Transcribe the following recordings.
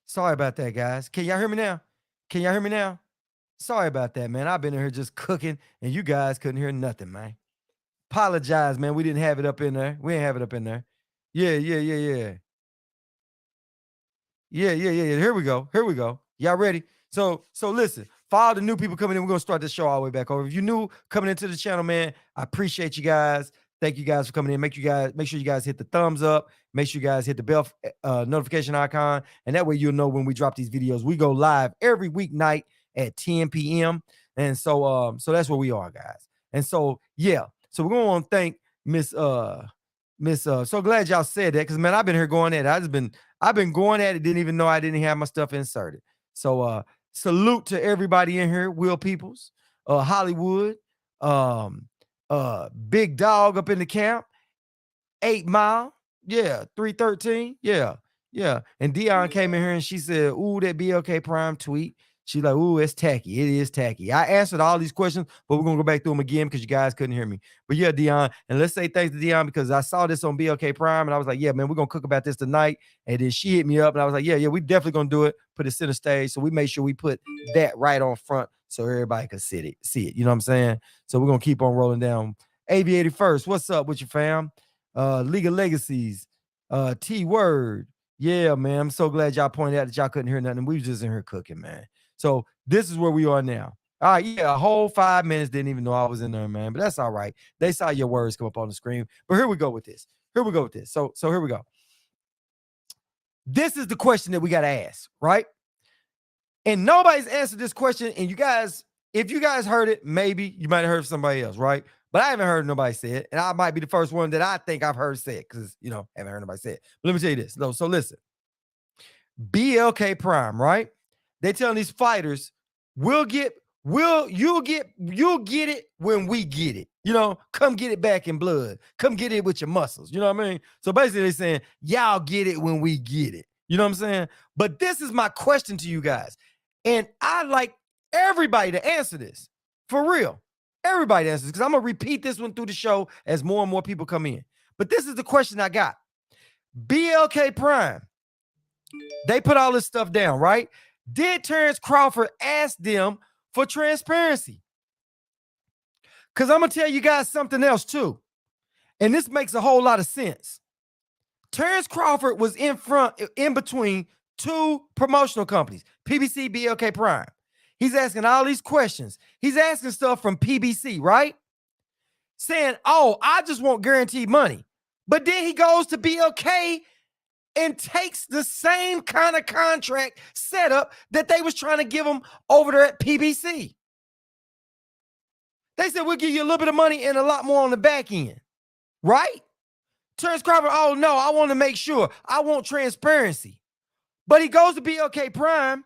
Sorry about that, guys. Can y'all hear me now? Can y'all hear me now? Sorry about that, man. I've been in here just cooking, and you guys couldn't hear nothing, man. Apologize, man. We didn't have it up in there. We didn't have it up in there. Yeah, yeah, yeah, yeah. Yeah, yeah, yeah, yeah. Here we go. Here we go. Y'all ready? So listen. For all the new people coming in, we're gonna start this show all the way back over. If you're new coming into the channel, man, I appreciate you guys. Thank you guys for coming in. Make sure you guys hit the thumbs up. Make sure you guys hit the bell notification icon, and that way you'll know when we drop these videos. We go live every weeknight at 10 p.m. And so that's where we are, guys. And so yeah, so we're gonna want to thank Miss so glad y'all said that, because man, I've been here going at it. I've been going at it, didn't even know I didn't have my stuff inserted. So salute to everybody in here, Will Peoples, Hollywood, Big Dog up in the camp, 8 Mile, yeah, 313, yeah, yeah. And Dion came in here and she said, ooh, that BLK Prime tweet. She's like, ooh, it's tacky. It is tacky. I answered all these questions, but we're going to go back through them again because you guys couldn't hear me. But yeah, Dion, and let's say thanks to Dion because I saw this on BLK Prime and I was like, yeah, man, we're going to cook about this tonight. And then she hit me up and I was like, yeah, we definitely going to do it. Put it center stage. So we made sure we put that right on front so everybody could see it. You know what I'm saying? So we're going to keep on rolling down. Aviator first. What's up with your fam? League of Legacies, T Word. Yeah, man. I'm so glad y'all pointed out that y'all couldn't hear nothing. We was just in here cooking, man. So this is where we are now. All right, yeah, a whole 5 minutes. Didn't even know I was in there, man. But that's all right. They saw your words come up on the screen. But here we go with this. So here we go. This is the question that we got to ask, right? And nobody's answered this question. And you guys, if you guys heard it, maybe you might have heard somebody else, right? But I haven't heard nobody say it. And I might be the first one that I think I've heard say it because, haven't heard nobody say it. But let me tell you this. No, so listen. BLK Prime, right? They telling these fighters, you'll get it when we get it. Come get it back in blood. Come get it with your muscles. You know what I mean? So basically they're saying, y'all get it when we get it. You know what I'm saying? But this is my question to you guys. And I like everybody to answer this. For real. Everybody answers, because I'm going to repeat this one through the show as more and more people come in. But this is the question I got. BLK Prime, they put all this stuff down, right? Did Terrence Crawford ask them for transparency? Because I'm going to tell you guys something else too. And this makes a whole lot of sense. Terrence Crawford was in between two promotional companies, PBC, BLK Prime. He's asking all these questions. He's asking stuff from PBC, right? Saying, oh, I just want guaranteed money. But then he goes to BLK and takes the same kind of contract setup that they was trying to give him over there at PBC. They said, we'll give you a little bit of money and a lot more on the back end, right? Terrence Crawford, oh no, I want to make sure. I want transparency. But he goes to BLK Prime.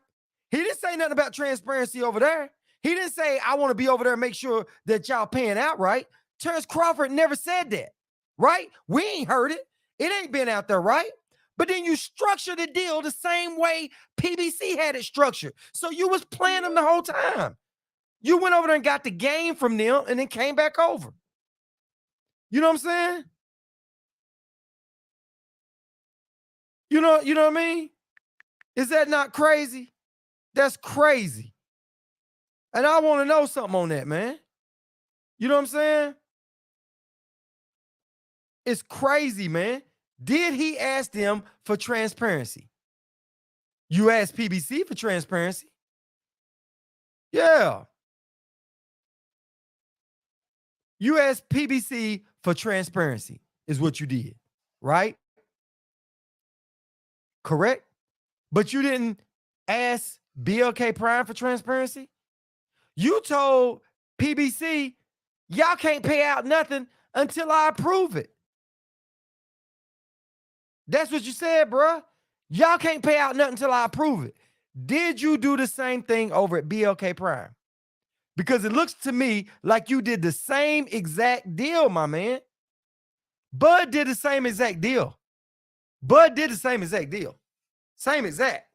He didn't say nothing about transparency over there. He didn't say, I want to be over there and make sure that y'all paying out right. Terrence Crawford never said that, right? We ain't heard it. It ain't been out there, right? But then you structure the deal the same way PBC had it structured. So you was playing them the whole time. You went over there and got the game from them and then came back over. You know what I'm saying? You know what I mean? Is that not crazy? That's crazy. And I want to know something on that, man. You know what I'm saying? It's crazy, man. Did he ask them for transparency? You asked PBC for transparency? Yeah. You asked PBC for transparency is what you did, right? Correct? But you didn't ask BLK Prime for transparency? You told PBC, y'all can't pay out nothing until I approve it. That's what you said, bruh. Y'all can't pay out nothing until I approve it. Did you do the same thing over at BLK Prime? Because it looks to me like you did the same exact deal, my man. Bud did the same exact deal. Same exact.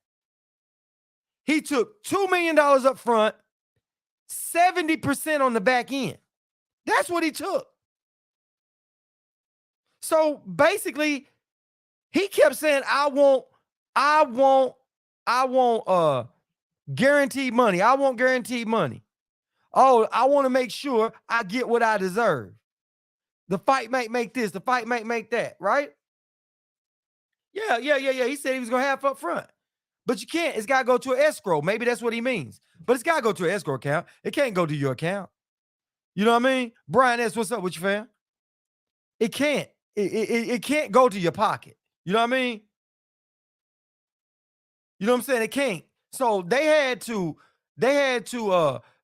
He took $2 million up front, 70% on the back end. That's what he took. So basically, he kept saying, I want I want guaranteed money. I want guaranteed money. Oh, I want to make sure I get what I deserve. The fight might make this, the fight might make that, right? Yeah, yeah, yeah, yeah. He said he was gonna have up front. But you can't. It's gotta go to an escrow. Maybe that's what he means. But it's gotta go to an escrow account. It can't go to your account. You know what I mean? Brian S, what's up with you, fam? It can't. It can't go to your pocket. You know what I mean? You know what I'm saying? It can't. So they had to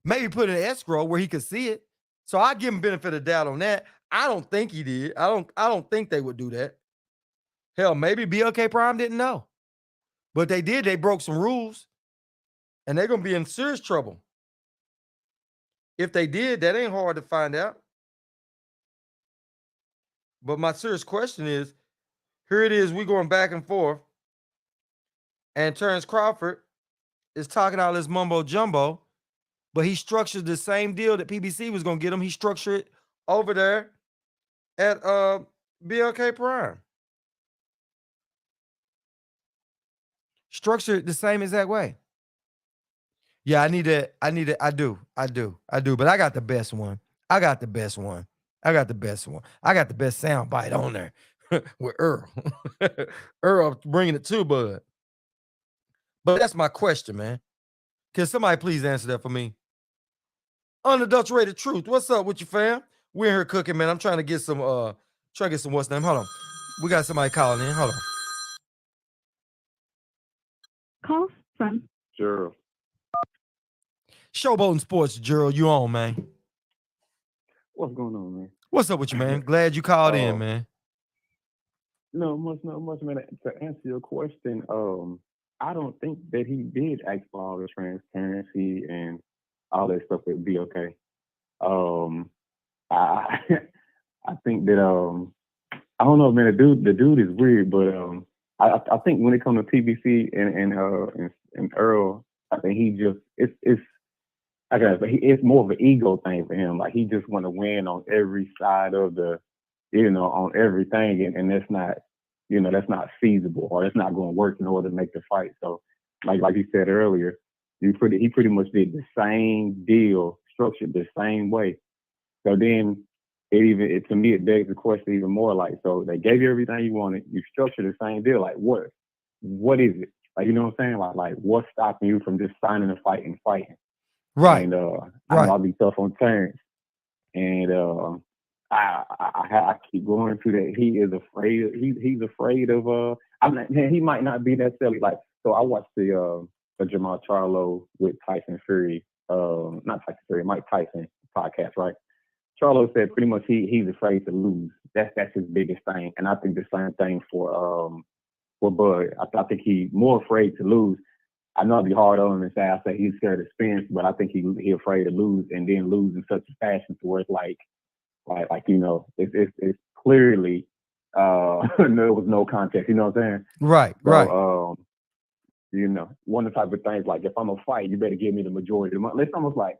maybe put in an escrow where he could see it. So I give him benefit of the doubt on that. I don't think he did. I don't think they would do that. Hell, maybe BLK Prime didn't know. But they did. They broke some rules and they're gonna be in serious trouble. If they did, that ain't hard to find out. But my serious question is, here it is, we going back and forth, and Terrence Crawford is talking all this mumbo jumbo, but he structured the same deal that PBC was gonna get him. He structured it over there at BLK Prime. Structured the same exact way. Yeah, I need it. I need it. I do. I do. I do. But I got the best one. I got the best one. I got the best one. I got the best sound bite on there with Earl. Earl bringing it to Bud. But that's my question, man. Can somebody please answer that for me? Unadulterated truth. What's up with you, fam? We're here cooking, man. I'm trying to get some what's name. Hold on. We got somebody calling in. Hold on. Call from Sure. Showboating Sports, Gerald, you on, man. What's going on, man? What's up with you, man? Glad you called in, man. No much, not much, man. To answer your question, I don't think that he did ask for all the transparency and all that stuff with BOK. I I think that I don't know, man. The dude is weird, but I think when it comes to PBC and Earl, I think he just it's I guess it's more of an ego thing for him. Like he just want to win on every side of the, on everything, and that's not, that's not feasible or that's not going to work in order to make the fight. So, like you said earlier, he pretty much did the same deal, structured the same way. So then to me it begs the question even more. Like, so they gave you everything you wanted, you structured the same deal. Like what is it? Like, you know what I'm saying? Like what's stopping you from just signing a fight and fighting? Right. And I Right. know I'll be tough on Terrence. And I keep going through that. He is afraid. He's afraid of. He might not be necessarily like. So I watched the Jamal Charlo with Tyson Fury. Not Tyson Fury, Mike Tyson podcast, right? Charlo said pretty much he's afraid to lose. That's his biggest thing. And I think the same thing for Bud. I think he's more afraid to lose. I know it'd be hard on him and say I say he's scared of spins, but I think he afraid to lose and then lose in such a fashion to where it's like it's clearly there was no contest. You know what I'm saying? Right. So, Right. One of the type of things like if I'm a fight, you better give me the majority of the money. It's almost like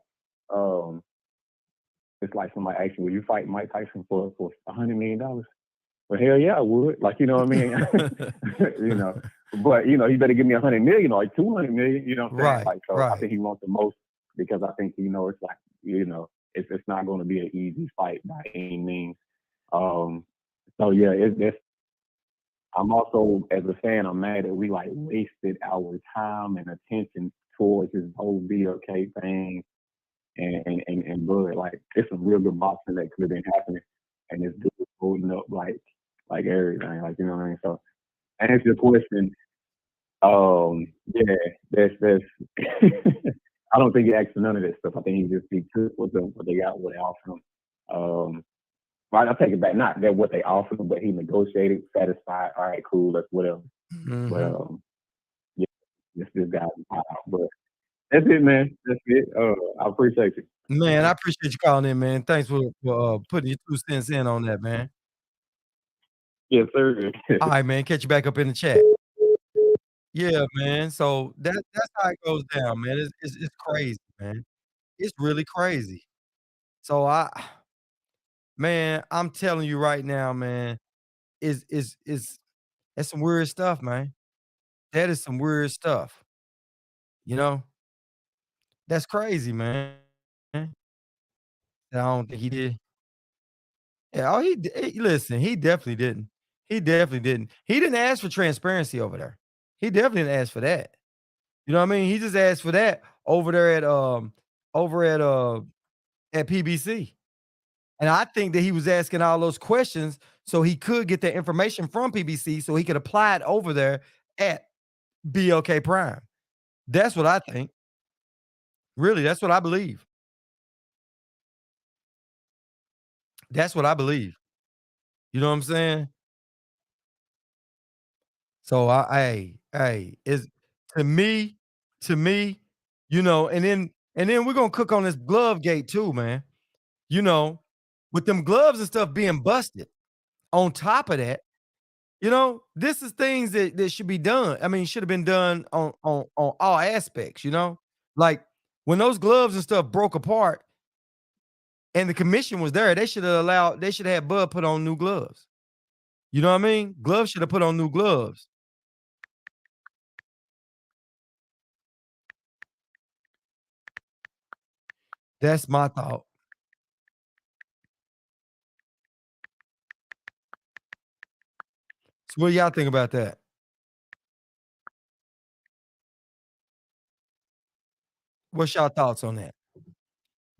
it's like somebody asking, will you fight Mike Tyson for $100 million? Well, hell yeah, I would. Like, you know what I mean? But he better give me 100 million or like 200 million. You know what I'm saying? Right. Like, so I Right. think he wants the most because I think it's like it's not going to be an easy fight by any means. So yeah, I'm also as a fan, I'm mad that we like wasted our time and attention towards this whole BLK thing and Bud. Like, it's some real good boxing that could have been happening, and this dude is holding up like everything. Like, you know what I mean? So, answer your question. Yeah, that's. I don't think he asked for none of this stuff. I think he took what they got, what they offered him. Well, I take it back. Not that what they offered him, but he negotiated, satisfied. All right, cool, that's whatever. But Mhm. yeah, this guy's out. But that's it, man. That's it. I appreciate you. Man, I appreciate you calling in, man. Thanks for putting your 2 cents in on that, man. Yes, sir. All right, man. Catch you back up in the chat. Yeah, man. So that's how it goes down, man. It's crazy, man. It's really crazy. So man, I'm telling you right now, man, is that's some weird stuff, man. That is some weird stuff. You know, that's crazy, man. I don't think he did. Yeah, oh, listen, he definitely didn't. He definitely didn't. He didn't ask for transparency over there. He definitely didn't ask for that. You know what I mean? He just asked for that over at PBC. And I think that he was asking all those questions so he could get the information from PBC so he could apply it over there at BLK Prime. That's what I think. Really, that's what I believe. That's what I believe. You know what I'm saying? So hey, is to me, and then we're gonna cook on this glove gate too, man. You know, with them gloves and stuff being busted. On top of that, this is things that should be done. I mean, should have been done on all aspects, you know? Like when those gloves and stuff broke apart and the commission was there, they should have had Bud put on new gloves. You know what I mean? Gloves should have put on new gloves. That's my thought. So what do y'all think about that? What's y'all thoughts on that?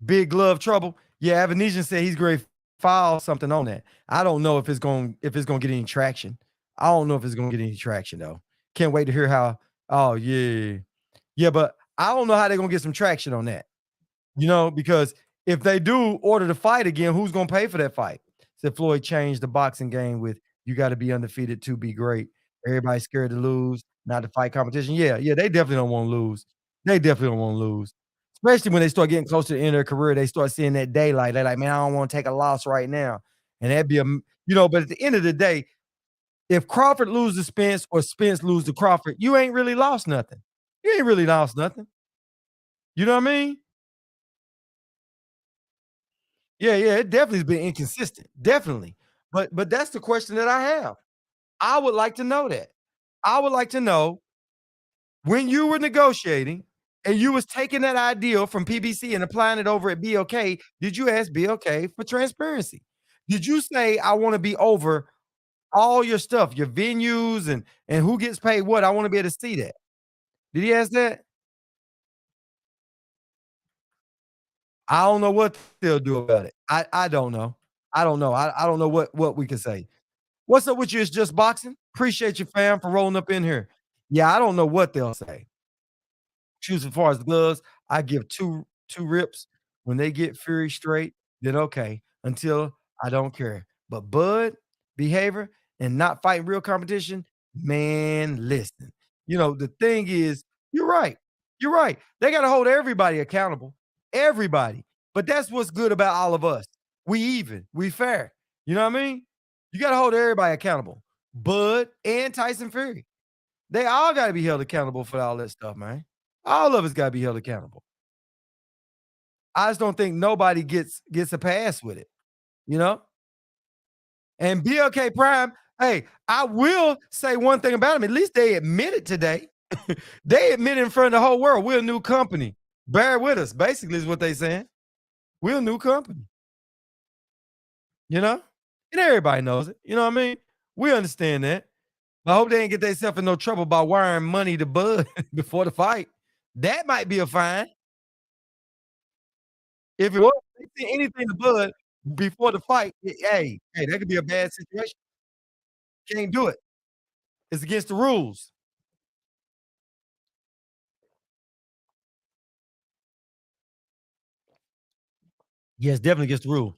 Big glove trouble? Yeah, Evanescence said he's great file something on that. I don't know if it's gonna get any traction. I don't know if it's gonna get any traction though. Can't wait to hear how. Oh yeah. Yeah, but I don't know how they're gonna get some traction on that. Because if they do order the fight again, who's gonna pay for that fight? Said Floyd changed the boxing game with you got to be undefeated to be great. Everybody's scared to lose, not to fight competition. Yeah, yeah, they definitely don't want to lose. They definitely don't want to lose. Especially when they start getting close to the end of their career, they start seeing that daylight. They're like, man, I don't want to take a loss right now. And that'd be but at the end of the day, if Crawford loses to Spence or Spence loses to Crawford, you ain't really lost nothing. You ain't really lost nothing. You know what I mean? Yeah, yeah, it definitely has been inconsistent, definitely. But that's the question that I have. I would like to know that. I would like to know when you were negotiating and you was taking that ideal from PBC and applying it over at BLK, did you ask BLK for transparency? Did you say, "I wanna be over all your stuff, your venues and who gets paid what? I wanna be able to see that." Did he ask that? I don't know what they'll do about it. I don't know. I don't know. I don't know what we can say. What's up with you? It's just boxing. Appreciate you, fam, for rolling up in here. Yeah, I don't know what they'll say. Choose as far as the gloves, I give two rips. When they get Fury straight, then okay. Until I don't care. But Bud behavior and not fighting real competition, man, listen. The thing is, you're right. You're right. They got to hold everybody accountable. Everybody. But that's what's good about all of us. We even. We fair. You know what I mean? You got to hold everybody accountable. Bud and Tyson Fury. They all got to be held accountable for all that stuff, man. All of us gotta be held accountable. I just don't think nobody gets a pass with it, you know? And BLK Prime, hey, I will say one thing about them. At least they admitted today. They admitted in front of the whole world, we're a new company. Bear with us, basically, is what they saying. We're a new company, you know? And everybody knows it. You know what I mean? We understand that. I hope they ain't get themselves in no trouble by wiring money to Bud before the fight. That might be a fine. If it was anything to Bud before the fight, hey, that could be a bad situation. Can't do it. It's against the rules. Yes, definitely against the rule.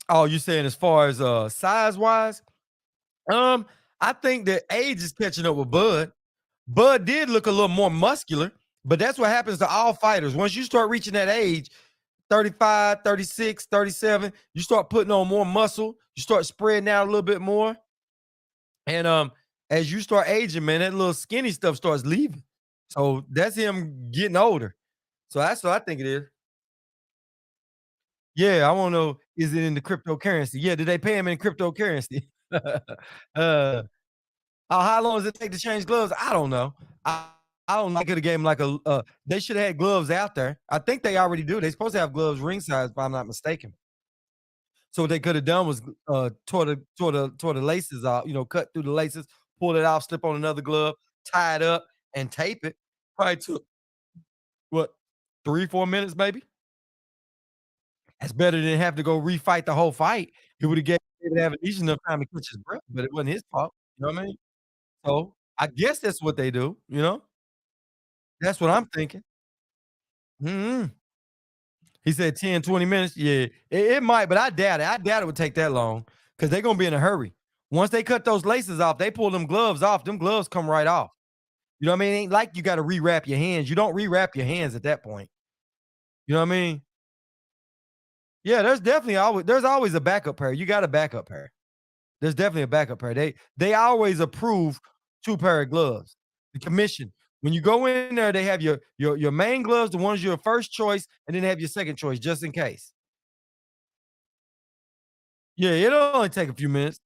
Oh, you saying as far as size wise? Um, I think that age is catching up with Bud. Bud did look a little more muscular, but that's what happens to all fighters. Once you start reaching that age, 35, 36, 37, you start putting on more muscle, you start spreading out a little bit more. And as you start aging, man, that little skinny stuff starts leaving. So that's him getting older. So that's what I think it is. Yeah, I want to know, is it in the cryptocurrency? Yeah, did they pay him in cryptocurrency? uh How long does it take to change gloves? I don't know. I, I don't know. I could have gave him like they should have had gloves out there. I think they already do. They're supposed to have gloves ringside, if I'm not mistaken. So what they could have done was tore the laces off, cut through the laces, pull it off, slip on another glove, tie it up, and tape it. Probably took what 3, 4 minutes, maybe. That's better than have to go refight the whole fight. He would have gave David Avenesian enough time to catch his breath, but it wasn't his fault. You know what I mean? So I guess that's what they do. That's what I'm thinking. Mhm. He said 10, 20 minutes. Yeah, it might, but I doubt it. I doubt it would take that long because they're gonna be in a hurry. Once they cut those laces off, they pull them gloves off. Them gloves come right off. You know what I mean? It ain't like you got to rewrap your hands. You don't rewrap your hands at that point. You know what I mean? Yeah, there's always a backup pair. You got a backup pair. There's definitely a backup pair. They always approve 2 pair of gloves. The commission. When you go in there, they have your main gloves, the ones your first choice, and then they have your second choice just in case. Yeah, it'll only take a few minutes.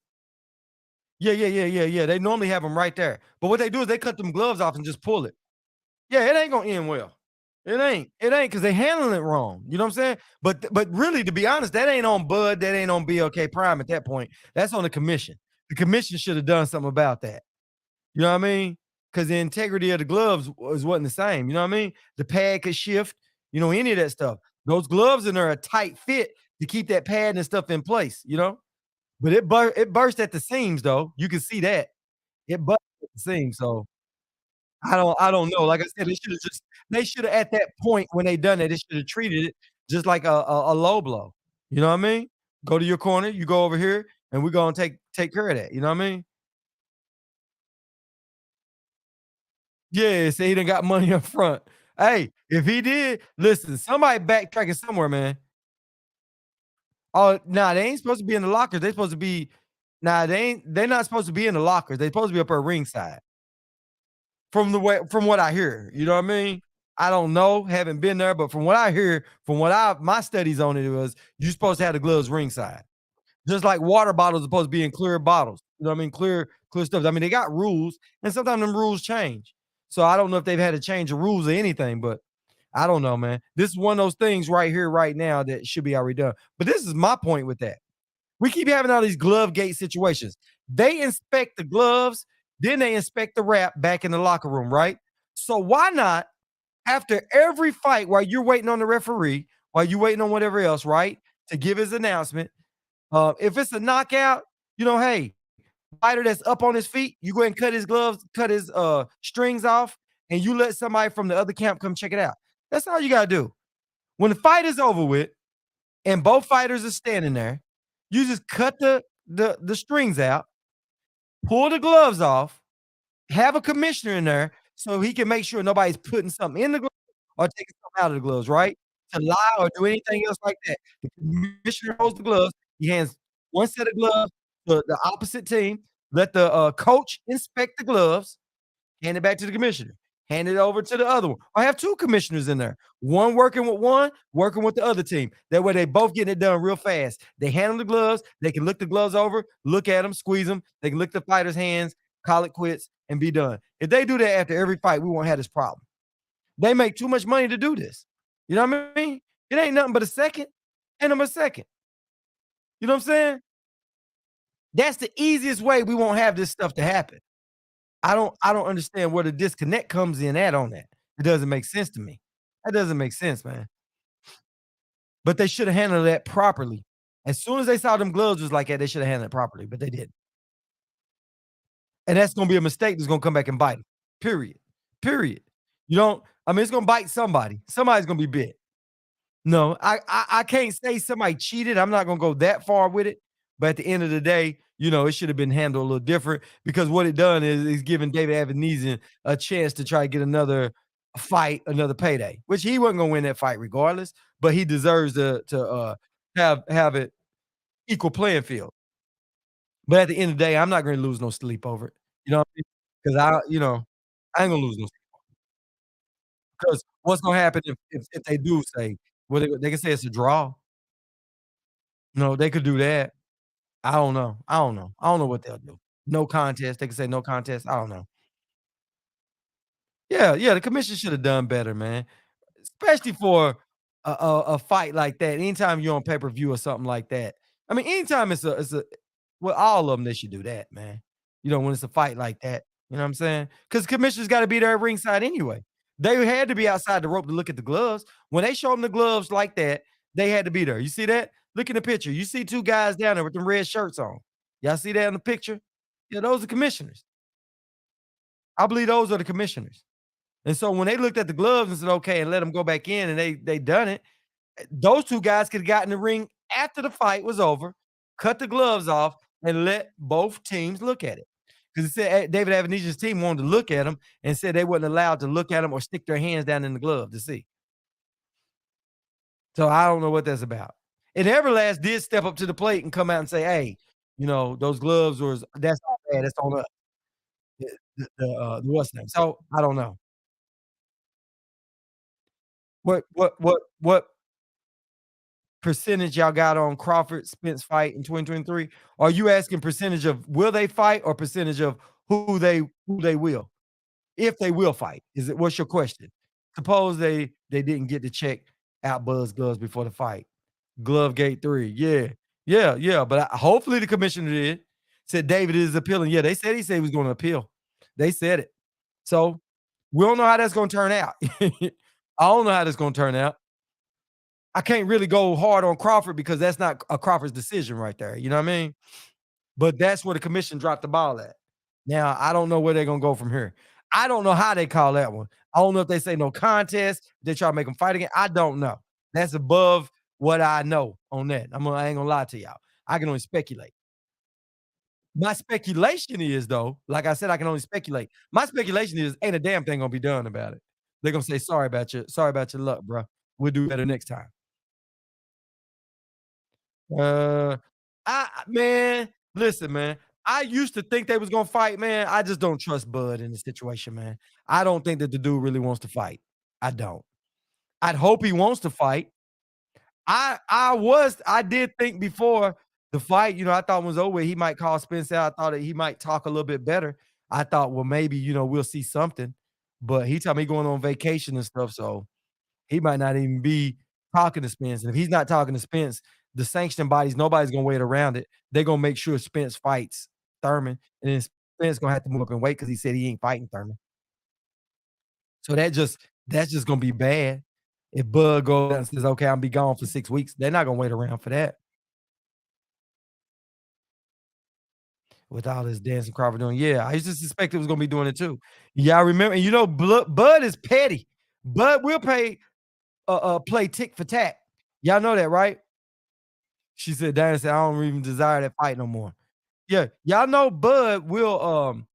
Yeah, yeah, yeah, yeah, yeah. They normally have them right there. But what they do is they cut them gloves off and just pull it. Yeah, it ain't gonna end well. It ain't. It ain't because they handling it wrong. You know what I'm saying? But really, to be honest, that ain't on Bud. That ain't on BLK Prime at that point. That's on the commission. The commission should have done something about that. You know what I mean? Because the integrity of the gloves wasn't the same. You know what I mean? The pad could shift. Any of that stuff. Those gloves in there are a tight fit to keep that pad and stuff in place. But it burst at the seams though. You can see that it burst at the seams. So I don't know. Like I said, they should have at that point when they done it, they should have treated it just like a low blow. You know what I mean? Go to your corner, you go over here, and we're gonna take care of that. You know what I mean? Yeah, say he done got money up front. Hey, if he did, listen, somebody backtracking somewhere, man. Oh, nah, they ain't supposed to be in the lockers. They supposed to be nah, they're not supposed to be in the lockers. They supposed to be up at ringside. From what I hear, you know what I mean? I don't know, haven't been there, but from what I hear, from what my studies on it was, you're supposed to have the gloves ringside. Just like water bottles are supposed to be in clear bottles. You know what I mean? Clear stuff. I mean, they got rules, and sometimes them rules change. So I don't know if they've had to change the rules or anything, but I don't know, man. This is one of those things right here, right now that should be already done. But this is my point with that. We keep having all these glove gate situations. They inspect the gloves, then they inspect the wrap back in the locker room, right? So why not after every fight while you're waiting on the referee, while you're waiting on whatever else, right? To give his announcement. If it's a knockout, hey, fighter that's up on his feet, you go ahead and cut his gloves, cut his strings off, and you let somebody from the other camp come check it out. That's all you gotta do. When the fight is over with and both fighters are standing there, you just cut the strings out, pull the gloves off, have a commissioner in there so he can make sure nobody's putting something in the glove or taking something out of the gloves, right? To lie or do anything else like that. The commissioner holds the gloves. He hands one set of gloves to the opposite team. Let the coach inspect the gloves. Hand it back to the commissioner. Hand it over to the other one. I have 2 commissioners in there. One working with one, working with the other team. That way they both getting it done real fast. They handle the gloves. They can look the gloves over, look at them, squeeze them. They can lick the fighter's hands, call it quits, and be done. If they do that after every fight, we won't have this problem. They make too much money to do this. You know what I mean? It ain't nothing but a second. Ain't nothing but a second. You know what I'm saying? That's the easiest way we won't have this stuff to happen. I don't understand where the disconnect comes in at on that. It doesn't make sense to me. That doesn't make sense, man. But they should have handled that properly. As soon as they saw them gloves was like that, they should have handled it properly, but they didn't. And that's gonna be a mistake that's gonna come back and bite 'em. Period. Period. You don't I mean, it's gonna bite somebody. Somebody's gonna be bit. No, I can't say somebody cheated. I'm not gonna go that far with it. But at the end of the day, it should have been handled a little different because what it done is giving David Avenesian a chance to try to get another fight, another payday, which he wasn't gonna win that fight regardless, but he deserves to have it equal playing field. But at the end of the day, I'm not gonna lose no sleep over it. You know what I mean? Because I ain't gonna lose no sleep. Because what's gonna happen if they do say, well, they can say it's a draw. No, they could do that. I don't know. I don't know what they'll do. No contest. They can say no contest. I don't know. Yeah, yeah, the commission should have done better, man. Especially for a fight like that. Anytime you're on pay-per-view or something like that. I mean, anytime it's a well, all of them, they should do that, man. You know, when it's a fight like that, you know what I'm saying? Because commissioners gotta be there at ringside anyway. They had to be outside the rope to look at the gloves. When they show them the gloves like that, they had to be there. You see that? Look in the picture. You see 2 guys down there with them red shirts on. Y'all see that in the picture? Yeah, those are commissioners. I believe those are the commissioners. And so when they looked at the gloves and said, "Okay," and let them go back in and they done it, those 2 guys could have got in the ring after the fight was over, cut the gloves off, and let both teams look at it. Because it said David Avenesia's team wanted to look at him and said they wasn't allowed to look at him or stick their hands down in the glove to see. So I don't know what that's about. And Everlast did step up to the plate and come out and say, "Hey, you know, those gloves was that's not bad. That's on us." The what's name. So I don't know. What percentage y'all got on Crawford Spence fight in 2023? Are you asking percentage of will they fight or percentage of who they will? If they will fight, is it what's your question? Suppose they didn't get to check out Buzz gloves before the fight. Glove gate 3. Yeah. Yeah, yeah, but hopefully the commissioner did. Said David is appealing. Yeah, they said he said he was gonna appeal. They said it. So, we don't know how that's gonna turn out. I don't know how that's gonna turn out. I can't really go hard on Crawford because that's not a Crawford's decision right there, you know what I mean? But that's where the commission dropped the ball at. Now, I don't know where they're gonna go from here. I don't know how they call that one. I don't know if they say no contest, they try to make them fight again. I don't know. That's above what I know on that. I ain't gonna lie to y'all. I can only speculate. My speculation is though, like I said, I can only speculate. My speculation is ain't a damn thing gonna be done about it. They're gonna say, sorry about your luck, bro. We'll do better next time." Uh, man, listen, man. I used to think they was gonna fight, man. I just don't trust Bud in the situation, man. I don't think that the dude really wants to fight. I don't. I'd hope he wants to fight. I did think before the fight, I thought it was over, he might call Spence out. I thought that he might talk a little bit better. I thought, well, maybe, we'll see something. But he told me going on vacation and stuff, so he might not even be talking to Spence, and if he's not talking to Spence, the sanctioning bodies, nobody's gonna wait around it. They're gonna make sure Spence fights Thurman, and then Spence gonna have to move up and wait because he said he ain't fighting Thurman. So that's just gonna be bad. If Bud goes out and says, "Okay, I'll be gone for 6 weeks," they're not gonna wait around for that with all this dancing Crawford doing. Yeah, I used to suspect it was gonna be doing it too. Yeah, I remember, and Bud is petty. Bud will play tick for tack. Y'all know that, right? She said, "Diana said, I don't even desire that fight no more." Yeah, y'all know Bud will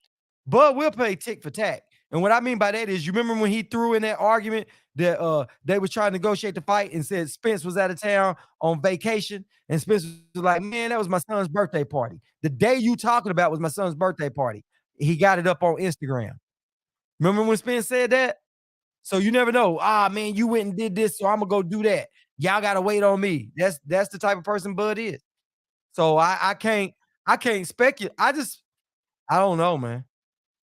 play tick for tack. And what I mean by that is, you remember when he threw in that argument that they was trying to negotiate the fight and said Spence was out of town on vacation, and Spence was like, "Man, that was my son's birthday party. The day you talking about was my son's birthday party." He got it up on Instagram. Remember when Spence said that? So you never know. Ah, man, you went and did this, so I'm gonna go do that. Y'all gotta wait on me. That's the type of person Bud is. So I can't speculate. I don't know, man.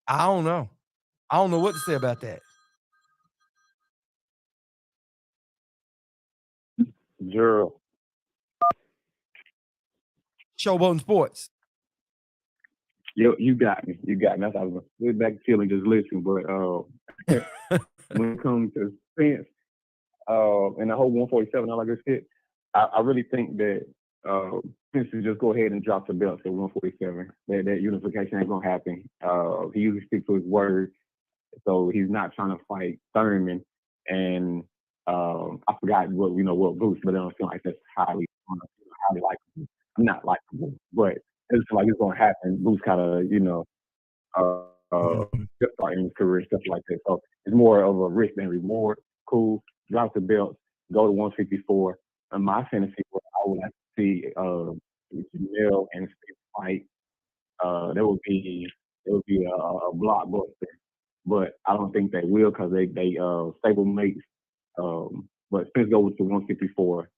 I don't know. I don't know what to say about that. Gerald, Showboating sports. you got me. You got me. That's how I was way back feeling just listening. But when it comes to Spence and the whole 147, all that good shit, I really think that Spence should just go ahead and drop the belt at 147. That unification ain't gonna happen. He usually sticks to his word, so he's not trying to fight Thurman. And I forgot what Boots, but I don't feel like that's highly likable. Not likable, but it's like it's gonna happen. Boots kind of uh, Mhm. just starting his career, stuff like that. So it's more of a risk than reward. Cool, drop the belt, go to 154. In my fantasy, world, I would like to see Janelle and Steve fight. That would be a blockbuster, but I don't think they will because they stable mates. But Spence go to 154.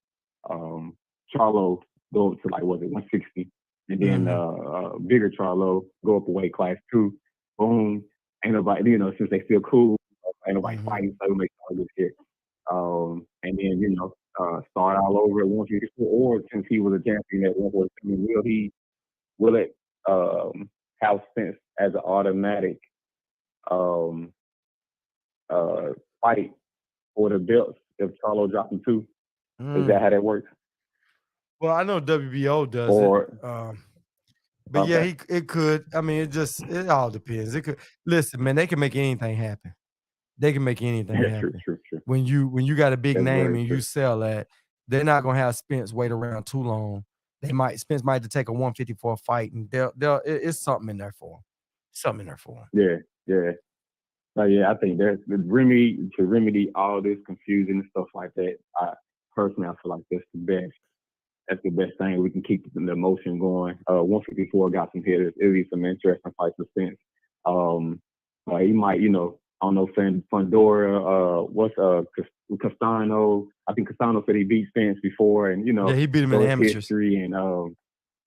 Charlo go to like was it 160, and then Mhm. bigger Charlo go up a weight class too. Boom, ain't nobody, since they still cool, ain't nobody Mhm. fighting, so we make all this shit. And then start all over at 154, or since he was a champion at 147, will it have Spence as an automatic um, uh, fight for the belts if Charlo dropped him too? Is Mm. that how that works? Well, I know WBO does it. Or But yeah, okay, it could. I mean, it all depends. It could listen, man, they can make anything happen. They can make anything yeah, true, happen. true, true. When you got a big That's name very and you true. sell that, they're not gonna have Spence wait around too long. Spence might have to take a 154 fight, and it's something in there for him. Something in there for him. Yeah, yeah. Yeah, I think there's the remedy all this confusion and stuff like that. Personally, I feel like that's the best. That's the best thing. We can keep the emotion going. 154 got some hitters. It'll be some interesting fights for Spence. He might, I don't know, Fundora, Castano. I think Castano said he beat Spence before, and Yeah, he beat him in so the it's amateurs. history, and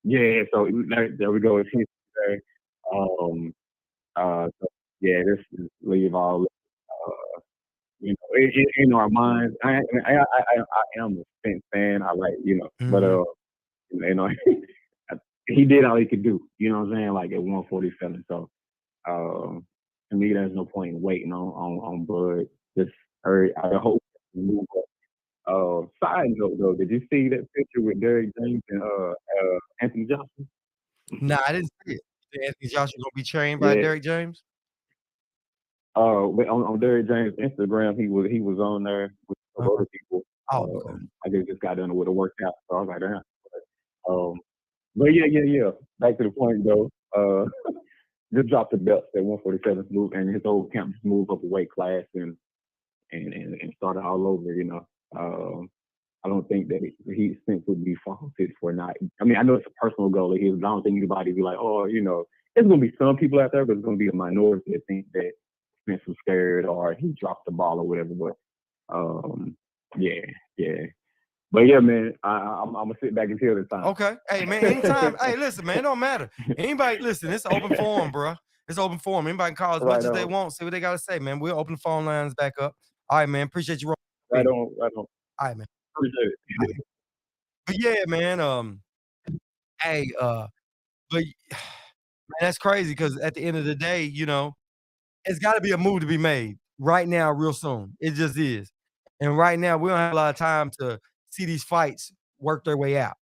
yeah. So there we go. It's history there. So yeah, this leave all in our minds. I am a Spence fan. I like, but Mhm. you know, he did all he could do. You know what I'm saying? Like at 147. So to me, there's no point in waiting on Bud. Just hurry. I hope he move up. Side note though, did you see that picture with Derrick James and Anthony Johnson? Nah, I didn't see it. You think Anthony Joshua gonna be trained by Yeah. Derrick James? But on Derrick James' Instagram, he was on there with some Uh-huh. other people. Oh, okay. I guess just got done with a workout, so I was like, damn. Um, but yeah. Back to the point though. Just dropped the belts at 147, move, and his old camp just moved up a weight class and started all over. I don't think that he Spence would be faulted for not. I mean, I know it's a personal goal of his, but I don't think anybody would be like, oh, there's gonna be some people out there, but it's gonna be a minority that think that Spence was scared or he dropped the ball or whatever. But yeah, yeah. But yeah, man, I'm gonna sit back until the time. Okay. Hey, man, anytime. Hey, listen, man, it don't matter. Anybody, listen, it's an open forum, bro. It's open forum. Anybody can call as much Right as they on, want, see what they got to say, man. We'll open the phone lines back up. All right, man. Appreciate you rolling with right me. on, right on. All right, man. Appreciate All it. right. But yeah, man. Hey, but man, that's crazy because at the end of the day, it's got to be a move to be made right now, real soon. It just is. And right now, we don't have a lot of time to see these fights work their way out.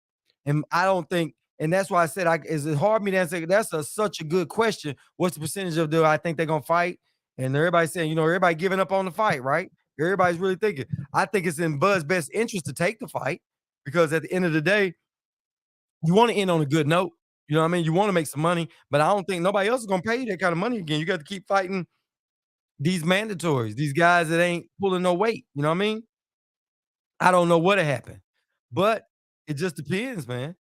And I don't think, and that's why I said, is it hard for me to answer? That's such a good question. What's the percentage of do I think they're gonna fight? And everybody's saying, everybody giving up on the fight, right? Everybody's really thinking. I think it's in Bud's best interest to take the fight because at the end of the day, you want to end on a good note. You know what I mean? You want to make some money, but I don't think nobody else is gonna pay you that kind of money again. You got to keep fighting these mandatories, these guys that ain't pulling no weight. You know what I mean? I don't know what'll happen, but it just depends, man.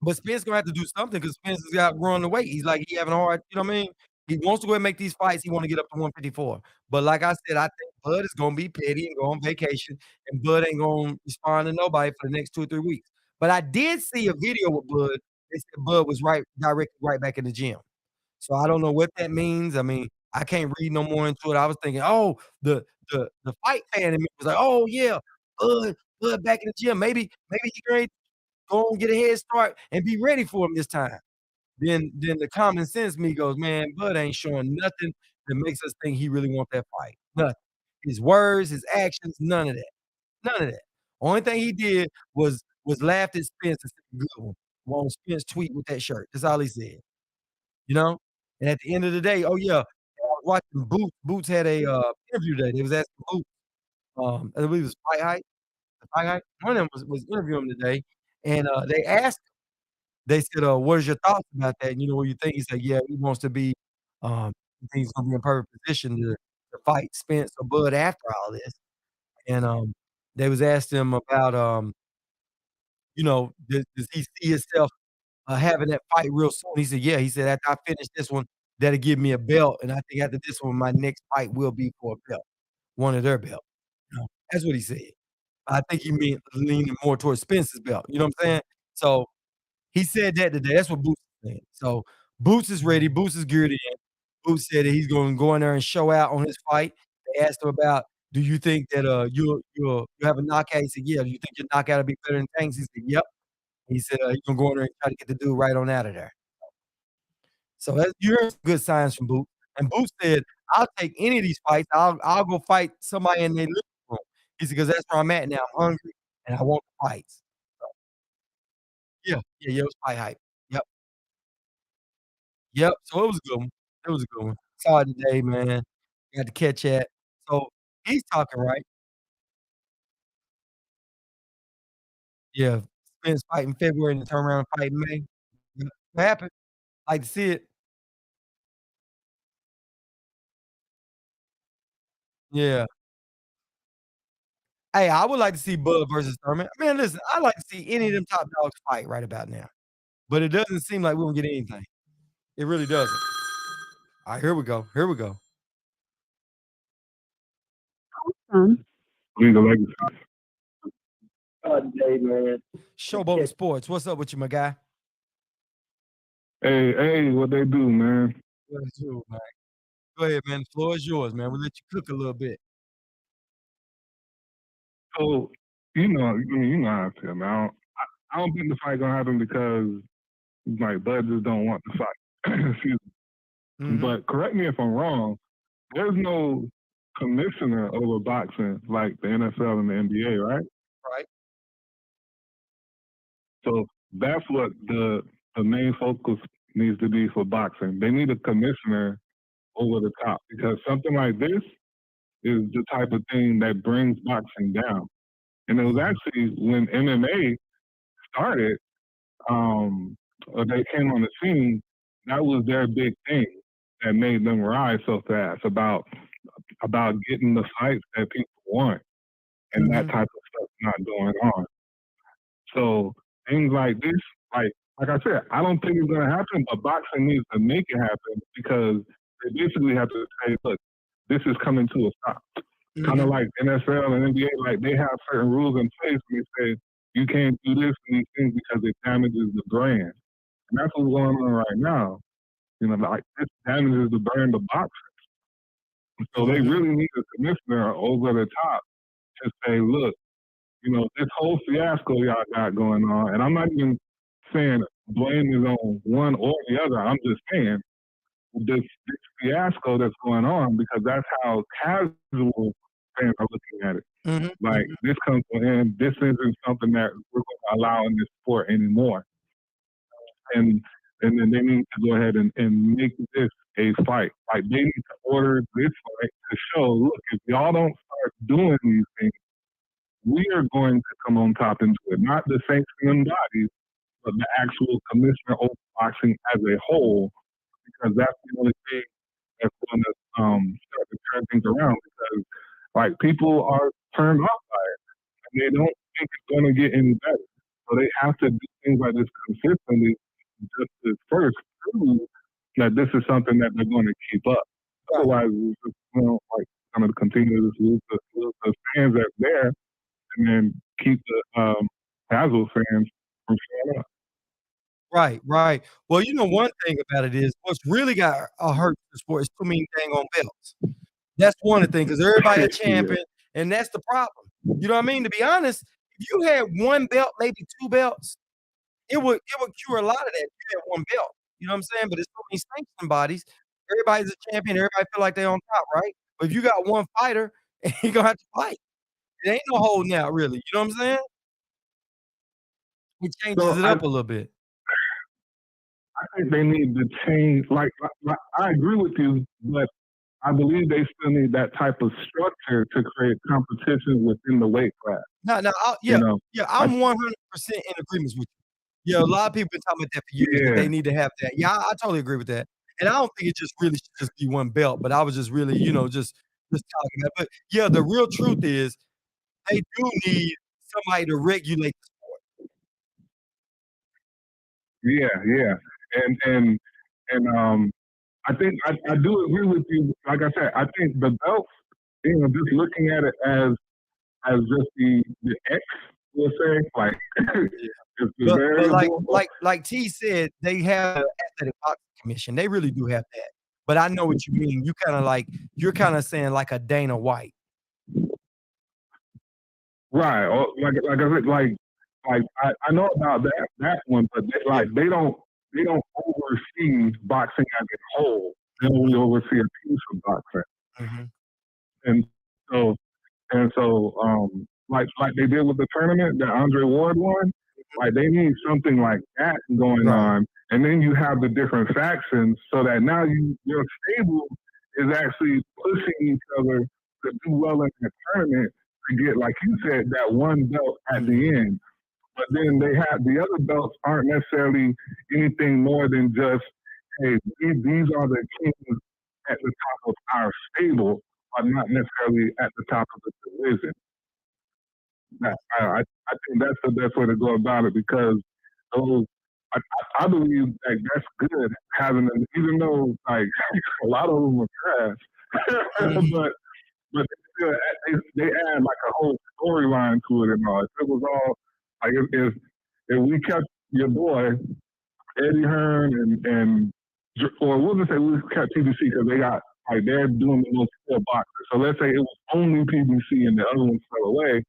But Spence gonna have to do something because Spence has got growing the weight. He's like he having a hard, you know what I mean? He wants to go and make these fights. He want to get up to 154. But like I said, I think Bud is gonna be petty and go on vacation, and Bud ain't gonna respond to nobody for the next 2 or 3 weeks. But I did see a video with Bud. They said Bud was directly right back in the gym. So I don't know what that means. I mean, I can't read no more into it. I was thinking, oh, the fight fan in me was like, oh yeah, Bud back in the gym. Maybe he can go and get a head start and be ready for him this time. Then the common sense me goes, man, Bud ain't showing nothing that makes us think he really want that fight. Nothing. His words, his actions, none of that. None of that. Only thing he did was laughed at Spence and said, "Good one." On Spence tweet with that shirt. That's all he said. You know? And at the end of the day, oh yeah, I was watching Boots. Boots had a interview today. They was asking Boots, I believe it was Fight Hype. One of them was interviewing him today, and they asked they said, "What is your thoughts about that? And you know what you think?" He said, "Yeah, he wants to be, he thinks he's gonna be in perfect position to fight Spence or Bud after all this." And, they was asking him about, does he see himself, having that fight real soon? He said, "Yeah." He said, "After I finish this one, that'll give me a belt, and I think after this one, my next fight will be for a belt, one of their belts." That's what he said. I think he meant leaning more towards Spence's belt, you know what I'm saying? So He said that today. That's what Boots said. So Boots is ready. Boots is geared in. Boots said that he's gonna go in there and show out on his fight. They asked him about, "Do you think that you'll have a knockout?" He said, "Yeah." "Do you think your knockout will be better than Tank's?" He said, "Yep." He said, "He's gonna go in there and try to get the dude right on out of there." So that's you heard some good signs from Boots. And Boots said, "I'll take any of these fights. I'll go fight somebody in their living room." He said, "'Cause that's where I'm at now. I'm hungry and I want fights." So, yeah, it was fight hype. Yep. Yep, so it was a good one. It was a good one. Saw it today, man. Got to catch that. So, he's talking right. Yeah, Spence fight in February and then turn around and fight in May. Yeah, what happened? Like to see it. Yeah. Hey, I would like to see Bud versus Thurman. Man, listen, I like to see any of them top dogs fight right about now, but it doesn't seem like we're gonna get anything. It really doesn't. Alright, here we go. Here we go. From Legal legacy. Day, man. Showboating Sports. What's up with you, my guy? Hey, what they do, man? What is you, man? Go ahead, man. The floor is yours, man. We'll let you cook a little bit. So, you know how I feel, man. I don't think the fight gonna happen because like Bud just don't want the fight. Excuse me. Mhm. But correct me if I'm wrong. There's no commissioner over boxing like the NFL and the NBA, right? Right. So that's what the main focus needs to be for boxing. They need a commissioner over the top because something like this is the type of thing that brings boxing down. And it was Mhm. actually when MMA started, or they came on the scene, that was their big thing that made them rise so fast about getting the fights that people want and that Mhm. type of stuff not going on. So things like this, like I said, I don't think it's gonna happen, but boxing needs to make it happen because they basically have to say, look, this is coming to a stop. Kind of Mhm. like NFL and NBA, like they have certain rules in place and they say you can't do this and these things because it damages the brand. And that's what's going on right now. You know, like this damages the brand of boxing. So they Mhm. really need a commissioner over the top to say, look, this whole fiasco y'all got going on, and I'm not even saying blame is on one or the other. I'm just saying this fiasco that's going on because that's how casual fans are looking at it. Mhm. Like Mhm. this comes to an end. This isn't something that we're going to allow in this sport anymore. And then they need to go ahead and make this a fight. Like they need to order this fight to show, look, if y'all don't start doing these things, we are going to come on top into it. Not the sanctioning bodies, but the actual commissioner of boxing as a whole, because that's the only thing that's going to start to turn things around. Because like people are turned off by it, and they don't think it's going to get any better. So they have to do things like this consistently, just to first prove that this is something that they're going to keep up. Right. Otherwise, it's just, like going to continue to lose the fans that's there and then keep the casual fans from showing up. Right, right. Well, you know, one thing about it is what's really got hurt the sport is too many dang on belts. That's one of the things because everybody a Yeah. champion, and that's the problem. You know what I mean? To be honest, if you had one belt, maybe two belts, it would cure a lot of that. If you had one belt. You know what I'm saying? But it's so many sanctioning bodies. Everybody's a champion. Everybody feel like they're on top, right? But if you got one fighter, you're gonna have to fight. It ain't no holding out, really. You know what I'm saying? It changes So it up a little bit. I think they need to change. Like I agree with you, but I believe they still need that type of structure to create competition within the weight class. No, You yeah, know, yeah, I, I'm 100% in agreement with you. Yeah, a lot of people been talking about that for years, that yeah, they need to have that. Yeah, I totally agree with that. And I don't think it just really should just be one belt, but I was just really, just talking about but yeah, the real truth is they do need somebody to regulate the sport. yeah, and I think I do agree with you. Like I said, I think the belts, just looking at it as just the X, we'll say, like It's the But variable. like T said, they have an athletic boxing commission. They really do have that. But I know what you mean. You're kind of saying like a Dana White. Right. Or like I said, I know about that one, but they don't oversee boxing as a whole. They only oversee a piece of boxing. Mm-hmm. And so like they did with the tournament that Andre Ward won, like they need something like that going on. And then you have the different factions so that now your stable is actually pushing each other to do well in the tournament to get, like you said, that one belt at the end. But then they have the other belts aren't necessarily anything more than just, hey, these are the kings at the top of our stable, but not necessarily at the top of the division. I think that's the best way to go about it because those. I believe like that's good having them, even though like a lot of them are trash, but they add like a whole storyline to it and all. If it was all like if we kept your boy Eddie Hearn and or we'll just say we kept PBC because they got like they're doing the most four boxers. So let's say it was only PBC and the other ones fell away,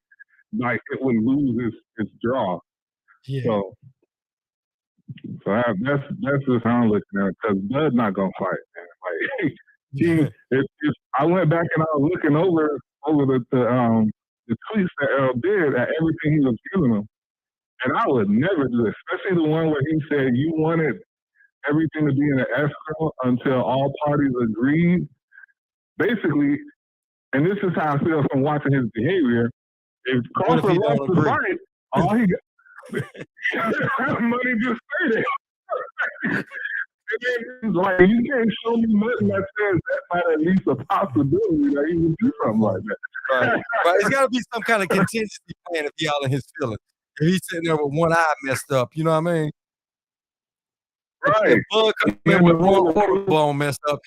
like it would lose its draw. Yeah. So that's just how I'm looking at it because Bud's not gonna fight, man. Like if I went back and I was looking over the tweets that Earl did at everything he was giving them, and I would never do it, especially the one where he said you wanted everything to be in an escrow until all parties agreed. Basically, and this is how I feel from watching his behavior. If Crawford lost the fight, all he got money just stay there. And then like you can't show me nothing that says that might at least a possibility that he would do something like that. Right. It's got to be some kind of contingency plan if he all in his feelings. If he's sitting there with one eye messed up, you know what I mean? Right. If Bud comes in with one bone messed up,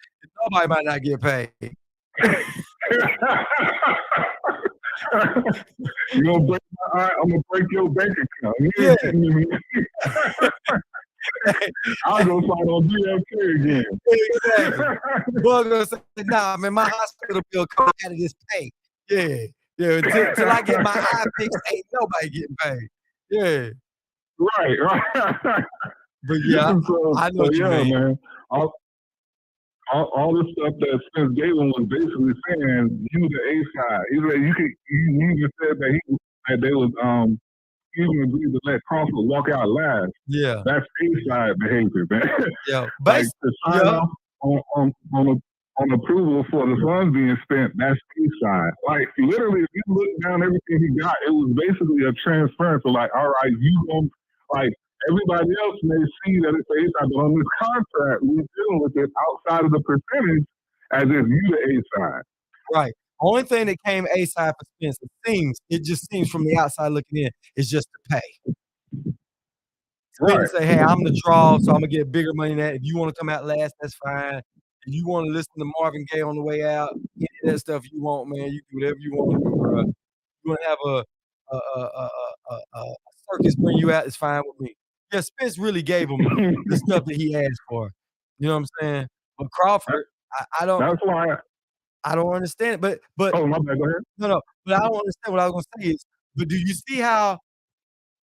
nobody might not get paid. You gonna break my eye? I'm gonna break your bank account. Yeah. I'll go fight on BLK again. Exactly. Bud gonna say, nah, man, my hospital bill comes out of this pay. Yeah. Until I get my eye fixed, ain't nobody getting paid. Yeah. Right. But yeah, I know what you mean. Man. All the stuff that Spence Galen was basically saying, you the A side. He said he even said that they was even agreed to let Crawford walk out last. Yeah. That's A side behavior, man. Yeah. Like to sign off on approval for the funds being spent, that's A side. Like literally if you look down everything he got, it was basically a transference of like, all right, you gonna like everybody else may see that it's A side, but on this contract, we're dealing with it outside of the percentage as if you the A side. Right. Only thing that came A side for Spence, it just seems from the outside looking in, is just the pay. Spence say, hey, I'm the draw, so I'm gonna get bigger money than that. If you want to come out last, that's fine. If you want to listen to Marvin Gaye on the way out, any of that stuff you want, man, you do whatever you want to do, bro. You want to have a circus bring you out, it's fine with me. Yeah, Spence really gave him the stuff that he asked for. You know what I'm saying? But Crawford, I don't. That's why I don't understand it. But oh my bad, go ahead. No. But I don't understand what I was gonna say is. But do you see how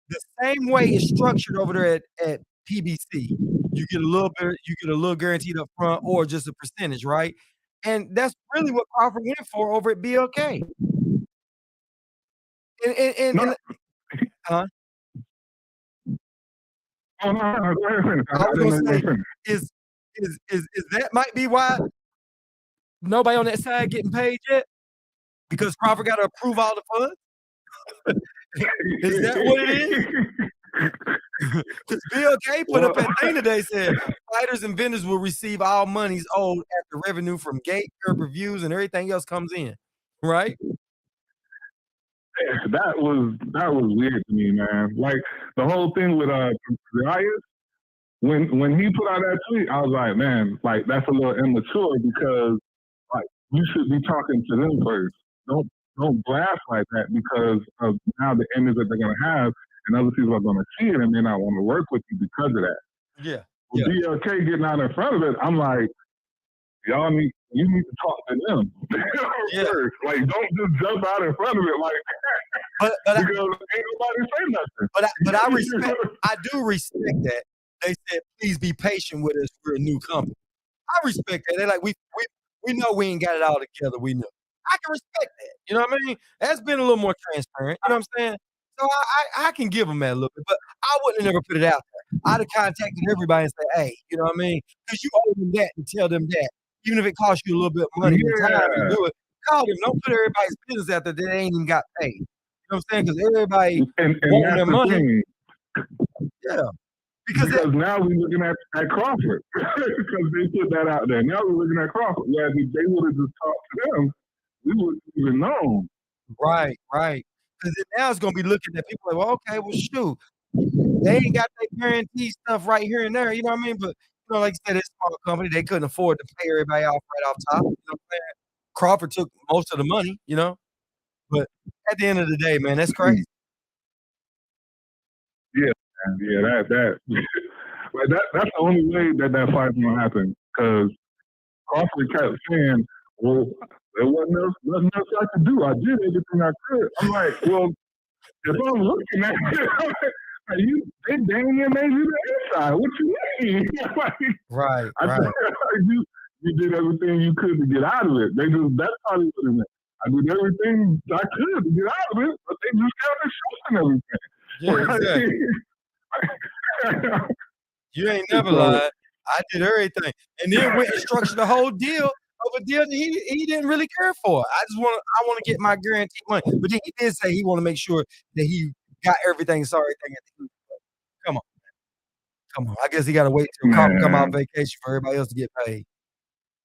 the same way it's structured over there at PBC? You get a little guaranteed up front or just a percentage, right? And that's really what Crawford went for over at BLK. Huh? Oh, no, go ahead, finish. I was gonna say, is that might be why nobody on that side getting paid yet? Because Crawford got to approve all the funds? Is that what it is? Because BLK put up that thing today said fighters and vendors will receive all monies owed after revenue from gate, pay-per-views, and everything else comes in, right? That was weird to me, man. Like the whole thing with Elias, when he put out that tweet, I was like, man, like that's a little immature because like you should be talking to them first. Don't blast like that because of now the image that they're gonna have. and other people are going to see it and may not want to work with you because of that. Yeah. With BLK getting out in front of it, I'm like, you need to talk to them first. Like, don't just jump out in front of it like but because ain't nobody say nothing. But I do respect that. They said, please be patient with us. We're a new company. I respect that. They're like, we know we ain't got it all together. We know. I can respect that. You know what I mean? That's been a little more transparent. You know what I'm saying? So I can give them that a little bit, but I wouldn't have never put it out there. I'd have contacted everybody and said, hey, you know what I mean? Because you owe them that and tell them that. Even if it costs you a little bit of money and time to do it, call them. Don't put everybody's business out there that they ain't even got paid. You know what I'm saying? Because everybody wanting their money. Thing. Yeah. Because now we're looking at Crawford because they put that out there. Now we're looking at Crawford. Whereas if they would have just talked to them, we wouldn't even know. Right. Because now it's going to be looking at people like, well, okay, well, shoot. They ain't got that guarantee stuff right here and there. You know what I mean? But, you know, like you said, it's a small company. They couldn't afford to pay everybody off right off top. You know what I'm saying? Crawford took most of the money, you know? But at the end of the day, man, that's crazy. Yeah, that like that's the only way that fight's gonna happen. Because Crawford kept saying, "Well, there wasn't nothing else I could do. I did everything I could." I'm like, "Well, if I'm looking at it, they dang near made you the inside. What you mean?" Like, right. You did everything you could to get out of it. That's probably what it meant. I did everything I could to get out of it, but they just kept it showing everything. Yeah, exactly. You ain't never lied. I did everything, and then went and structured the whole deal of a deal that he didn't really care for. I want to get my guaranteed money, but then he did say he want to make sure that he got everything. Sorry, come on. I guess he got to wait till Crawford come out vacation for everybody else to get paid.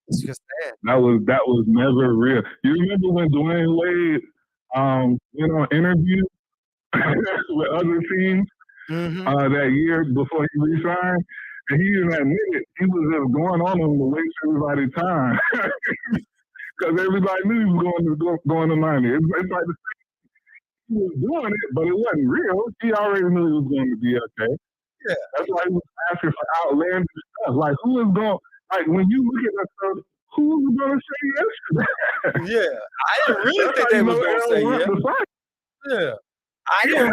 It's just that. That was never real. You remember when Dwayne Wade, went on interview with other teams that year before he resigned, and he even admitted he was just going on them to waste everybody's time because everybody knew he was going to money. It's like the same. He was doing it, but it wasn't real. He already knew he was going to be okay. Yeah, that's why he was asking for outlandish stuff. Like, who is going? Like, when you look at that stuff, who's going to say yes to that? Yeah, I didn't really think they was going to say yes. Yeah. I didn't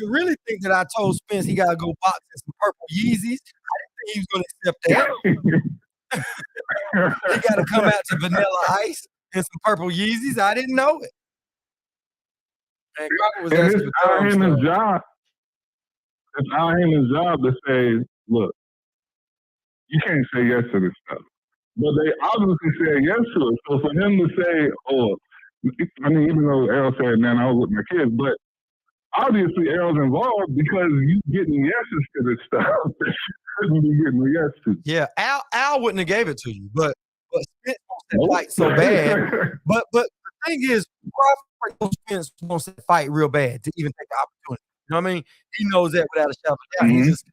really think that I told Spence he gotta go box in some purple Yeezys. I didn't think he was gonna accept that. He gotta come out to Vanilla Ice and some purple Yeezys. I didn't know it. And Crawford was asking it's out in his job. It's out in his job to say, look, you can't say yes to this stuff. But they obviously said yes to it. So for him to say, oh, I mean, even though Errol said, man, I was with my kids, but obviously Errol's involved because you getting yeses to this stuff that you couldn't be getting a yes to. Yeah, Al wouldn't have gave it to you, but Spence wants that fight so bad. But the thing is, Crawford Spence wants that fight real bad to even take the opportunity. You know what I mean? He knows that without a shadow of a doubt. He's just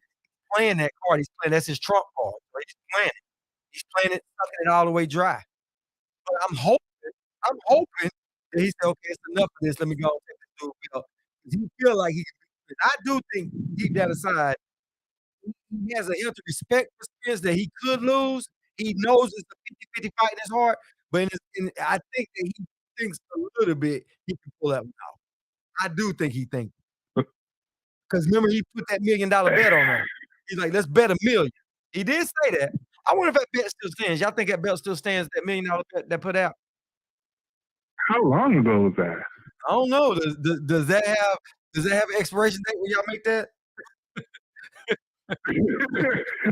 playing that card. He's playing, that's his trump card. So he's playing it. He's playing it, sucking it all the way dry. But I'm hoping that he said, okay, it's enough of this. Let me go and take this dude belt. He feel like he can. I do think deep down inside, he has a healthy respect for Spence that he could lose. He knows it's a 50-50 fight in his heart, but I think that he thinks a little bit he can pull that one out. I do think he thinks. Because remember, he put that $1 million bet on him. He's like, let's bet $1 million. He did say that. I wonder if that bet still stands. Y'all think that bet still stands, that $1 million bet that put out? How long ago was that? I don't know. Does that have an expiration date when y'all make that?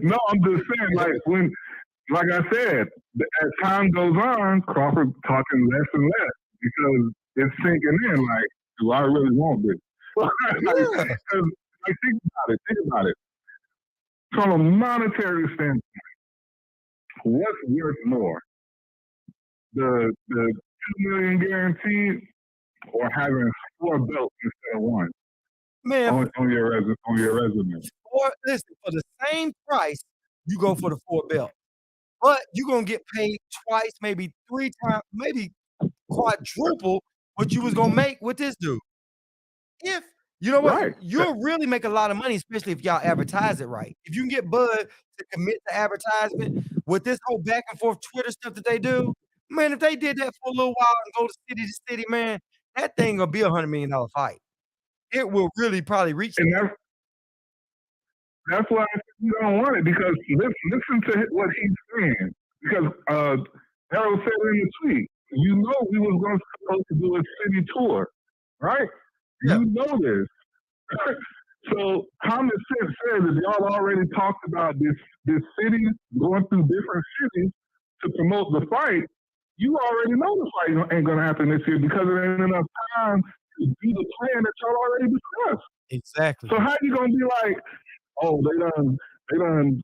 No, I'm just saying, like I said, as time goes on, Crawford talking less and less because it's sinking in. Like, do I really want this? Think about it. From a monetary standpoint, what's worth more? The $2 million guaranteed, or having 4 belts instead of 1? Man, on your resume. Listen, for the same price, you go for the 4 belt. But you're gonna get paid twice, maybe 3 times, maybe quadruple what you was gonna make with this dude. If You know what? Right. You'll really make a lot of money, especially if y'all advertise it right. If you can get Bud to commit to advertisement with this whole back and forth Twitter stuff that they do, man, if they did that for a little while and go to city, man, that thing gonna be $100 million fight. It will really probably reach And that. that's why I said you don't want it because listen to what he's saying. Because Harold said in the tweet, you know we was going to supposed to do a city tour, right? Yeah. You know this. So common sense says if y'all already talked about this city going through different cities to promote the fight, you already know the fight ain't gonna happen this year because there ain't enough time to do the plan that y'all already discussed. Exactly. So how you gonna be like, oh, they done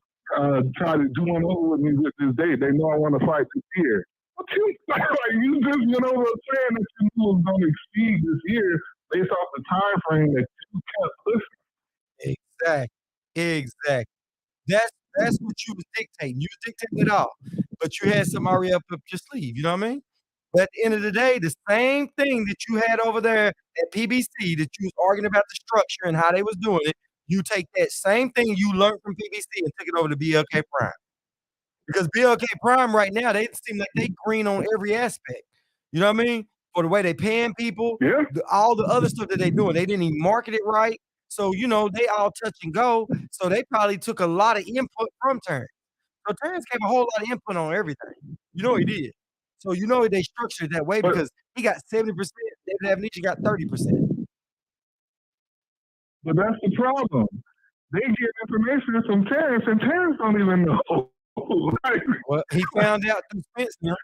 try to do one over with me with this date. They know I want to fight this year. What you like? You just went over a plan that you knew was gonna exceed this year based off the time frame that you kept pushing. Exactly. That's what you was dictating. You was dictating it all, but you had something already up your sleeve, you know what I mean? But at the end of the day, the same thing that you had over there at PBC that you was arguing about the structure and how they was doing it, you take that same thing you learned from PBC and took it over to BLK Prime. Because BLK Prime right now, they seem like they green on every aspect. You know what I mean? For the way they paying people, Yeah. all the other stuff that they doing. They didn't even market it right. So, you know, they all touch and go. So they probably took a lot of input from Terrence. So Terrence gave a whole lot of input on everything. You know he did. So you know they structured it that way But because he got 70%, David Avanichi got 30%. but that's the problem. They get information from Terrence, and Terrence don't even know. Like, Well, he found out through Spence now.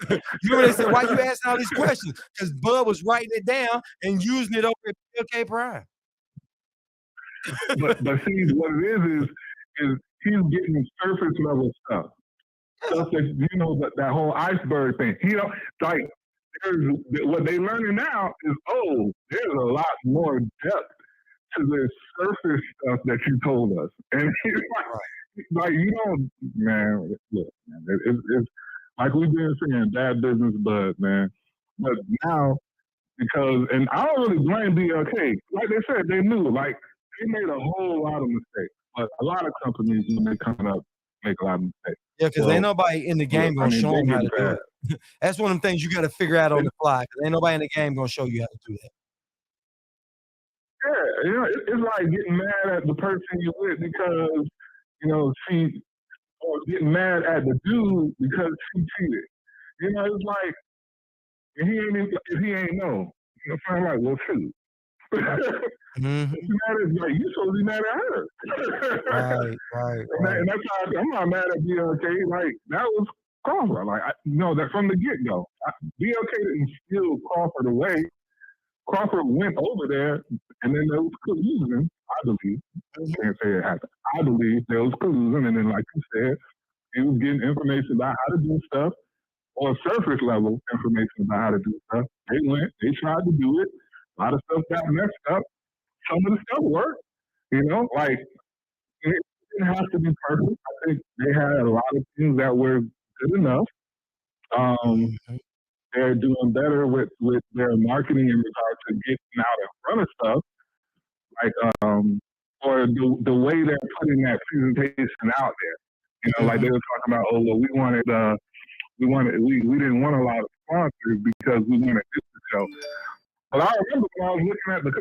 You remember they said, why you asking all these questions? Because Bud was writing it down and using it over at BLK Prime. but see, what it is he's getting surface level stuff. Stuff that you know that whole iceberg thing. You know, like there's what they learning now is there's a lot more depth to this surface stuff that you told us, and it's like you don't, man. Look, man, it's like we've been saying, bad business, bud, man. But now because, and I don't really blame BLK. Like they said, they knew, like they made a whole lot of mistakes. But a lot of companies when they coming up make a lot of mistakes. Yeah, because ain't nobody in the game gonna show them how to do it. That's one of them things you got to figure out on the fly. Because ain't nobody in the game gonna show you how to do that. Yeah, you know, it's like getting mad at the person you with because or getting mad at the dude because she cheated. You know, it's like if he ain't know, I'm like, well, shoot. Mm-hmm. Like you supposed to be mad at her. Right. And that's how I'm not mad at BLK. Like that was Crawford. Like that from the get go. BLK didn't steal Crawford away. Crawford went over there, and then there was collusion. I believe. I can't say it happened. I believe there was collusion, and then, like you said, he was getting information about how to do stuff, or surface level information about how to do stuff. They tried to do it. A lot of stuff got messed up. Some of the stuff worked. Like it didn't have to be perfect. I think they had a lot of things that were good enough. They're doing better with their marketing in regard to getting out in front of stuff, like or the way they're putting that presentation out there. Like they were talking about, we didn't want a lot of sponsors because we wanted this to show. But I remember when I was looking at the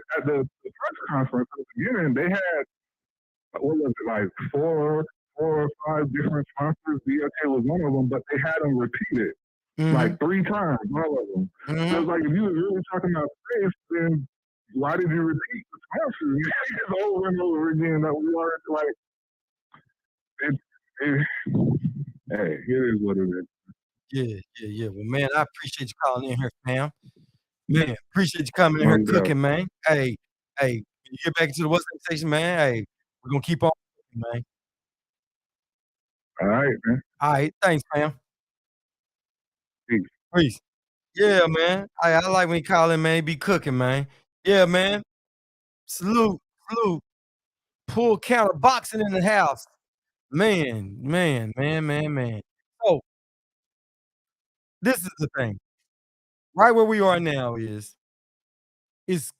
press conference at the beginning, they had what was it, like four or five different sponsors. BLK was one of them, but they had them repeated like 3 times, all of them. So it was like if you were really talking about space, then why did you repeat the sponsors over and over again? That we already like. Hey, it is what it is. Yeah. Well, man, I appreciate you calling in here, fam. Man, appreciate you coming in here cooking, man. Hey, when you get back into the What's Up station, man, hey, we're gonna keep on cooking, man. All right, man. All right, thanks, fam. Peace. Yeah, man. I like when you call in, man. He be cooking, man. Yeah, man. Salute. Pull counter boxing in the house. Man. So, this is the thing. Right where we are now is is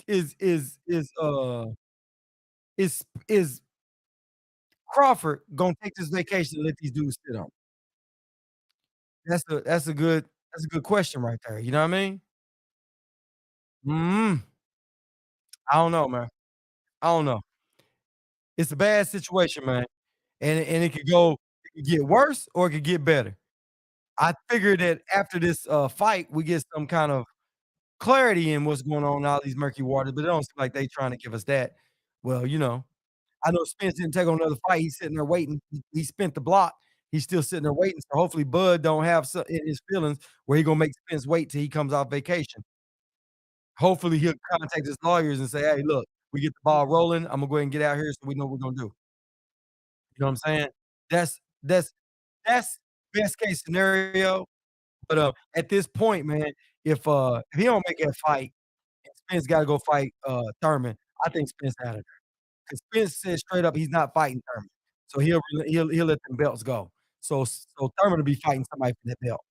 Crawford gonna take this vacation and let these dudes sit on him? That's a good question right there, you know what I mean? Mm, I don't know, man. I don't know. It's a bad situation, man, and it could get worse or it could get better. I figured that after this, fight, we get some kind of clarity in what's going on in all these murky waters, but it don't seem like they trying to give us that. Well, I know Spence didn't take on another fight. He's sitting there waiting. He spent the block. He's still sitting there waiting. So hopefully Bud don't have some in his feelings where he gonna make Spence wait till he comes off vacation. Hopefully he'll contact his lawyers and say, "Hey, look, we get the ball rolling. I'm gonna go ahead and get out here so we know what we're gonna do." You know what I'm saying? That's that's best case scenario. But at this point, man, if he don't make that fight and Spence got to go fight Thurman, I think Spence out of there. 'Cause Spence said straight up he's not fighting Thurman. So he'll let them belts go. So Thurman will be fighting somebody for that belt.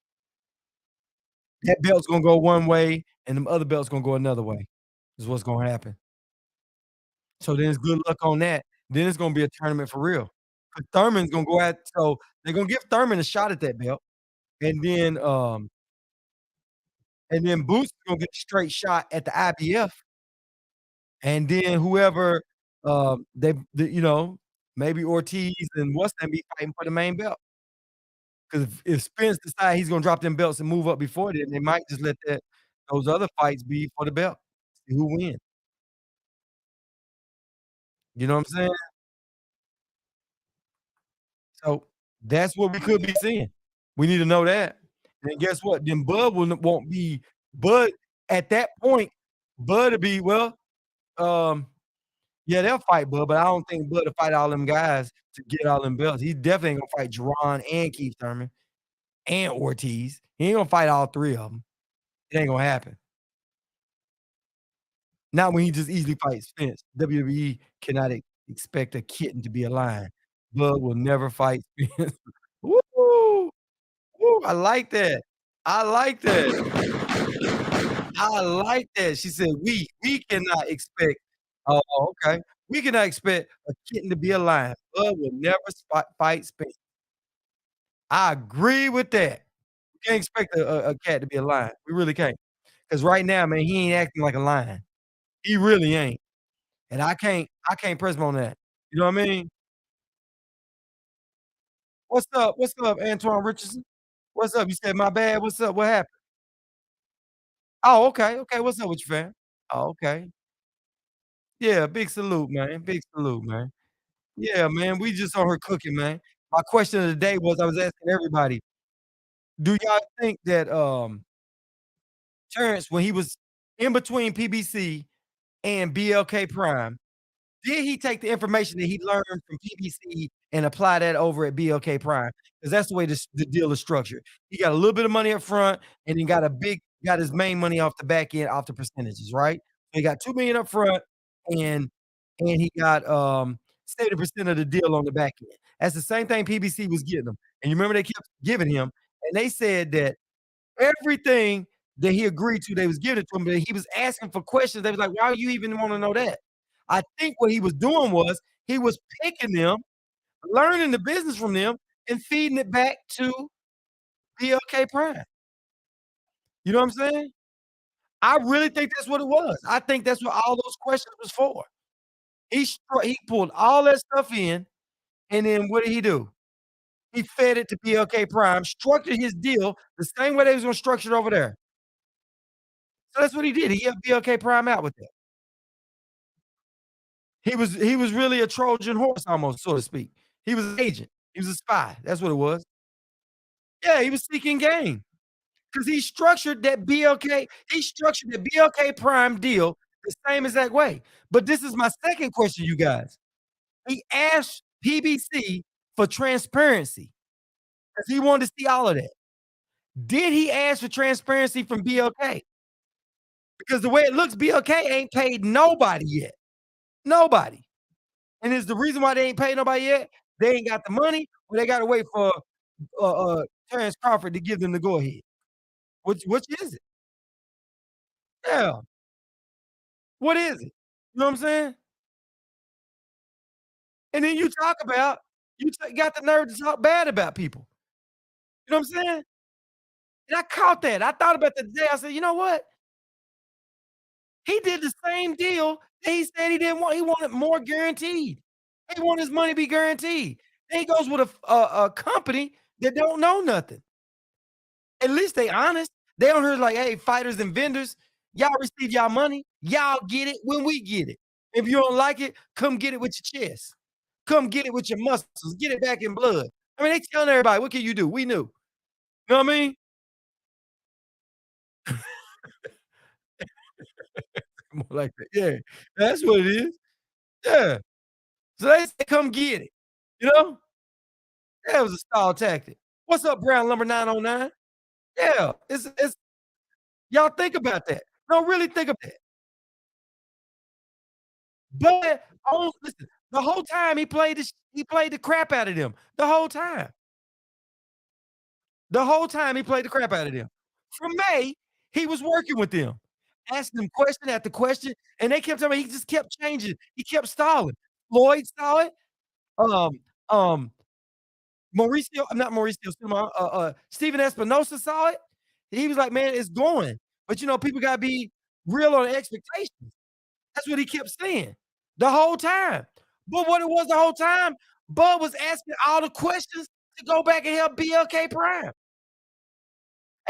That belt's gonna go one way, and them other belts gonna go another way, is what's gonna happen. So then it's good luck on that. Then it's gonna be a tournament for real. 'Cause Thurman's gonna go at so they're gonna give Thurman a shot at that belt, and then, um, and then Boots is gonna get a straight shot at the IBF, and then whoever, maybe Ortiz and what's name be fighting for the main belt. 'Cause if Spence decide he's gonna drop them belts and move up before then, they might just let those other fights be for the belt. See who wins. You know what I'm saying? So, that's what we could be seeing. We need to know that. And guess what? Then Bud won't be Bud at that point, Bud will be, well, um, yeah, they'll fight Bud, but I don't think Bud will fight all them guys to get all them belts. He definitely ain't gonna fight Jaron and Keith Thurman and Ortiz. He ain't gonna fight all 3 of them. It ain't gonna happen. Not when he just easily fights Spence. WWE cannot expect a kitten to be a lion. Bud will never fight Spence. Woo! Woo! I like that. I like that. I like that. She said, "We cannot expect." Oh, okay. "We cannot expect a kitten to be a lion. Bud will never fight Spence." I agree with that. We can't expect a cat to be a lion. We really can't. 'Cause right now, man, he ain't acting like a lion. He really ain't. And I can't press him on that. You know what I mean? "What's up? What's up, Antoine Richardson? What's up?" You said, "My bad." What's up? What happened? Oh, okay, okay. What's up with you, fam? Oh, okay. Yeah, big salute, man. Big salute, man. Yeah, man, we just on here cooking, man. My question of the day was I was asking everybody, do y'all think that, Terrence, when he was in between PBC and BLK Prime, did he take the information that he learned from PBC and apply that over at BLK Prime? 'Cause that's the way the deal is structured. He got a little bit of money up front and then got his main money off the back end, off the percentages, right? So he got 2,000,000 up front and he got, 70% of the deal on the back end. That's the same thing PBC was getting him. And you remember they kept giving him, and they said that everything that he agreed to, they was giving it to him, but he was asking for questions. They was like, "Why you even wanna know that?" I think what he was doing was he was picking them, learning the business from them, and feeding it back to BLK Prime. You know what I'm saying? I really think that's what it was. I think that's what all those questions was for. He pulled all that stuff in, and then what did he do? He fed it to BLK Prime, structured his deal the same way they was gonna structure it over there. So that's what he did. He helped BLK Prime out with that. He was really a Trojan horse almost, so to speak. He was an agent. He was a spy. That's what it was. Yeah, he was seeking gain because he structured the BLK Prime deal the same exact way. But this is my second question, you guys. He asked PBC for transparency because he wanted to see all of that. Did he ask for transparency from BLK? Because the way it looks, BLK ain't paid nobody yet. Nobody. And it's the reason why they ain't paid nobody yet. They ain't got the money, or they gotta wait for Terrence Crawford to give them the go ahead. Which is it? Yeah. What is it? You know what I'm saying? And then you talk about got the nerve to talk bad about people. You know what I'm saying? And I caught that. I thought about that today. I said, "You know what? He did the same deal that he said he didn't want. He wanted more guaranteed. He wanted his money to be guaranteed. Then he goes with a company that don't know nothing. At least they honest. They on here like, hey, fighters and vendors, y'all receive y'all money. Y'all get it when we get it. If you don't like it, come get it with your chest. Come get it with your muscles. Get it back in blood. I mean, they telling everybody, what can you do? We knew. You know what I mean? More like that. Yeah. That's what it is. Yeah. So they say, come get it. You know? That was a stall tactic. What's up, Brown Lumber 909? Yeah. It's y'all think about that. No, really think about that. But oh, listen, the whole time he played the crap out of them. The whole time. The whole time he played the crap out of them. From May, he was working with them, asking them question after question, and they kept telling me he just kept changing. He kept stalling. Floyd saw it. Um, um, Mauricio, not Mauricio, Steven Espinosa saw it. He was like, "Man, it's going." But, people gotta be real on the expectations. That's what he kept saying the whole time. But what it was the whole time, Bud was asking all the questions to go back and help BLK Prime.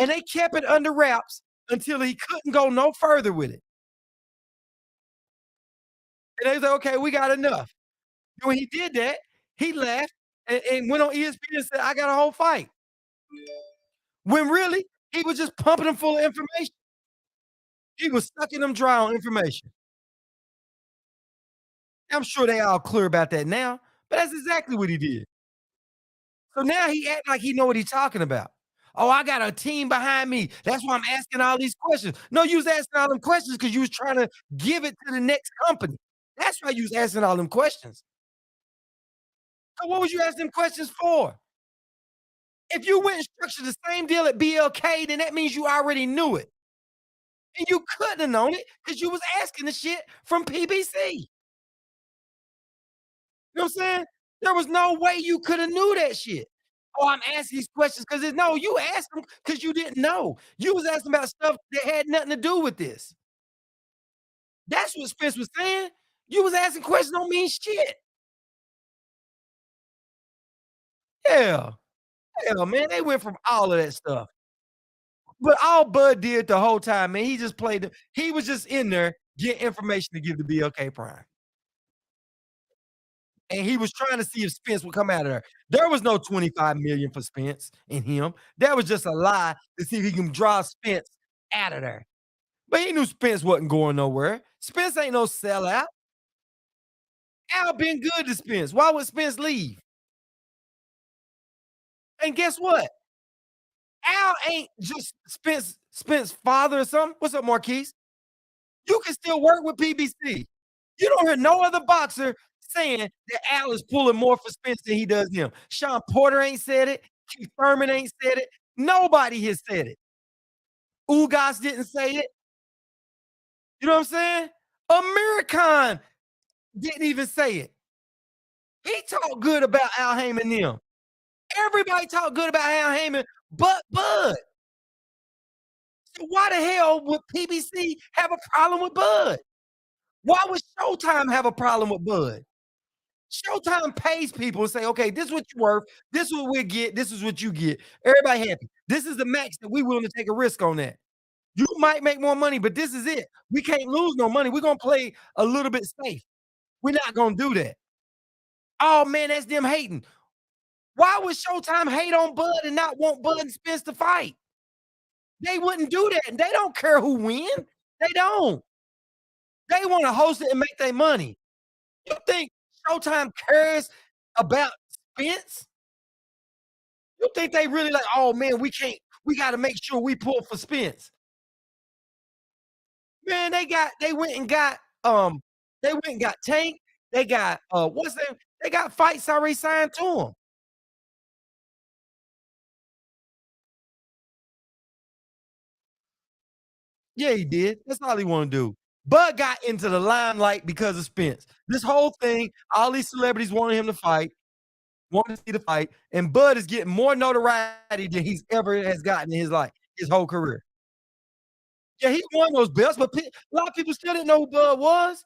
And they kept it under wraps until he couldn't go no further with it. And they was like, "Okay, we got enough." And when he did that, he left and went on ESPN and said, "I got a whole fight." When really, he was just pumping them full of information. He was sucking them dry on information. I'm sure they all clear about that now, but that's exactly what he did. So now he act like he know what he's talking about. "Oh, I got a team behind me. That's why I'm asking all these questions." No, you was asking all them questions because you was trying to give it to the next company. That's why you was asking all them questions. So what was you asking them questions for? If you went and structured the same deal at BLK, then that means you already knew it. And you couldn't have known it because you was asking the shit from PBC. You know what I'm saying? There was no way you coulda knew that shit. "Oh, I'm asking these questions because no, you asked them because you didn't know. You was asking about stuff that had nothing to do with this." That's what Spence was saying. You was asking questions don't mean shit. Yeah. Yeah, man, they went from all of that stuff. But all Bud did the whole time, man, he just played he was just in there getting information to give to BLK Prime. And he was trying to see if Spence would come out of there. There was no 25 million for Spence and him. That was just a lie to see if he can draw Spence out of there. But he knew Spence wasn't going nowhere. Spence ain't no sellout. Al been good to Spence. Why would Spence leave? And guess what? Al ain't just Spence father or something. What's up, Marquise? You can still work with PBC. You don't hear no other boxer saying that Al is pulling more for Spence than he does him. Sean Porter ain't said it. Keith Thurman ain't said it. Nobody has said it. Ugas didn't say it. You know what I'm saying? Americon didn't even say it. He talked good about Al Heyman them. Everybody talked good about Al Heyman but Bud. So why the hell would PBC have a problem with Bud? Why would Showtime have a problem with Bud? Showtime pays people and say, "Okay, this is what you're worth. This is what we get. This is what you get. Everybody happy. This is the max that we willing to take a risk on that. You might make more money, but this is it. We can't lose no money. We're gonna play a little bit safe. We're not gonna do that." Oh man, that's them hating. Why would Showtime hate on Bud and not want Bud and Spence to fight? They wouldn't do that. They don't care who win. They don't. They want to host it and make their money. You think Showtime cares about Spence? You think they really like, "Oh man, we gotta make sure we pull for Spence." Man, they went and got Tank. They got what's that? They got fights already signed to them. Yeah, he did. That's all he want to do. Bud got into the limelight because of Spence. This whole thing, all these celebrities wanted him to fight, wanted to see the fight, and Bud is getting more notoriety than he's ever has gotten in his life, his whole career. Yeah, he won those belts, but a lot of people still didn't know who Bud was.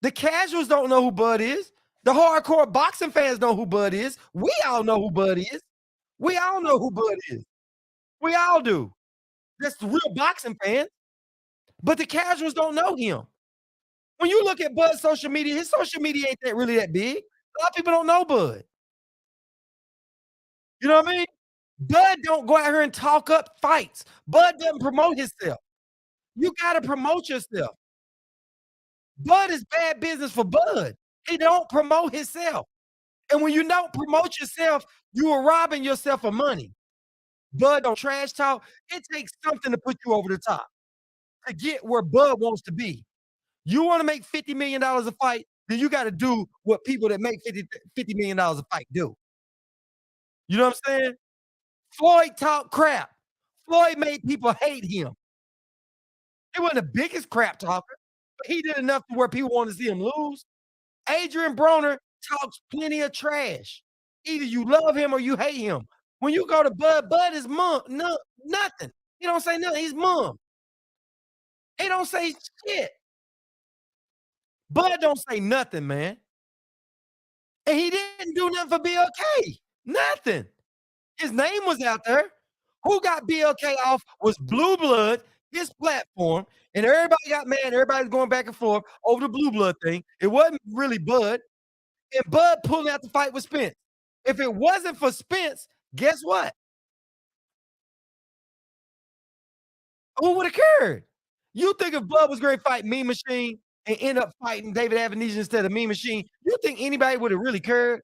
The casuals don't know who Bud is. The hardcore boxing fans know who Bud is. We all know who Bud is. We all know who Bud is. We all do. That's the real boxing fans. But the casuals don't know him. When you look at Bud's social media, his social media ain't that really that big. A lot of people don't know Bud. You know what I mean? Bud don't go out here and talk up fights. Bud doesn't promote himself. You gotta promote yourself. Bud is bad business for Bud. He don't promote himself. And when you don't promote yourself, you are robbing yourself of money. Bud don't trash talk. It takes something to put you over the top to get where Bud wants to be. You want to make $50 million a fight, then you got to do what people that make $50 million a fight do. You know what I'm saying? Floyd talked crap. Floyd made people hate him. He wasn't the biggest crap talker, but he did enough to where people want to see him lose. Adrian Broner talks plenty of trash. Either you love him or you hate him. When you go to Bud, Bud is mum. No, nothing. He don't say nothing. He's mum. He don't say shit. Bud don't say nothing, man. And he didn't do nothing for BLK. Nothing. His name was out there. Who got BLK off was Blue Blood, his platform, and everybody got mad. Everybody's going back and forth over the Blue Blood thing. It wasn't really Bud. And Bud pulling out the fight with Spence. If it wasn't for Spence, guess what? Who would have cared? You think if Bud was going to fight Mean Machine and end up fighting David Avenesian instead of Mean Machine, you think anybody would have really cared?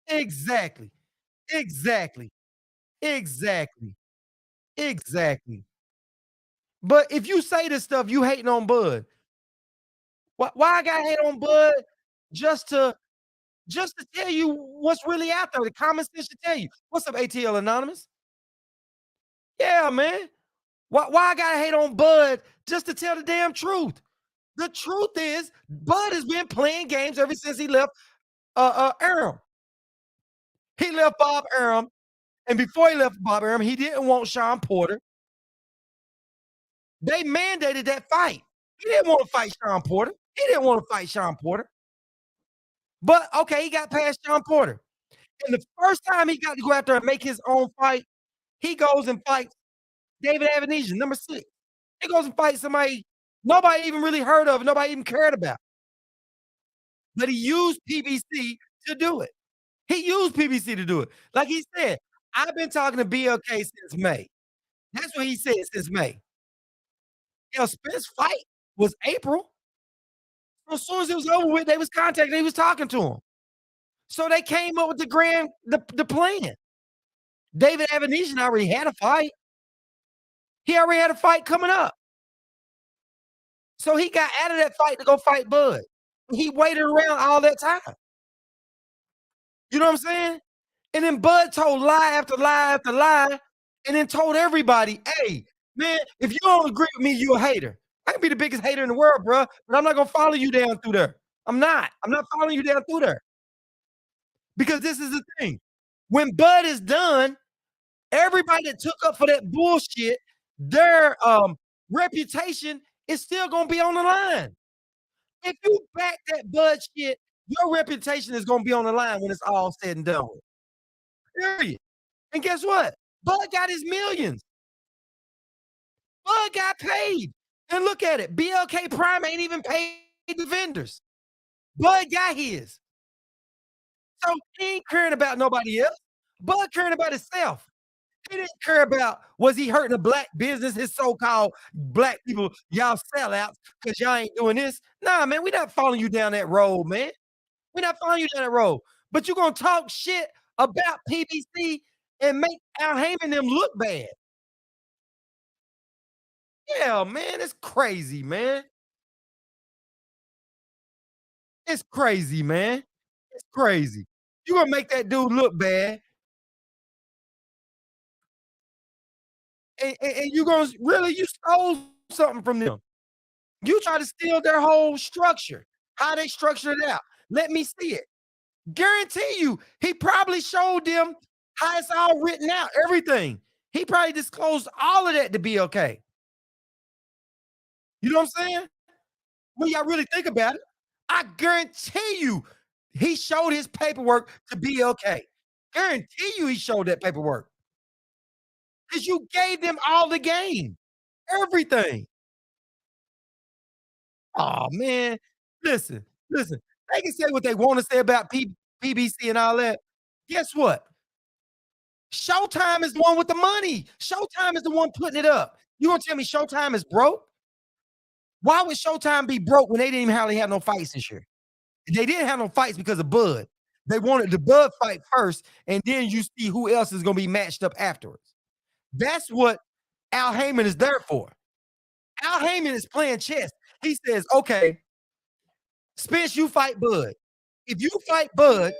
Exactly. Exactly. Exactly. Exactly. But if you say this stuff, you hating on Bud. Why I gotta hate on Bud just to tell you what's really out there? The common sense should tell you. What's up, ATL Anonymous? Yeah, man. Why I gotta hate on Bud just to tell the damn truth? The truth is, Bud has been playing games ever since he left Arum. He left Bob Arum, and before he left Bob Arum, he didn't want Sean Porter. They mandated that fight. He didn't want to fight Sean Porter. He didn't want to fight Sean Porter. But okay, he got past Sean Porter. And the first time he got to go out there and make his own fight, he goes and fights David Avenesian, number 6. He goes and fights somebody nobody even really heard of, nobody even cared about. But he used PBC to do it. He used PBC to do it. Like he said, I've been talking to BLK since May. That's what he said, since May. Spence fight was April. So as soon as it was over with, they was contacting, they was talking to him. So they came up with the plan. David Avenesian already had a fight. He already had a fight coming up. So he got out of that fight to go fight Bud. He waited around all that time. You know what I'm saying? And then Bud told lie after lie after lie, and then told everybody, hey, man, if you don't agree with me, you're a hater. I can be the biggest hater in the world, bro, but I'm not gonna follow you down through there. I'm not following you down through there. Because this is the thing. When Bud is done, everybody that took up for that bullshit, their reputation is still gonna be on the line. If you back that Bud shit, your reputation is gonna be on the line when it's all said and done with. Period. And guess what? Bud got his millions. Bud got paid. And look at it. BLK Prime ain't even paid the vendors. Bud got his. So he ain't caring about nobody else. Bud caring about himself. He didn't care about was he hurting a black business, his so-called black people, y'all sellouts, because y'all ain't doing this. Nah, man, we not following you down that road, man. We're not following you down that road. But you're gonna talk shit about PBC and make Al Heyman them look bad. Yeah, man, it's crazy, man. It's crazy, man. It's crazy. You gonna make that dude look bad. And you gonna really you stole something from them. You try to steal their whole structure, how they structured it out. Let me see it. Guarantee you, he probably showed them how it's all written out, everything. He probably disclosed all of that to BLK. You know what I'm saying? When y'all really think about it, I guarantee you, he showed his paperwork to BLK. Guarantee you, he showed that paperwork because you gave them all the game, everything. Oh man, listen. They can say what they want to say about PBC and all that. Guess what? Showtime is the one with the money. Showtime is the one putting it up. You gonna tell me Showtime is broke? Why would Showtime be broke when they didn't even hardly have no fights this year? They didn't have no fights because of Bud. They wanted the Bud fight first, and then you see who else is gonna be matched up afterwards. That's what Al Heyman is there for. Al Heyman is playing chess. He says, okay, Spence, you fight Bud. If you fight Bud,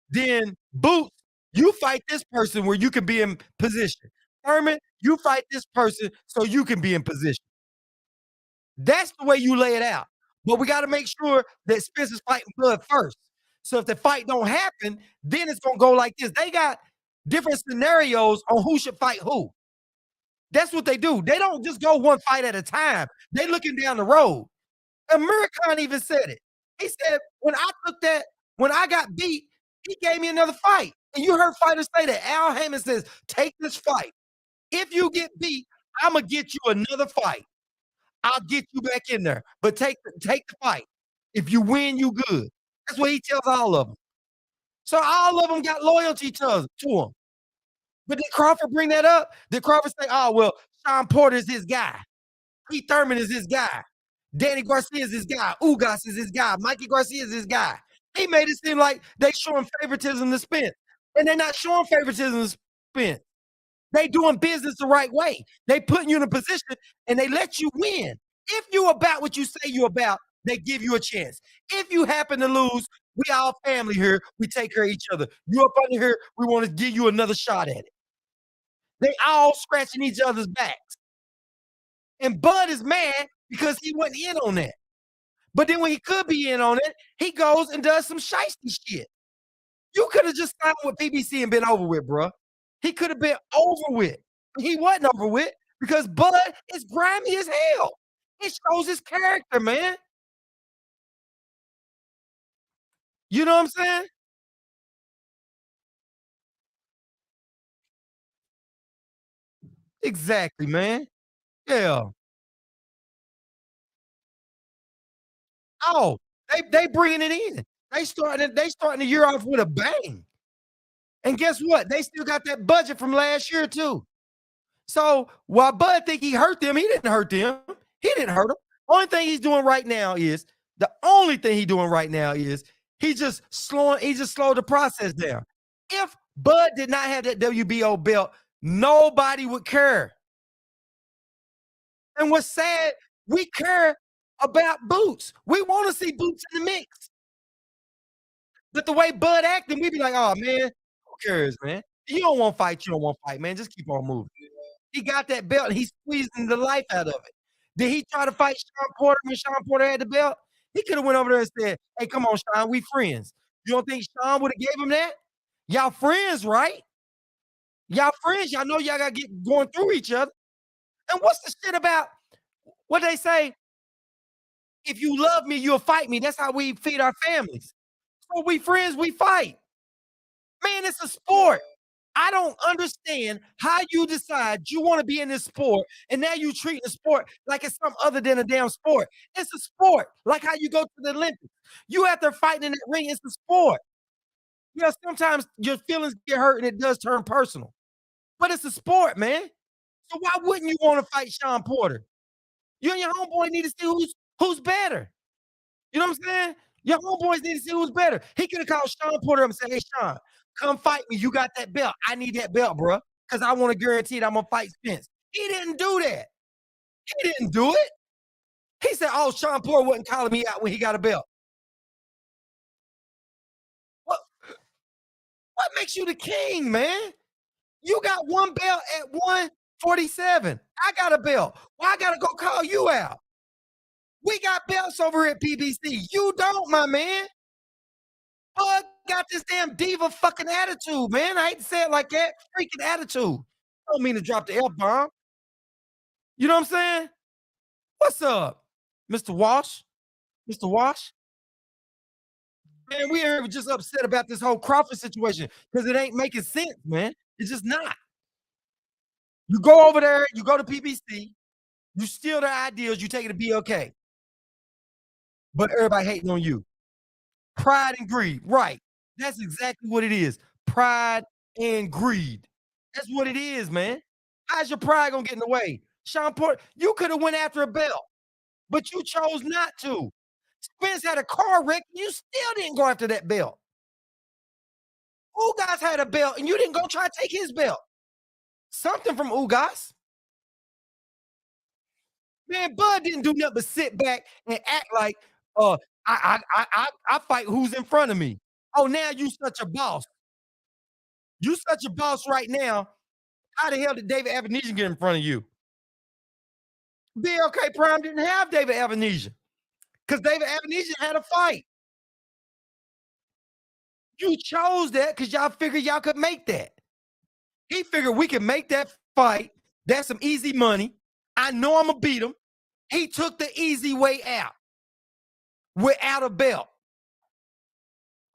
then Boots, you fight this person where you can be in position. Herman, you fight this person so you can be in position. That's the way you lay it out. But we got to make sure that Spence is fighting Bud first. So if the fight don't happen, then it's gonna go like this. They got different scenarios on who should fight who. That's what they do. They don't just go one fight at a time. They looking down the road. Amir Khan even said it. He said, when I got beat, he gave me another fight. And you heard fighters say that. Al Heyman says, take this fight. If you get beat, I'm going to get you another fight. I'll get you back in there. But take the fight. If you win, you good. That's what he tells all of them. So all of them got loyalty to him. But did Crawford bring that up? Did Crawford say, oh, well, Sean Porter is his guy. Pete Thurman is his guy. Danny Garcia is his guy. Ugas is his guy. Mikey Garcia is his guy. He made it seem like they showing favoritism to Spence. And they're not showing favoritism to Spence. They doing business the right way. They putting you in a position and they let you win. If you about what you say you about, they give you a chance. If you happen to lose, we all family here. We take care of each other. You up under here, we want to give you another shot at it. They all scratching each other's backs. And Bud is mad because he wasn't in on that. But then when he could be in on it, he goes and does some shiesty shit. You could have just signed with PBC and been over with, bro. He could have been over with. He wasn't over with because Bud is grimy as hell. It shows his character, man. You know what I'm saying? Exactly, man. Yeah. Oh, they bringing it in. They starting the year off with a bang. And guess what? They still got that budget from last year too. So while Bud think he hurt them, he didn't hurt them. He didn't hurt them. Only thing he's doing right now is he just slowed the process down. If Bud did not have that WBO belt, nobody would care. And what's sad, we care about Boots. We want to see Boots in the mix. But the way Bud acting, we be like, oh man, who cares, man? You don't want to fight, man. Just keep on moving. He got that belt and he's squeezing the life out of it. Did he try to fight Sean Porter when Sean Porter had the belt? He could have went over there and said, hey, come on, Sean, we friends. You don't think Sean would have gave him that? Y'all friends, right? Y'all friends. Y'all know y'all got to get going through each other. And what's the shit about what they say? If you love me, you'll fight me. That's how we feed our families. So we friends, we fight. Man, it's a sport. I don't understand how you decide you want to be in this sport and now you treat the sport like it's something other than a damn sport. It's a sport, like how you go to the Olympics. You out there fighting in that ring, it's a sport. Yeah, sometimes your feelings get hurt and it does turn personal, but it's a sport, man. So why wouldn't you want to fight Sean Porter? You and your homeboy need to see who's better. You know what I'm saying? Your homeboys need to see who's better. He could have called Sean Porter up and said, hey, Sean, come fight me. You got that belt. I need that belt, bro, because I want to guarantee that I'm going to fight Spence. He didn't do that. He didn't do it. He said, oh, Sean Porter wasn't calling me out when he got a belt. What makes you the king, man? You got one belt at 1 47. I got a belt. Why I gotta go call you out? We got belts over at PBC. You don't, my man. Bud got this damn diva fucking attitude, man. I hate to say it like that. Freaking attitude. I don't mean to drop the F-bomb. You know what I'm saying? What's up, Mr. Walsh? Mr. Walsh? Man, we are just upset about this whole Crawford situation because it ain't making sense, man. It's just not. You go over there, you go to PBC, you steal their ideals, you take it to BLK. But everybody hating on you. Pride and greed. Right. That's exactly what it is. Pride and greed. That's what it is, man. How's your pride gonna get in the way? Sean Porter, you could have went after a belt, but you chose not to. Spence had a car wreck, you still didn't go after that belt. Ugas had a belt, and you didn't go try to take his belt. Something from Ugas. Man, Bud didn't do nothing but sit back and act like, I fight who's in front of me. Oh, now you such a boss. You such a boss right now. How the hell did David Avenesian get in front of you? BLK Prime didn't have David Avenesian because David Avenesian had a fight. You chose that because y'all figured y'all could make that. He figured we could make that fight. That's some easy money. I know I'm going to beat him. He took the easy way out without a belt.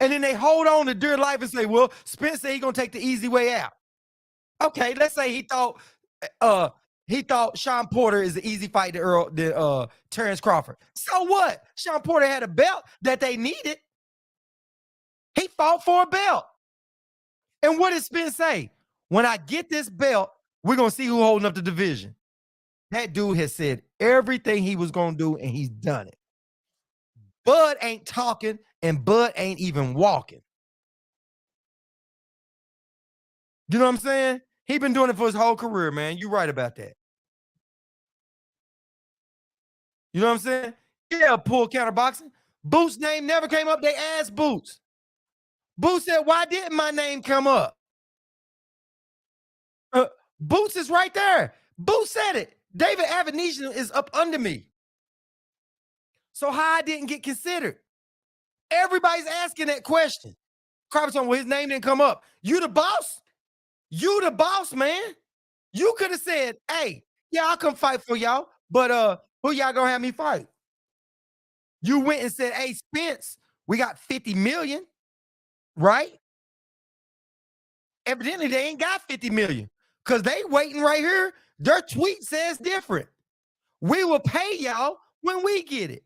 And then they hold on to dear life and say, well, Spence said he's going to take the easy way out. Okay, let's say he thought Sean Porter is the easy fight to Terrence Crawford. So what? Sean Porter had a belt that they needed. He fought for a belt. And what did Spence say? When I get this belt, we're going to see who holding up the division. That dude has said everything he was going to do, and he's done it. Bud ain't talking, and Bud ain't even walking. You know what I'm saying? He been doing it for his whole career, man. You're right about that. You know what I'm saying? Yeah, pull counterboxing. Boots' name never came up. They asked Boots. Boots said, why didn't my name come up? Boots is right there. Boots said it. David Avenesian is up under me. So how I didn't get considered? Everybody's asking that question. Crawford's on, well, his name didn't come up. You the boss? You the boss, man. You could have said, hey, yeah, I'll come fight for y'all, but who y'all gonna have me fight? You went and said, hey, Spence, we got 50 million, right? Evidently, they ain't got 50 million because they waiting right here. Their tweet says different. We will pay y'all when we get it.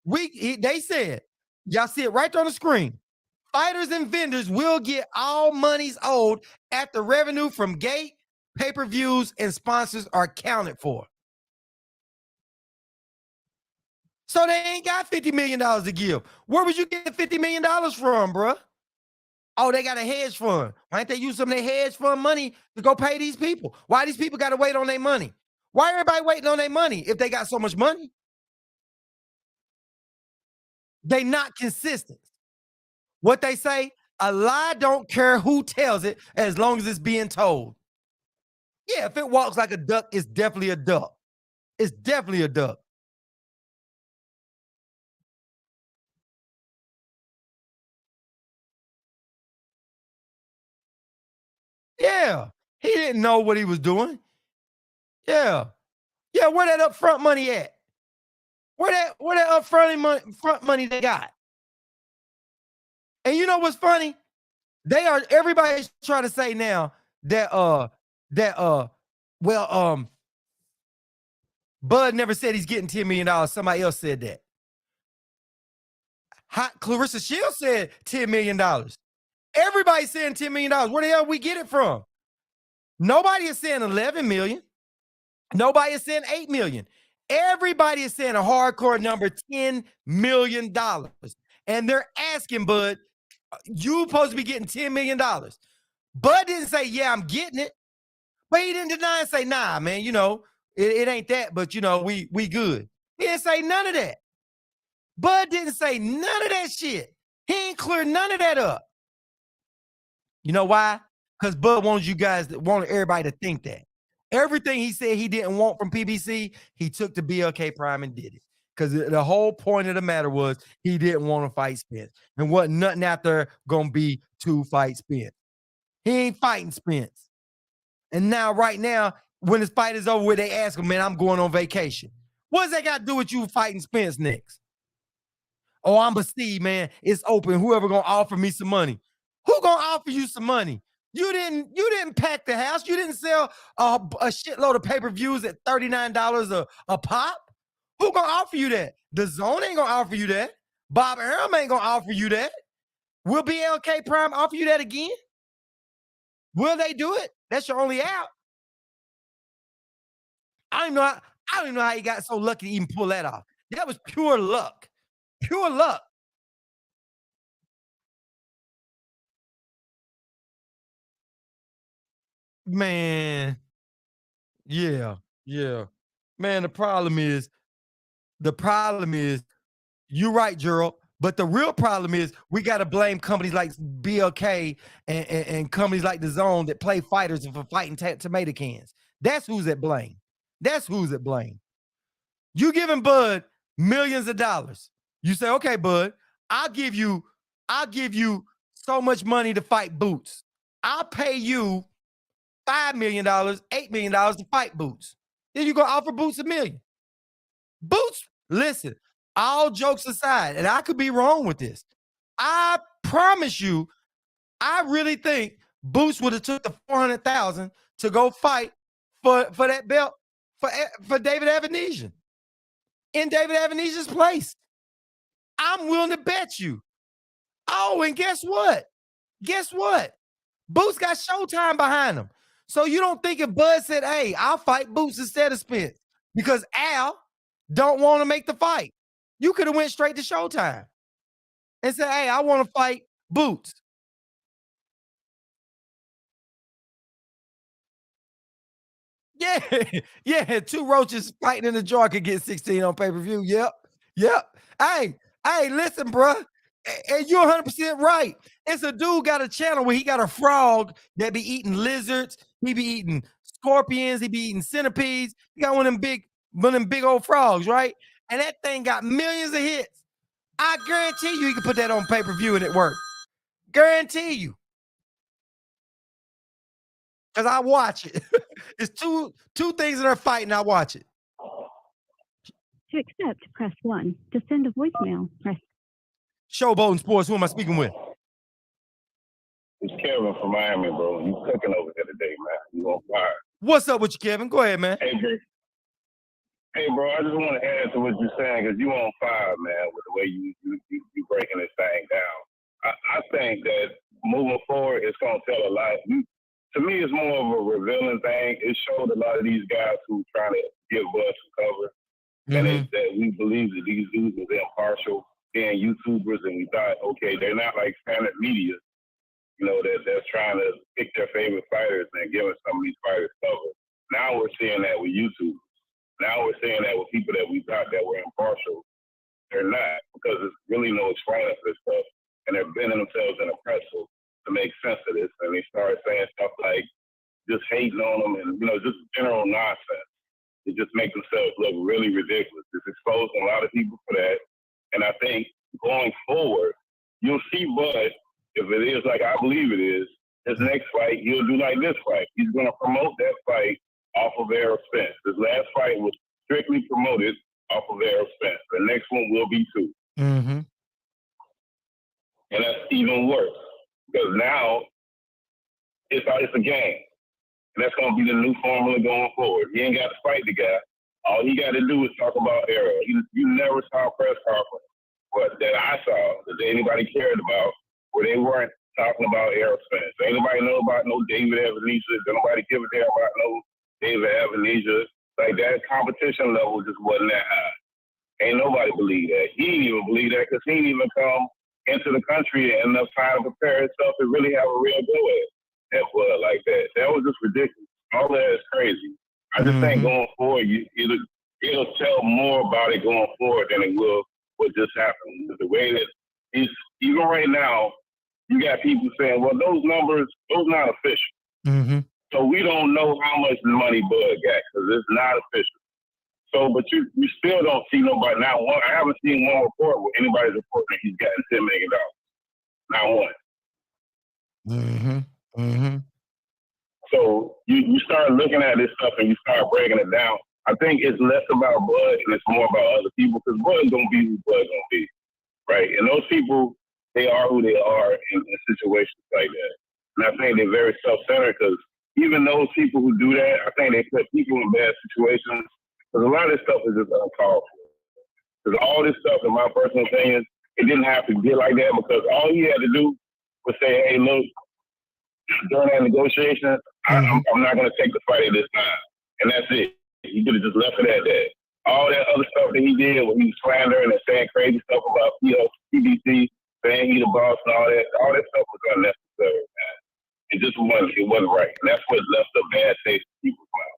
They said, y'all see it right on the screen. Fighters and vendors will get all monies owed after revenue from gate, pay-per-views, and sponsors are accounted for. So they ain't got $50 million to give. Where would you get $50 million from, bruh? Oh, they got a hedge fund. Why ain't they use some of their hedge fund money to go pay these people? Why these people got to wait on their money? Why everybody waiting on their money if they got so much money? They not consistent. What they say, a lie don't care who tells it as long as it's being told. Yeah, if it walks like a duck, it's definitely a duck. It's definitely a duck. Yeah, he didn't know what he was doing. Yeah. Yeah, where that upfront money at? Where that upfront money they got? And you know what's funny? Everybody's trying to say now that Bud never said he's getting $10 million. Somebody else said that. Clarissa Shields said $10 million. Everybody's saying $10 million. Where the hell we get it from? Nobody is saying 11 million. Nobody is saying 8 million. Everybody is saying a hardcore number, $10 million. And they're asking Bud, you supposed to be getting $10 million. Bud didn't say, yeah, I'm getting it. But he didn't deny and say, nah, man, you know, it ain't that, but you know, we good. He didn't say none of that. Bud didn't say none of that shit. He ain't cleared none of that up. You know why? Because Bud wanted everybody to think that. Everything he said he didn't want from PBC, he took to BLK Prime and did it. Because the whole point of the matter was he didn't want to fight Spence. And wasn't nothing out there going to be to fight Spence. He ain't fighting Spence. And now, right now, when his fight is over with, they ask him, man, I'm going on vacation. What's that got to do with you fighting Spence next? Oh, I'm a Steve, man. It's open. Whoever gonna offer me some money. Who gonna offer you some money? You didn't pack the house. You didn't sell a shitload of pay-per-views at $39 a pop. Who gonna offer you that? The Zone ain't gonna offer you that. Bob Arum ain't gonna offer you that. Will BLK Prime offer you that again? Will they do it? That's your only out. I don't even know how he got so lucky to even pull that off. That was pure luck. Pure luck. Man. Yeah. Man, the problem is, you're right, Gerald. But the real problem is we got to blame companies like BLK and companies like the Zone that play fighters for fighting tomato cans. That's who's at blame. You giving Bud millions of dollars. You say, okay, Bud, I'll give you so much money to fight Boots. I'll pay you $5 million, $8 million to fight Boots. Then you gonna offer Boots $1 million. Boots, listen, all jokes aside, and I could be wrong with this. I promise you, I really think Boots would have took the $400,000 to go fight for that belt for David Avenesian in David Avenesian's place. I'm willing to bet you. Oh, and guess what? Boots got Showtime behind him. So you don't think if Bud said, hey, I'll fight Boots instead of Spence because Al don't want to make the fight. You could have went straight to Showtime and said, hey, I want to fight Boots. Yeah, two roaches fighting in the jar could get 16 on pay-per-view. Yep. Hey, listen, bro. And you're 100% right. It's a dude got a channel where he got a frog that be eating lizards. He be eating scorpions. He be eating centipedes. He got one of them big old frogs, right? And that thing got millions of hits. I guarantee you he can put that on pay-per-view and it worked. Guarantee you. Because I watch it. It's two things that are fighting. I watch it. To accept, press 1. To send a voicemail, press Showboating Sports. Who am I speaking with? It's Kevin from Miami, bro. You cooking over here today, man. You on fire. What's up with you, Kevin? Go ahead, man. Hey, bro. I just want to add to what you're saying because you on fire, man, with the way you breaking this thing down. I think that moving forward, it's gonna tell a lot. To me, it's more of a revealing thing. It showed a lot of these guys who trying to give Bud some cover, and that we believe that these dudes was impartial, being YouTubers, and we thought, okay, they're not like standard media, you know, that's trying to pick their favorite fighters and giving some of these fighters cover. Now we're seeing that with YouTube. Now we're seeing that with people that we thought that were impartial. They're not, because there's really no explaining for this stuff, and they're bending themselves in a pretzel to make sense of this, and they started saying stuff like just hating on them and, you know, just general nonsense. It just makes themselves look really ridiculous. It's exposing a lot of people for that. And I think going forward, you'll see Bud, if it is like I believe it is, his next fight, he'll do like this fight. He's going to promote that fight off of Errol Spence. His last fight was strictly promoted off of Errol Spence. The next one will be too. Mm-hmm. And that's even worse. Because now it's a game. And that's going to be the new formula going forward. He ain't got to fight the guy. All he got to do is talk about Errol. You never saw a press conference that I saw that anybody cared about where they weren't talking about Errol Spence. Ain't nobody know about no David Avenesian. Nobody give a damn about no David Avenesian. Like that competition level just wasn't that high. Ain't nobody believe that. He didn't even believe that because he didn't even come into the country enough time to prepare himself to really have a real go at Bud like that. That was just ridiculous. All that is crazy. I just think going forward, it'll tell more about it going forward than it will what just happened. The way that even right now, you got people saying, well, those numbers, those not official. Mm-hmm. So we don't know how much money Bud got because it's not official. So, but you still don't see nobody. Not one. I haven't seen one report where anybody's reporting that he's gotten $10 million. Not one. Mm-hmm. Mm-hmm. So you start looking at this stuff and you start breaking it down. I think it's less about Bud and it's more about other people because Bud's gonna be who Bud's gonna be, right? And those people, they are who they are in situations like that. And I think they're very self-centered because even those people who do that, I think they put people in bad situations. Because a lot of this stuff is just uncalled for. Because all this stuff, in my personal opinion, it didn't have to get like that because all he had to do was say, hey, look, during that negotiation, I'm not going to take the fight at this time. And that's it. He could have just left it at that. All that other stuff that he did when he was slandering and saying crazy stuff about PBC, saying he the boss and all that stuff was unnecessary, man. It just wasn't right. And that's what left a bad taste in people's mouth.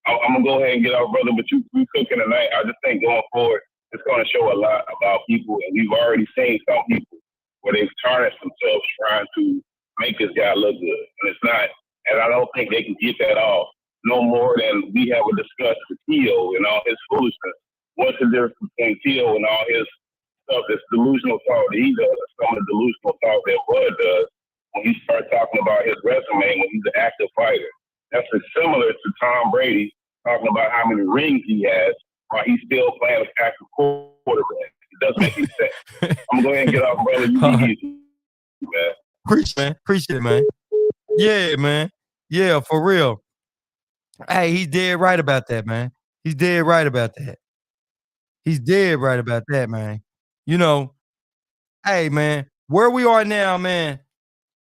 I'm going to go ahead and get off, brother, but you cooking tonight. I just think going forward, it's going to show a lot about people. And we've already seen some people where they've tarnished themselves trying to make this guy look good. And it's not, and I don't think they can get that off no more than we have discussed with Tio and all his foolishness. What's the difference between Tio and all his stuff, this delusional talk that he does, some of the delusional talk that Bud does when he starts talking about his resume when he's an active fighter. That's similar to Tom Brady talking about how many rings he has while he's still playing an active quarterback. It doesn't make any sense. I'm going to go ahead and get off, brother. You be easy, man. Appreciate it, man. Yeah, man. Yeah, for real. Hey, he's dead right about that, man. He's dead right about that. He's dead right about that, man. You know, hey, man, where we are now, man,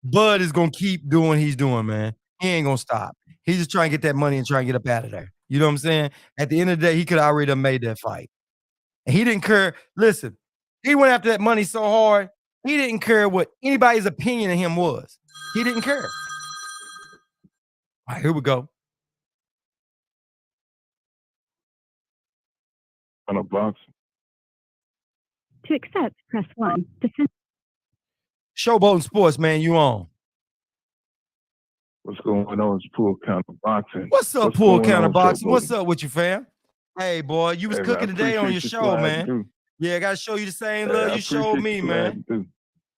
Bud is going to keep doing what he's doing, man. He ain't going to stop. He's just trying to get that money and trying to get up out of there. You know what I'm saying? At the end of the day, he could already have made that fight. And he didn't care. Listen, he went after that money so hard, he didn't care what anybody's opinion of him was. He didn't care. All right, here we go. On a box. To accept, press 1. Showboating Sports, man, you on. What's going on? It's Pool Counter Boxing. What's up, Pool Counter Boxing? What's up with you, fam? Hey, boy, you was cooking today on your show, man. Yeah, I got to show you the same love you showed me, man.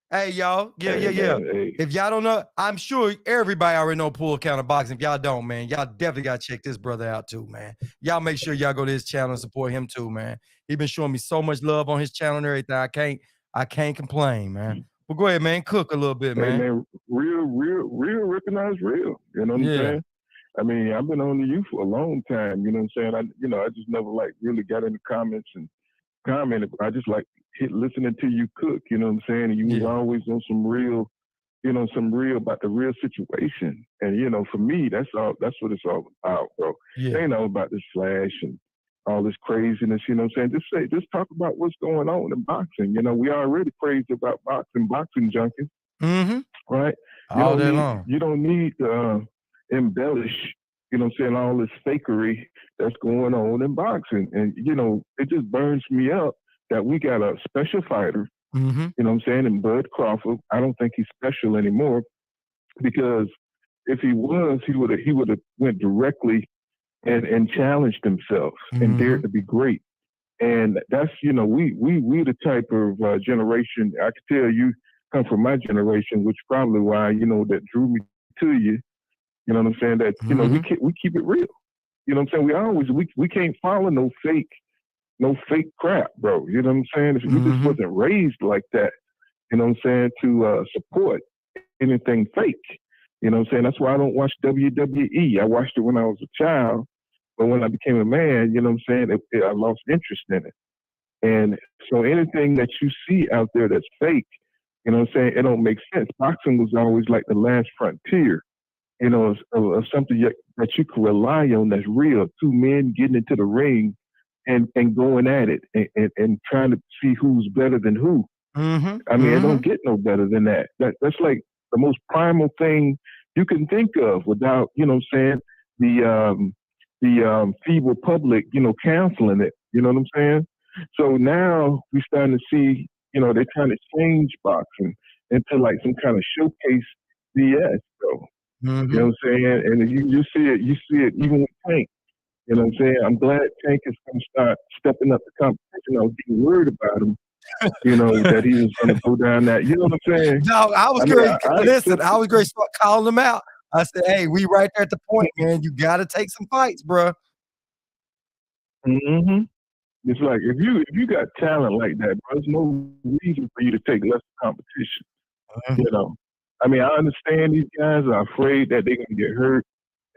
Hey, y'all. Yeah. Hey. If y'all don't know, I'm sure everybody already know Pool Counter Boxing. If y'all don't, man, y'all definitely got to check this brother out too, man. Y'all make sure y'all go to his channel and support him too, man. He been showing me so much love on his channel and everything. I can't complain, man. But go ahead, man. Cook a little bit, man. Hey, man, real recognize real. You know what I'm saying? I mean, I've been on to you for a long time. You know what I'm saying? I just never really got in the comments and commented. I just listening to you cook. You know what I'm saying? And you was always on some real about the real situation. And for me, that's what it's all about, bro. It ain't all about this flash and all this craziness. You know what I'm saying? Just talk about what's going on in boxing. We already crazy about boxing junkies. Mm-hmm. Right? All day long. You don't need to embellish, all this fakery that's going on in boxing. And, it just burns me up that we got a special fighter, in Bud Crawford. I don't think he's special anymore because if he was, he would have went directly and challenged himself and dared to be great. And that's, we the type of generation, I could tell you come from my generation, which probably why, that drew me to you. You know what I'm saying? That, we keep it real. You know what I'm saying? We can't follow no fake crap, bro. You know what I'm saying? We just wasn't raised like that, you know what I'm saying, to support anything fake. You know what I'm saying? That's why I don't watch WWE. I watched it when I was a child, but when I became a man, you know what I'm saying, I lost interest in it. And so anything that you see out there that's fake, you know what I'm saying, it don't make sense. Boxing was always like the last frontier, of something that you can rely on that's real. Two men getting into the ring and going at it and trying to see who's better than who. I mean, it don't get no better than that. That's like the most primal thing you can think of without, you know what I'm saying, the feeble public, canceling it. You know what I'm saying? So now we're starting to see, they're trying to change boxing into like some kind of showcase BS, bro. Mhm. You know what I'm saying? And you see it even with Tank. You know what I'm saying? I'm glad Tank is going to start stepping up the competition. I was getting worried about him, you know, that he was going to go down that. You know what I'm saying? Dog, I was I mean, great. I Listen, accept I was great calling them out. I said, hey, we right there at the point, man. You got to take some fights, bro. Mm-hmm. It's like if you got talent like that, bro, there's no reason for you to take less competition. You know, I mean, I understand these guys are afraid that they're gonna get hurt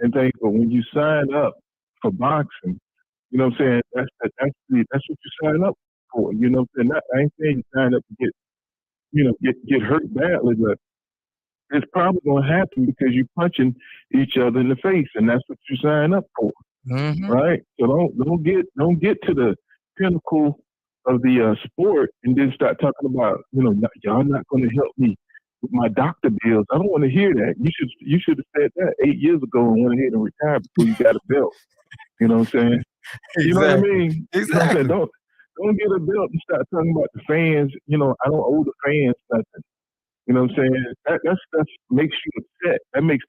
and things, but when you sign up for boxing, you know what I'm saying? That's what you sign up for. You know what I'm saying? I ain't saying you sign up to get hurt badly, but it's probably gonna happen because you're punching each other in the face, and that's what you sign up for. Mm-hmm. Right? So don't get to the pinnacle of the sport and then start talking about, you know, y'all not going to help me with my doctor bills. I don't want to hear that. You should have said that 8 years ago and went ahead and retired before you got a belt. You know what I'm saying? Exactly. You know what I mean? Exactly. You know what I'm saying? Don't get a belt and start talking about the fans. You know, I don't owe the fans nothing. You know what I'm saying? That makes you upset. That makes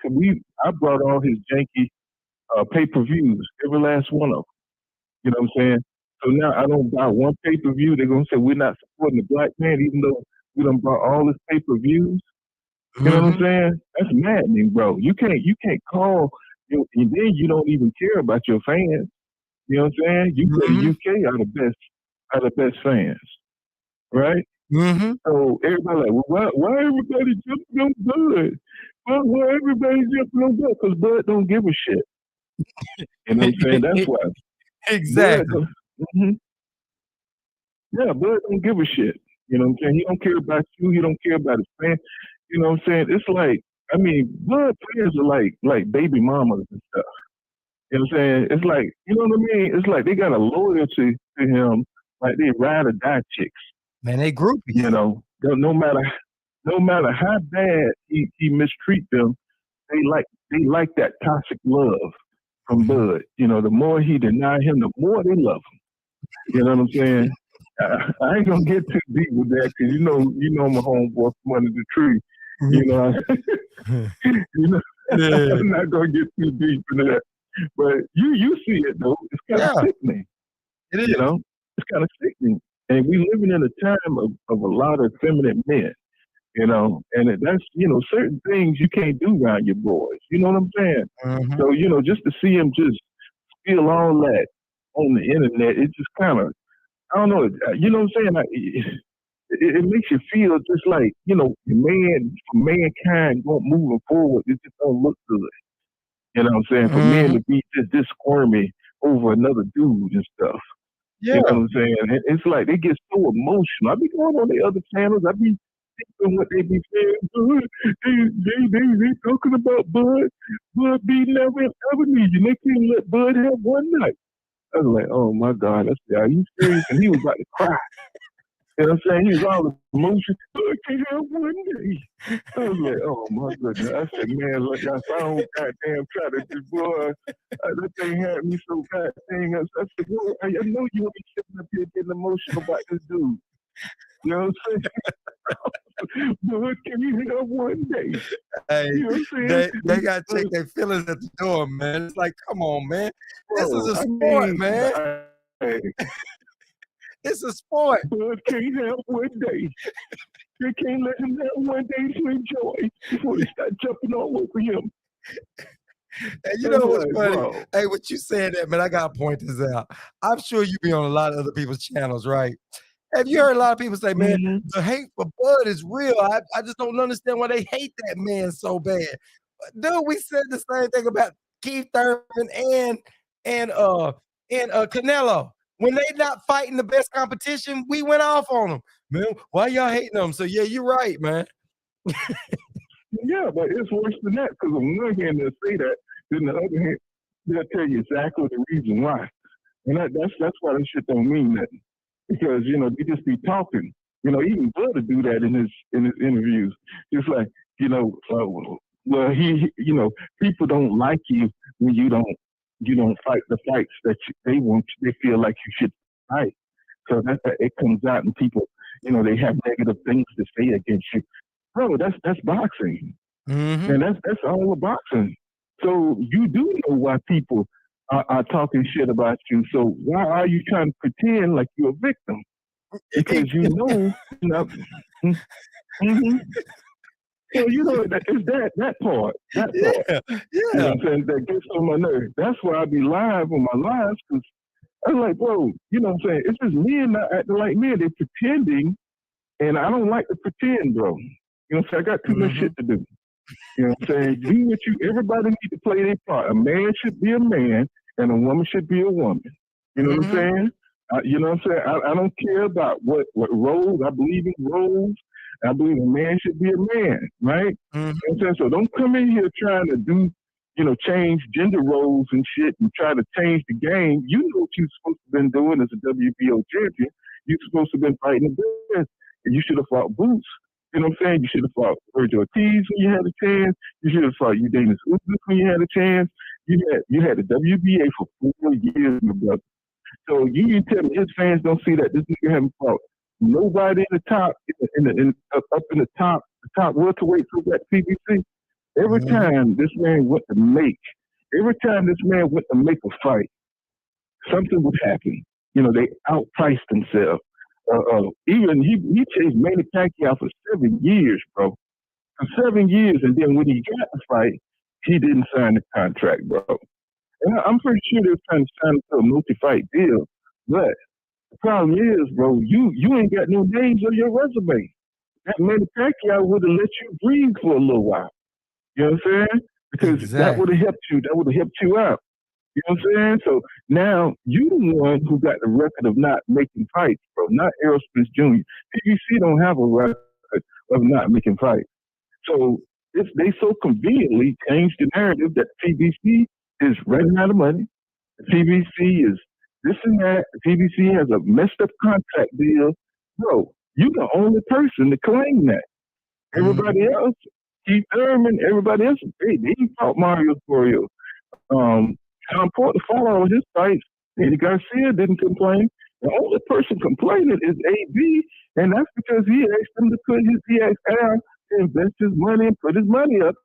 I brought all his janky pay-per-views, every last one of them. You know what I'm saying? So now I don't buy one pay-per-view. They're going to say we're not supporting the black man, even though we done bought all his pay-per-views. You know what I'm saying? That's maddening, bro. You can't call, and then you don't even care about your fans. You know what I'm saying? You say the UK are the best fans, right? Mm-hmm. So everybody like, well, why everybody jumping on Bud? Why everybody jumping on Bud? Because Bud don't give a shit. You know what I'm saying? That's why. Exactly. Yeah, Bud don't give a shit. You know what I'm saying? He don't care about you. He don't care about his fans. You know what I'm saying? It's like, I mean, Bud players are like baby mamas and stuff. You know what I'm saying? It's like, you know what I mean? It's like they got a loyalty to him, like they ride or die chicks. Man, they groupies. You know, no matter how bad he mistreat them, they like that toxic love from Bud. You know, the more he deny him, the more they love him. You know what I'm saying? I ain't gonna get too deep with that because you know my homeboy from under the tree. You know, I'm not gonna get too deep into that. But you see it though. It's kind of sickening. It is. You know, it's kind of sickening. And we living in a time of a lot of feminine men. You know, and that's certain things you can't do around your boys. You know what I'm saying? Mm-hmm. So just to see him just spill all that on the internet, it just kind of, I don't know. You know what I'm saying? Like, it makes you feel just like, mankind moving forward, it just don't look good. You know what I'm saying? For men to be just this squirmy over another dude and stuff. Yeah. You know what I'm saying? It's like they get so emotional. I be going on the other channels. I be thinking what they be saying. Bud, they talking about Bud. Bud beating every avenue. And they can't let Bud have one night. I was like, oh my God, are you serious? And he was about to cry. You know what I'm saying? He was all emotional. I can't have one day. I was like, oh my goodness. I said, man, look, if I don't goddamn try to do, boy, that thing had me so goddamn. I said, boy, I know you will be sitting up here getting emotional about this dude. You know what I'm saying? Boy, can you have one day? Hey, you know what I'm saying? they got to check their feelings at the door, man. It's like, come on, man. This Bro, is a sport, man. It's a sport. Bud can't have one day. They can't let him have one day to enjoy before they start jumping all over him. And you know what's funny? Bro. Hey, what you saying that, man, I got to point this out. I'm sure you be on a lot of other people's channels, right? Have you heard a lot of people say, man, the hate for Bud is real. I just don't understand why they hate that man so bad. Dude, we said the same thing about Keith Thurman and Canelo. When they not fighting the best competition, we went off on them. Man, why y'all hating them? So yeah, you're right, man. Yeah, but it's worse than that because on one hand they'll say that, then the other hand they'll tell you exactly the reason why. And that's why this shit don't mean nothing. Because, they just be talking. Even Bud would do that in his interviews. Just like, well, people don't like you when you don't fight the fights that they feel like you should fight. So it comes out and people, they have negative things to say against you. Bro, that's boxing. Mm-hmm. And that's all of boxing. So you do know why people are talking shit about you. So why are you trying to pretend like you're a victim? Because you know, you know. Mm-hmm. So you know it's that part, Yeah, You know yeah. what I'm saying? That gets on my nerves. That's why I be live on my lives because I'm like, bro, you know what I'm saying? It's just men not acting like men. They're pretending, and I don't like to pretend, bro. You know what I'm saying? I got too much Mm-hmm. shit to do. You know what I'm saying? Do what you. Everybody need to play their part. A man should be a man, and a woman should be a woman. You know what I'm Mm-hmm. saying? You know what I'm saying? I don't care about what roles. I believe in roles. I believe a man should be a man, right? Mm-hmm. You know what I'm saying? So don't come in here trying to do, change gender roles and shit and try to change the game. You know what you're supposed to have been doing as a WBO champion. You're supposed to have been fighting the best. And you should have fought Boots. You know what I'm saying? You should have fought Virgil Ortiz when you had a chance. You should have fought Udanis Usyk when you had a chance. You had the WBA for 4 years, my brother. So you can tell me his fans don't see that this nigga haven't fought nobody in the top, up in the top welterweight for that PBC. Every Mm-hmm. time this man went to make a fight, something would happen. They outpriced themselves. Even he chased Manny Pacquiao for 7 years, bro. For 7 years, and then when he got the fight, he didn't sign the contract, bro. And I'm pretty sure they're trying to sign him to a multi-fight deal. But the problem is, bro, you ain't got no names on your resume. That Manny Pacquiao would have let you breathe for a little while. You know what I'm saying? Because that would Exactly. have helped you. That would have helped you out. You know what I'm saying? So now you the one who got the record of not making fights, bro. Not Errol Spence Jr. PBC don't have a record of not making fights. So they so conveniently changed the narrative that PBC is running out of money. The PBC is this and that. The PBC has a messed up contract deal. Bro, you the only person to claim that. Mm-hmm. Everybody else, Keith Thurman, everybody else, they fought Mario Florio. Um, Tom Porter fought all his fights. Eddie Garcia didn't complain. The only person complaining is AB, and that's because he asked him to he asked Al to invest his money and put his money up,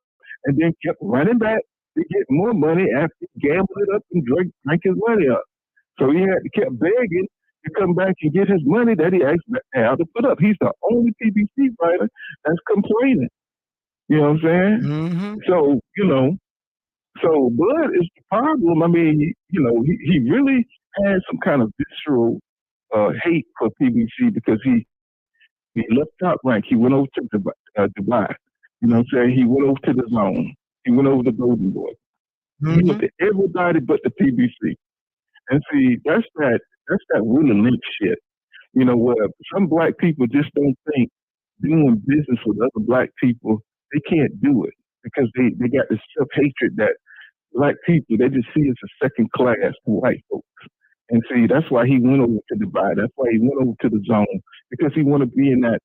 and then kept running back to get more money after he gambled it up and drank his money up. So he had to kept begging to come back and get his money that he asked Al to put up. He's the only PBC fighter that's complaining. You know what I'm saying? Mm-hmm. So, so Bud is the problem. I mean, he really had some kind of visceral hate for PBC because he left Top Rank. He went over to Dubai. You know what I'm saying? He went over to the Zone. He went over to Golden Boy. He went Mm-hmm. to everybody but the PBC. And see, that's that Willie Lynch shit. Where some black people just don't think doing business with other black people, they can't do it because they got this self hatred that black people, they just see us as second class white folks. And see, that's why he went over to Dubai. That's why he went over to the Zone because he want to be in that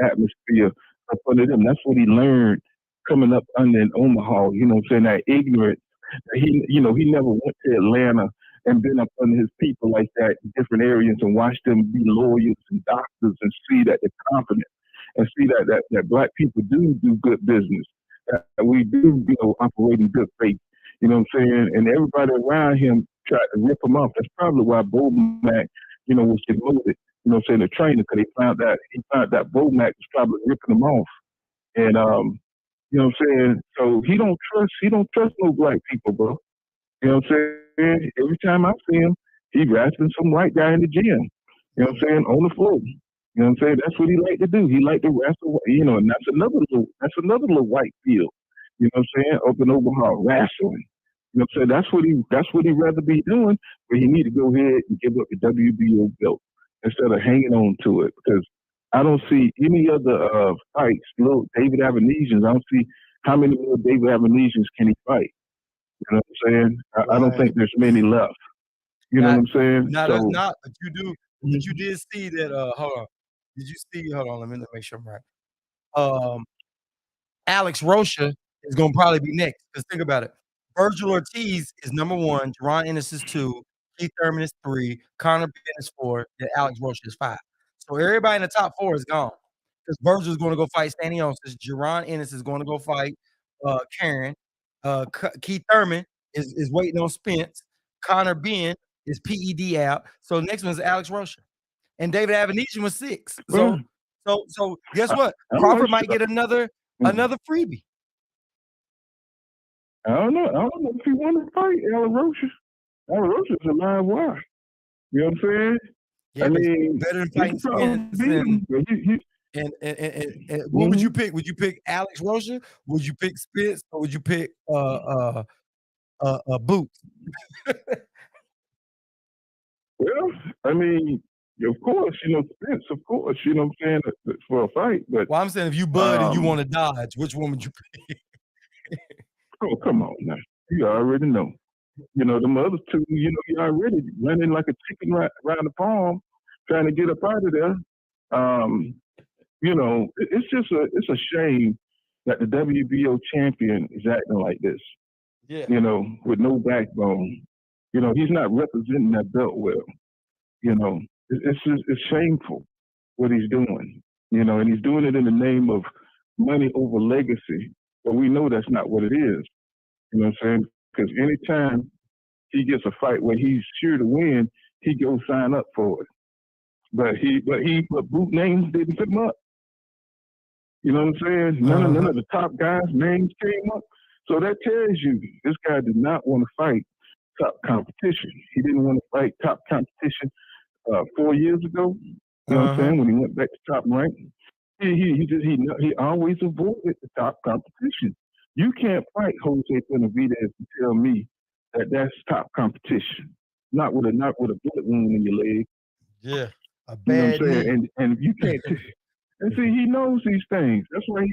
atmosphere up under them. That's what he learned coming up under in Omaha. You know what I'm saying? That ignorance. He never went to Atlanta and been up under his people like that in different areas and watched them be lawyers and doctors and see that they're confident and see that black people do good business. That we do, operate in good faith. You know what I'm saying? And everybody around him tried to rip him off. That's probably why Bomac, was demoted. You know what I'm saying? The trainer, because he found that Bomac was probably ripping him off. And you know what I'm saying? So he don't trust no black people, bro. You know what I'm saying? Every time I see him, he wrestling some white guy in the gym. You know what I'm saying? On the floor. You know what I'm saying? That's what he like to do. He like to wrestle, and that's another little white field. You know what I'm saying? Up in Omaha, wrestling. You know what I'm saying? That's what he'd rather be doing, but he need to go ahead and give up the WBO belt instead of hanging on to it because I don't see any other fights. Little David Avenesians, I don't see how many more David Avenesians can he fight. You know what I'm saying? I don't Right. think there's many left. You know what Not, I'm saying? no, there's So not, but you do. But you did see that. Hold on. Did you see? Hold on. Let me make sure I'm right. Um, Alex Rocha is gonna probably be next. Because think about it. Virgil Ortiz is number one, Jaron Ennis is two, Keith Thurman is three, Conor Benn is four, and Alex Rocha is five. So everybody in the top four is gone. Because Virgil is going to go fight Stanionis. Jaron Ennis is going to go fight Karen. Keith Thurman is waiting on Spence. Connor Ben is PED out. So the next one is Alex Rocha. And David Avenesian was 6. Well, So guess what? I'm Crawford not might get another freebie. I don't know. I don't know if he want to fight Alan Rocha. Alan Rocha's a live wire. You know what I'm saying? Yeah, I but mean, better than he fighting could probably Spence beat him, but and what would you pick? Would you pick Alex Rocha? Would you pick Spence? Or would you pick Boots? well, I mean, of course, Spence, of course, you know what I'm saying, for a fight, but Well, I'm saying if you bud and you want to dodge, which one would you pick? oh, come on now. You already know. Them other two, you already running like a chicken around the farm, trying to get up out of there. It's a shame that the WBO champion is acting like this. Yeah. With no backbone. He's not representing that belt well. It's shameful what he's doing. And he's doing it in the name of money over legacy. But we know that's not what it is. You know what I'm saying? Because anytime he gets a fight where he's sure to win, he goes sign up for it. But Boot names didn't put him up. You know what I'm saying? None of the top guys' names came up. So that tells you this guy did not want to fight top competition. He didn't want to fight top competition 4 years ago. You know what I'm saying? When he went back to top rank, he always avoided the top competition. You can't fight Jose Benavidez and tell me that that's top competition. Not with a bullet wound in your leg. Yeah, a You know what bad I'm saying? knee. And you can't. And see, he knows these things. That's why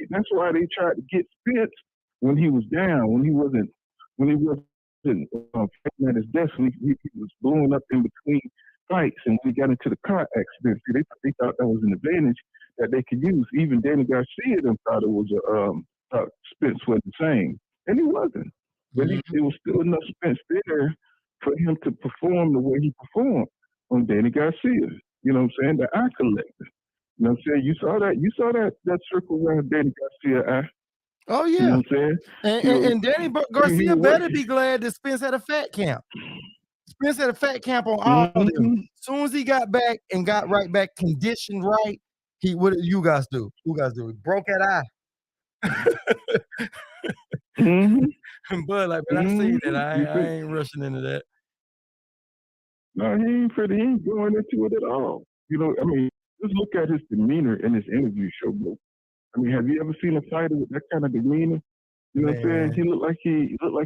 they tried to get Spence when he was down, when he wasn't fighting at his desk. He was blowing up in between fights, and when he got into the car accident, see, they thought that was an advantage that they could use. Even Danny Garcia them thought it was Spence was the same, and he wasn't. But there was still enough Spence there for him to perform the way he performed on Danny Garcia. You know what I'm saying? The eye collector. You know what I'm saying? You saw that circle around Danny Garcia eye. Oh yeah. You know what I'm saying? And Danny Garcia better be glad that Spence had a fat camp. Spence had a fat camp on all of them. As soon as he got back and got right back, conditioned right, what did you guys do? You guys do? He broke that eye. But like, man, I see that. I ain't rushing into that. No, he ain't going into it at all. I mean, just look at his demeanor in his interview show, bro. I mean, have you ever seen a fighter with that kind of demeanor? You know what I'm saying? He looked like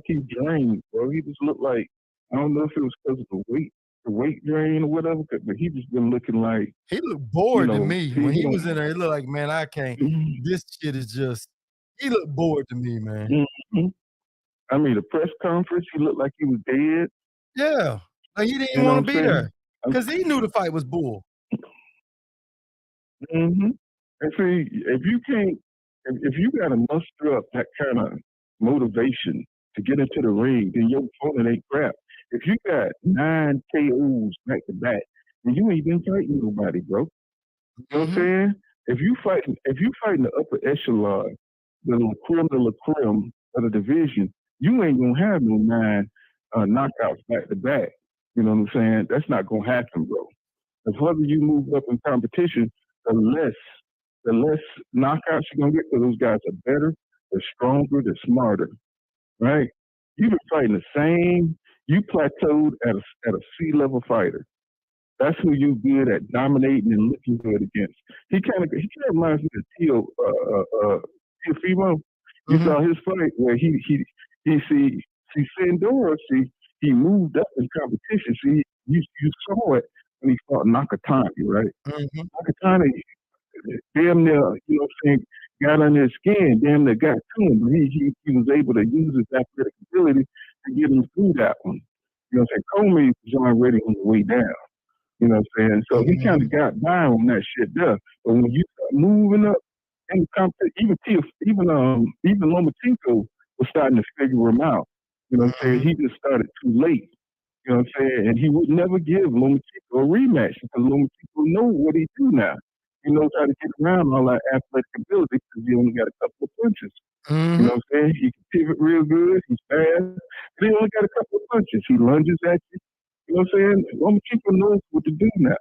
he drained, bro. He just looked like, I don't know if it was because of the weight drain or whatever, but he just been looking like, he looked bored to me when he was in there. He looked like, man, I can't. This shit is just. He looked bored to me, man. I mean, the press conference, he looked like he was dead. Yeah, like he didn't want to be there because he knew the fight was bull. And see, if you got to muster up that kind of motivation to get into the ring, then your opponent ain't crap. If you got 9 KOs back to back, then you ain't been fighting nobody, bro. You know what I'm saying? If you fighting the upper echelon, the creme de la creme of the division, you ain't gonna have no 9 knockouts back to back. You know what I'm saying? That's not gonna happen, bro. The further you move up in competition, the less knockouts you're gonna get, because those guys are better, they're stronger, they're smarter, right? You've been fighting the same. You plateaued at a C-level fighter. That's who you good at dominating and looking good against. He kind of reminds me of Teofimo. You saw his fight where he Sandor. He moved up in competition. See, you saw it when he fought Nakatani, right? Nakatani, damn near, you know what I'm saying, got under his skin, damn near got to him, but he was able to use his athletic ability to get him through that one. You know what I'm saying? Comey was already on the way down. You know what I'm saying? So he kind of got by on that shit there. But when you start moving up in the competition, even Lomachenko was starting to figure him out. You know what I'm saying? He just started too late. You know what I'm saying? And he would never give Lomachenko a rematch because Lomachenko knows what he do now. He knows how to get around all that athletic ability because he only got a couple of punches. You Mm-hmm. know what I'm saying? He can pivot real good. He's fast. And he only got a couple of punches. He lunges at you. You know what I'm saying? Lomachenko knows what to do now.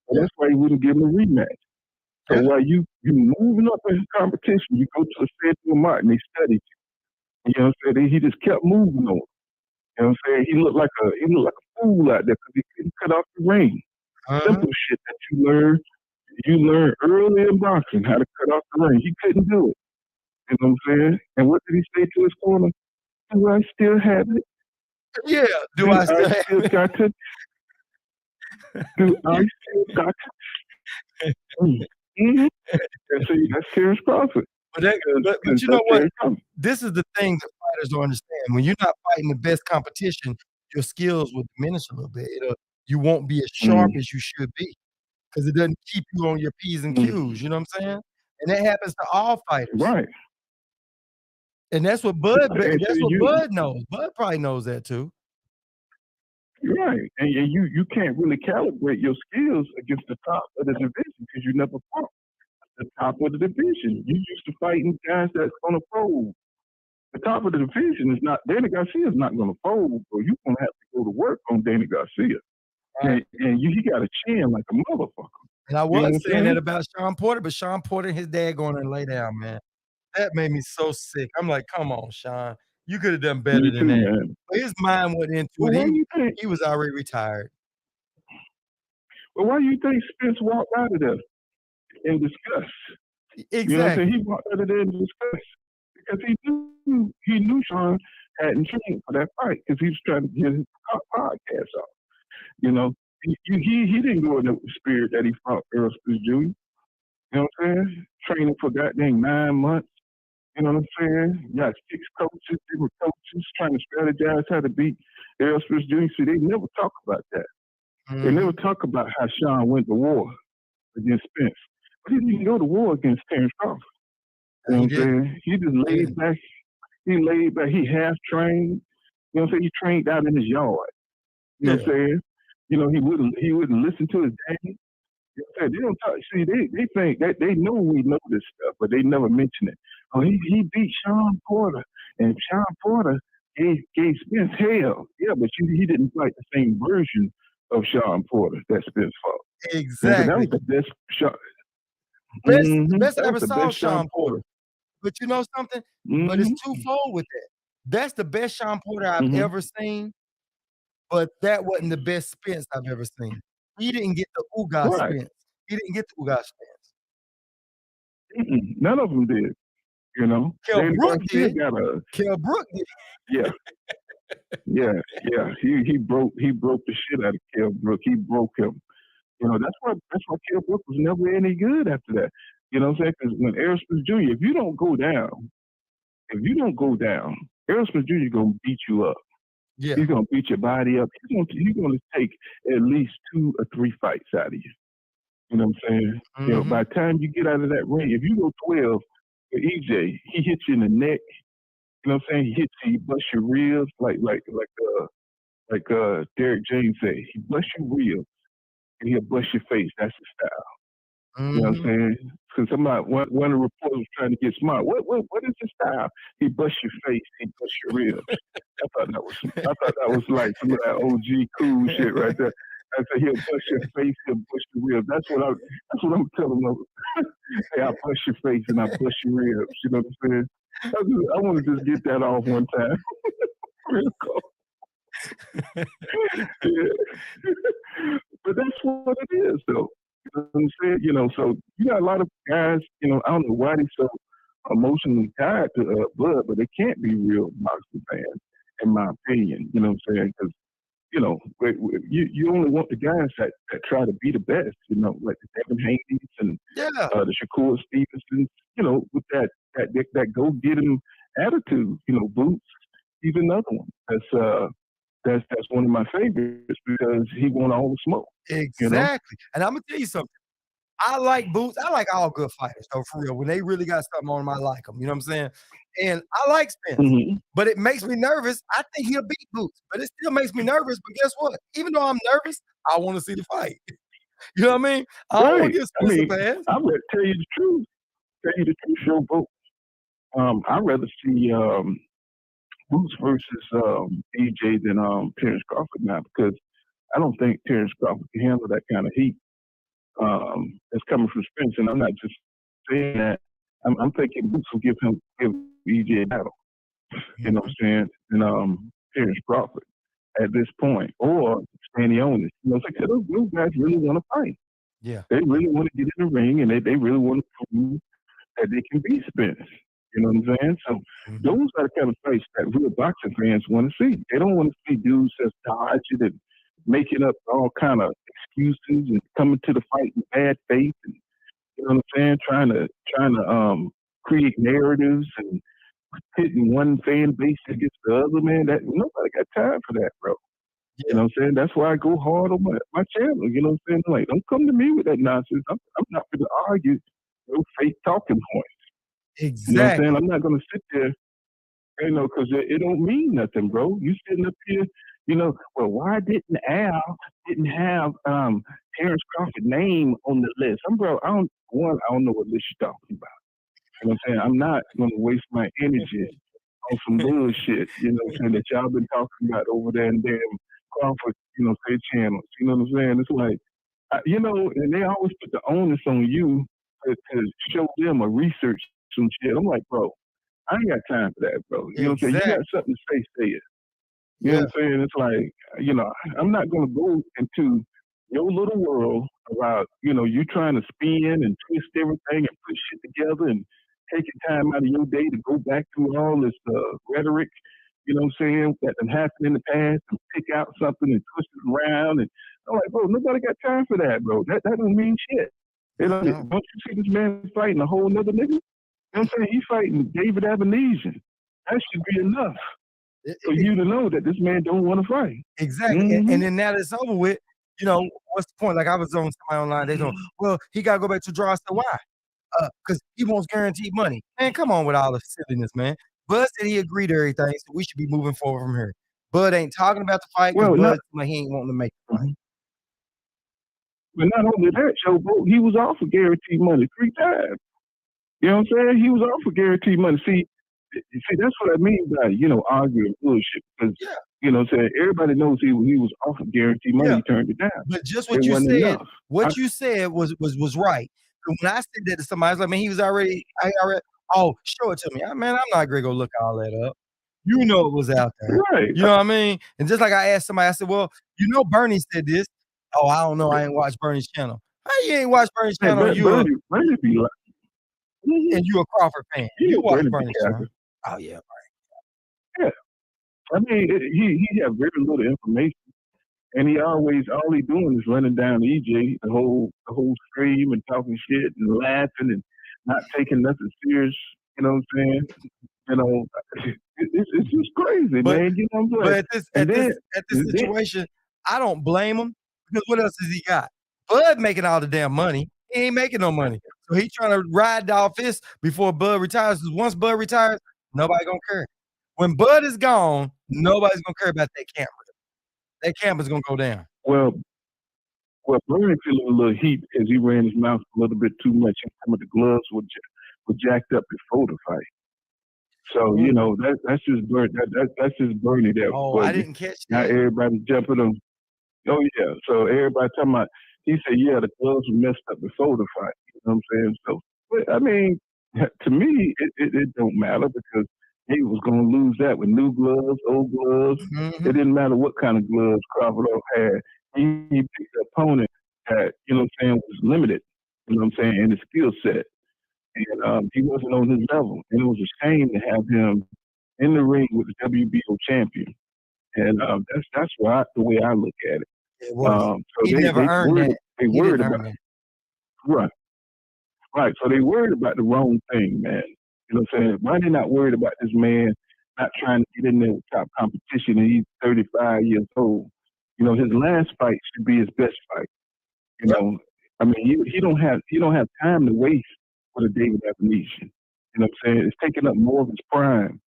So Yeah. that's why he wouldn't give him a rematch. So Yeah. while you moving up in competition, you go to the Central Martin, they studied you. You know what I'm saying? He just kept moving on. You know what I'm saying? He looked like a fool out there because he couldn't cut off the ring. Uh-huh. Simple shit that you learn early in boxing how to cut off the ring. He couldn't do it. You know what I'm saying? And what did he say to his corner? Do I still have it? Yeah. Do I still have it? got to? Do I still got to? Mm-hmm. That's Terrence Crawford. But you know what? This is the thing that fighters don't understand. When you're not fighting the best competition, your skills will diminish a little bit. You won't be as sharp as you should be because it doesn't keep you on your P's and Q's. You know what I'm saying? And that happens to all fighters. Right. And that's what Bud And knows. Bud probably knows that too. Right. And you can't really calibrate your skills against the top of the division because you never fought the top of the division. You used to fighting guys that's gonna fold. The top of the division is not Danny Garcia is not gonna fold, so you're gonna have to go to work on Danny Garcia. Right. And he got a chin like a motherfucker. And I You know what I'm was saying saying? that about Sean Porter, but Sean Porter and his dad going and lay down, man. That made me so sick. I'm like, come on, Sean. You could have done better Me than too, that. man. But his mind wasn't into Well, why it. you think He was already retired. Spence walked out of there in disgust? Exactly. You know what I'm saying? He walked out of there in disgust because he knew Sean hadn't trained for that fight because he was trying to get his podcast off. You know, he didn't go in the spirit that he fought Earl Spence Jr. You know what I'm saying? Training for goddamn 9 months. You know what I'm saying? You got 6 coaches, different coaches trying to strategize how to beat Earl Spence Jr. See, they never talk about that. They never talk about how Sean went to war against Spence. But he didn't go to war against Terrence Crawford. You know what I'm saying? He just laid back. He laid back. He half trained. You know what I'm saying? He trained out in his yard. You know what I'm saying? You know, he wouldn't listen to his daddy. You know what I'm saying? They don't talk. See, they think that they know we know this stuff, but they never mention it. Oh, he beat Sean Porter, and Sean Porter gave Spence hell. Yeah, but he didn't fight the same version of Sean Porter that Spence fought. Exactly. That was the best shot. Best I ever saw Sean Porter. But you know something? But it's twofold with that. That's the best Sean Porter I've ever seen, but that wasn't the best Spence I've ever seen. He didn't get the Ugas Spence. He didn't get the Ugas Spence. None of them did. You know, Kell Brook did. Kell Brook did. Yeah. He broke the shit out of Kell Brook. He broke him. You know, that's why Kell Brook was never any good after that. You know what I'm saying? Because when Errol Spence Jr., if you don't go down, Errol Spence Jr. is gonna beat you up. Yeah. He's gonna beat your body up. He's gonna take at least 2 or 3 fights out of you. You know what I'm saying? You know, by the time you get out of that ring, if you go 12 for EJ, he hits you in the neck. You know what I'm saying? He hits you, he busts your ribs like Derek James said. He busts your ribs and he'll bust your face. That's his style. You know what I'm saying? Because one of the reporters was trying to get smart. What is his style? He busts your face, he busts your ribs. I thought that was like some of that OG cool shit right there. I said he'll bust your face, he'll bust your ribs. That's what I'm telling them. Hey, I bust your face and I bust your ribs. You know what I'm saying? I want to just get that off one time. Real cool. But that's what it is, though. You know what I'm saying? You know, so you got a lot of guys, you know, I don't know why they're so emotionally tied to Bud, but they can't be real boxing fans, in my opinion. You know what I'm saying? Because, you know, you only want the guys that try to be the best, you know, like the Devin Haney's and the Shakur Stevensons, you know, with that go get him attitude. You know, Boots, he's another one. That's one of my favorites because he won all the smoke. Exactly. You know? And I'm gonna tell you something. I like Boots. I like all good fighters, though, for real. When they really got something on them, I like them. You know what I'm saying? And I like Spence, but it makes me nervous. I think he'll beat Boots, but it still makes me nervous. But guess what? Even though I'm nervous, I want to see the fight. You know what I mean? I don't want to give Spence a pass. I'm gonna tell you the truth. Show Boots. I'd rather see Boots versus EJ than Terrence Crawford now, because I don't think Terrence Crawford can handle that kind of heat that's coming from Spence. And I'm not just saying that. I'm thinking Boots will give EJ a battle. You know what I'm saying? And Terrence Crawford at this point, or Stanley Onis. You know, it's like those guys really want to fight. Yeah. They really want to get in the ring, and they really want to prove that they can beat Spence. You know what I'm saying? So those are the kind of fights that real boxing fans want to see. They don't want to see dudes just dodging and making up all kind of excuses and coming to the fight in bad faith, and you know what I'm saying, trying to create narratives and pitting one fan base against the other. Man, that nobody got time for that, bro. Yeah. You know what I'm saying? That's why I go hard on my channel. You know what I'm saying? Like, don't come to me with that nonsense. I'm not going to argue no fake talking points. Exactly. You know what I'm saying? I'm not going to sit there, you know, because it don't mean nothing, bro. You sitting up here, you know, well, why didn't Al have Terrence Crawford's name on the list? I don't know what list you're talking about. You know what I'm saying? I'm not going to waste my energy on some bullshit, you know what I'm saying, that y'all been talking about over there in damn Crawford, you know, say channels. You know what I'm saying? It's like, you know, and they always put the onus on you to show them or research some shit. I'm like, bro, I ain't got time for that, bro. You know what I'm saying? You got something to say it. You know what I'm saying? It's like, you know, I'm not going to go into your little world about, you know, you trying to spin and twist everything and put shit together and taking time out of your day to go back through all this rhetoric, you know what I'm saying, that happened in the past, and pick out something and twist it around. And I'm like, bro, nobody got time for that, bro. That don't mean shit. You know, don't you see this man fighting a whole nother nigga? You know what I'm saying? He's fighting David Abenesian. That should be enough for you to know that this man don't want to fight. Exactly. And then now that it's over with, you know, what's the point? Like I was on somebody online, they going, well, he got to go back to draw. I said, why? Because he wants guaranteed money. Man, come on with all the silliness, man. Bud said he agreed to everything, so we should be moving forward from here. Bud ain't talking about the fight because Bud like he ain't wanting to make the fight. But not only that, Joe, bro, he was off for guaranteed money 3 times. You know what I'm saying? He was off for guaranteed money. See, that's what I mean by, you know, arguing bullshit. Because, you know what I'm saying, everybody knows he was off for guaranteed money. He turned it down. But just what you said, you said was right. When I said that to somebody, I was like, man, oh, show it to me. Man, I'm not going to go look all that up. You know it was out there. Right. You know what I mean? And just like I asked somebody, I said, well, you know Bernie said this. Oh, I don't know. I ain't watched Bernie's channel. How you ain't watched Bernie's channel? Bernie be like, and you a Crawford fan. You watch Bernie's channel. Oh, yeah. Yeah. I mean, he have very little information. And all he doing is running down EJ the whole stream and talking shit and laughing and not taking nothing serious. You know what I'm saying? You know, it's just crazy, man. You know what I'm saying? But at this situation, I don't blame him because what else has he got? Bud making all the damn money. He ain't making no money. So he's trying to ride off this before Bud retires. Because once Bud retires, nobody gonna care. When Bud is gone, nobody's gonna care about that camera. That camera's gonna go down. Well, Bernie feeling a little heat as he ran his mouth a little bit too much, and some of the gloves were jacked up before the fight. So you know that's just Bernie. That's just Bernie there. Oh, I didn't catch that. Now everybody's jumping him. Oh yeah. So everybody talking about. He said, yeah, the gloves were messed up before the fight. You know what I'm saying? So, but, I mean, to me, it don't matter because he was going to lose that with new gloves, old gloves. It didn't matter what kind of gloves Crawford had. He picked an opponent that, you know what I'm saying, was limited, you know what I'm saying, in his skill set. And he wasn't on his level. And it was a shame to have him in the ring with the WBO champion. And that's the way I look at it. So he never earned that. They worried about it. Right. So they worried about the wrong thing, man. You know what I'm saying? Why they not worried about this man not trying to get in there with top competition and he's 35 years old? You know, his last fight should be his best fight. You know, I mean, he don't have time to waste with a David Abenesian. You know what I'm saying? It's taking up more of his prime.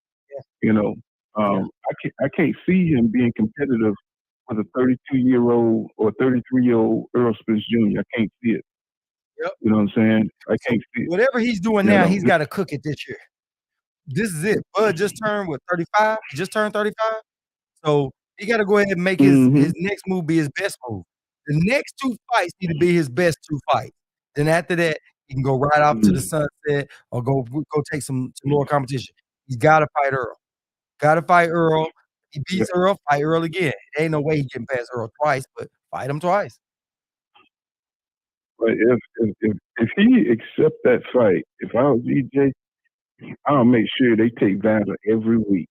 You know, I can't see him being competitive with a 32-year-old or 33-year-old Earl Spence Jr. I can't see it. You know what I'm saying? I can't see it. Whatever he's doing now, he's got to cook it this year. this is it. Bud just turned what 35? He just turned 35. So he got to go ahead and make Mm-hmm. his next move be his best move. The next 2 fights need to be his best 2 fights. Then after that, he can go right off to the sunset or go take some more competition. He's got to fight Earl. Got to fight Earl. He beats Earl, fight Earl again. Ain't no way he getting past Earl twice, but fight him twice. But if he accept that fight, if I was EJ, I'll make sure they take Vanna every week.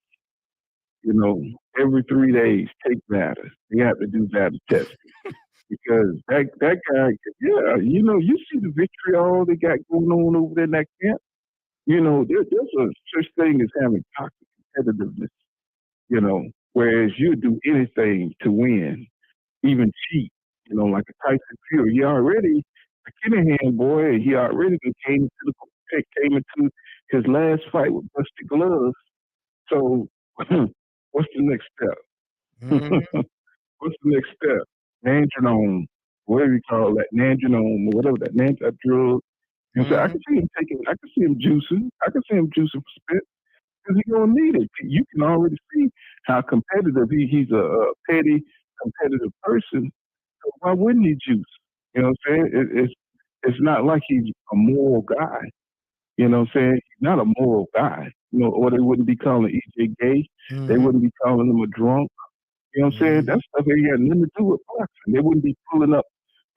You know, every 3 days, take Vanna. They have to do Vanna testing. Because that guy, yeah, you know, you see the vitriol they got going on over there in that camp. You know, there's a such thing as having toxic competitiveness, you know, whereas you do anything to win, even cheat, you know, like a Tyson Fury. He already, a Kinahan boy, he already came into his last fight with busted gloves. So what's the next step? Mhm. What's the next step? Nandronone, whatever you call that, Nandronone, or whatever that drug. And so I can see him juicing. I can see him juicing for spit because he's gonna need it. You can already see how competitive he's a petty, competitive person. So why wouldn't he juice? You know what I'm saying? It's not like he's a moral guy. You know what I'm saying? He's not a moral guy. You know, or they wouldn't be calling EJ gay. They wouldn't be calling him a drunk. You know what I'm saying? That stuff ain't got nothing to do with boxing. They wouldn't be pulling up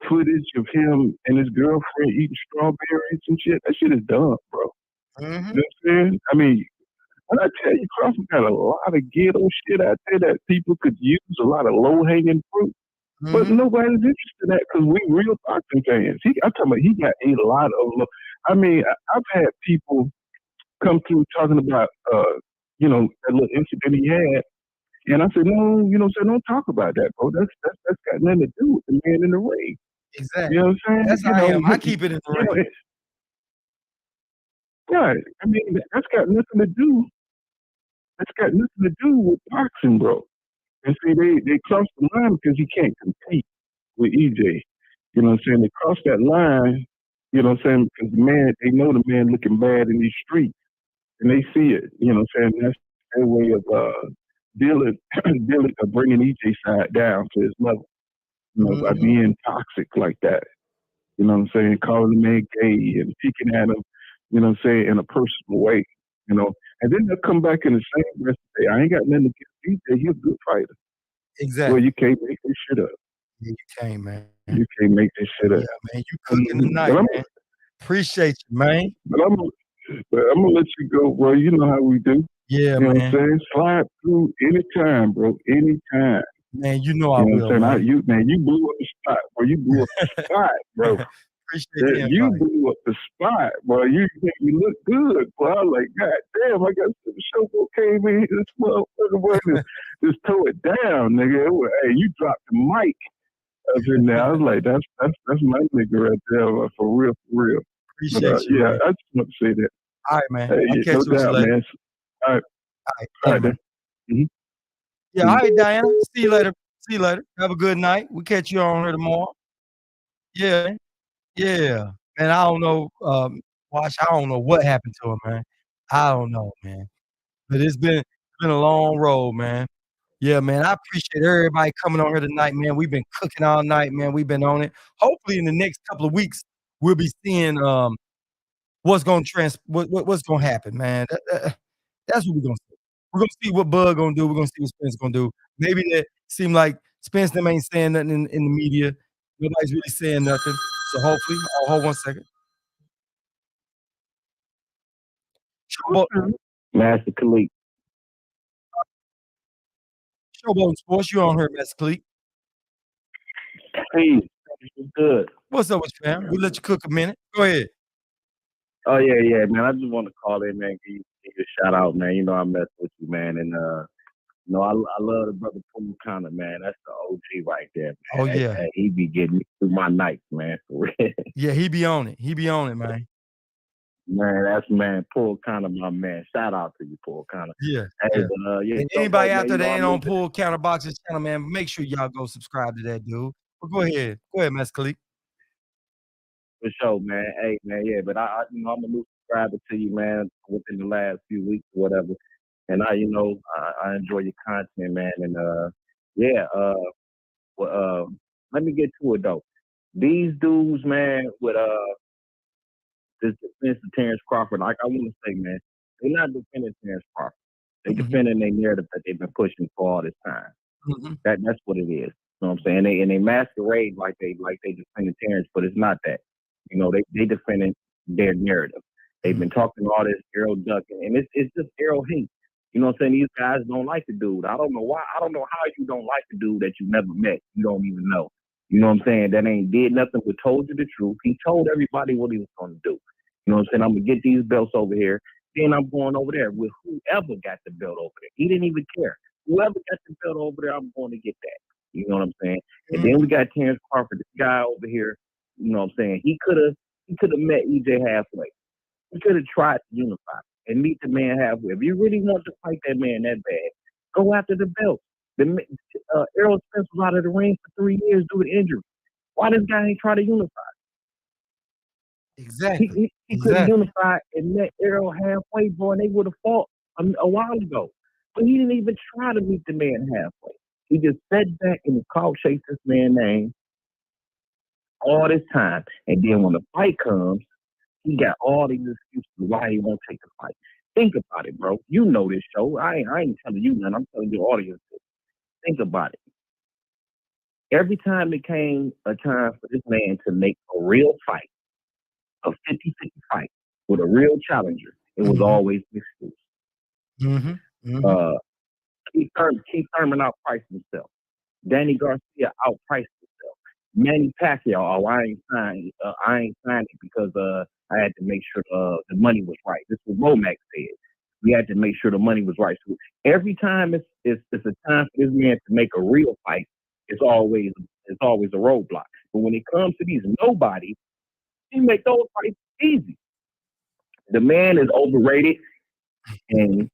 footage of him and his girlfriend eating strawberries and shit. That shit is dumb, bro. You know what I'm saying? I mean, when I tell you, Crawford got a lot of ghetto shit out there that people could use, a lot of low-hanging fruit. But nobody's interested in that because we real boxing fans. I'm talking about he got a lot of, I mean, I've had people come through talking about, you know, that little incident he had. And I said, no, you know, so don't talk about that, bro. That's got nothing to do with the man in the ring. Exactly. You know what I'm saying? That's you how I know, am. I keep it in the ring. Yeah, I mean, that's got nothing to do. That's got nothing to do with boxing, bro. And see, they crossed the line because he can't compete with EJ. You know what I'm saying? They crossed that line. You know what I'm saying? Because the man, they know the man looking bad in these streets, and they see it. You know what I'm saying? That's their way of dealing, bringing EJ side down to his level. You know, by being toxic like that. You know what I'm saying? Calling the man gay and picking at him, you know what I'm saying, in a personal way. You know, and then they'll come back in the same breath and say, I ain't got nothing against EJ. He's a good fighter. Exactly. Well, you can't make this shit up. Yeah, you can't, man. You can't make this shit up. Yeah, man. You cooking tonight, man. Appreciate you, man. But I'm gonna let you go, bro. You know how we do. Yeah, You know what man. I'm saying? Slide through anytime, bro. Anytime. Man, you know I You know will, what I'm saying? man. You blew up the spot, bro. You blew up the spot, bro. Appreciate the You invite. blew up the spot, bro. You make me look good, bro. I was like, God damn, I got some showboat came in here. This motherfucker, boy, just tore it down, nigga. Hey, you dropped the mic up in there. I was like, that's my nigga right there, for real, for real. But, Appreciate you, yeah, man. I just want to say that. All right, man. Hey, I'll catch no you doubt, later. man. All right, All right, all yeah, right, man. then. Yeah, all right, Diana. See you later. See you later. Have a good night. We'll catch you on here tomorrow. Yeah, yeah. Man, I don't know, Wash, I don't know what happened to him, man. I don't know, man. But it's been a long road, man. Yeah, man. I appreciate everybody coming on here tonight, man. We've been cooking all night, man. We've been on it. Hopefully, in the next couple of weeks, we'll be seeing what's gonna happen, man. That's what we're gonna see. We're gonna see what Bud gonna do. We're gonna see what Spence gonna do. Maybe that seem like Spence them ain't saying nothing in the media. Nobody's really saying nothing. So hopefully, hold 1 second. Master Khalid. Showboat Sports, you on here, Master Cleek. Hey, good. What's up with you, fam? We'll let you cook a minute. Go ahead. Oh yeah, man. I just want to call in, man. Give you a shout out, man. You know I mess with you, man, and you know I love the brother Paul Connor, man. That's the OG right there, man. Oh yeah, He be getting me through my nights, man. For real. yeah. He be on it. He be on it, man. Man, that's man, Paul Connor, my man. Shout out to you, Paul Connor. Yeah, Hey, yeah. but, yeah. And So, anybody man, out there you that know, ain't I on moved Pool Counter Boxes channel, man, make sure y'all go subscribe to that dude. But go ahead, Master Cleek. for sure, man. Hey, man, yeah. But you know, I'm a new subscribing to you, man, within the last few weeks or whatever. And I enjoy your content, man. And yeah, well, let me get to it though. These dudes, man, with this defense of Terrence Crawford, like I want to say, man, they're not defending Terrence Crawford. They defending their narrative that they've been pushing for all this time. That's what it is. You know what I'm saying? They masquerade like they defending Terrence, but it's not that. They defending their narrative. They've been talking all this Errol ducking, and it's just Errol hate. You know what I'm saying? These guys don't like the dude. I don't know why. I don't know how you don't like the dude that you never met. You don't even know. You know what I'm saying? That ain't did nothing but told you the truth. He told everybody what he was going to do. You know what I'm saying? I'm going to get these belts over here. Then I'm going over there with whoever got the belt over there. He didn't even care. Whoever got the belt over there, I'm going to get that. You know what I'm saying? And then we got Terrence Crawford, this guy over here. You know what I'm saying? He could have met EJ halfway. He could have tried to unify and meet the man halfway. If you really want to fight that man that bad, go after the belt. Errol Spence was out of the ring for 3 years due to injury. Why this guy ain't try to unify? Exactly. He could have unified and met Errol halfway, boy, and they would have fought a while ago. But he didn't even try to meet the man halfway. He just sat back and called chase this man's name all this time. And then when the fight comes, he got all these excuses why he won't take the fight. Think about it, bro. You know this show. I ain't telling you nothing. I'm telling your audience this. Think about it. Every time it came a time for this man to make a real fight, a 50-50 fight with a real challenger, it was always an excuse. Keith Thurman outpriced himself. Danny Garcia outpriced himself. Manny Pacquiao, I ain't signed it because I had to make sure the money was right. This is what Womack said. We had to make sure the money was right. So every time it's a time for this man to make a real fight, it's always a roadblock. But when it comes to these nobodies, he make those fights easy. The man is overrated, and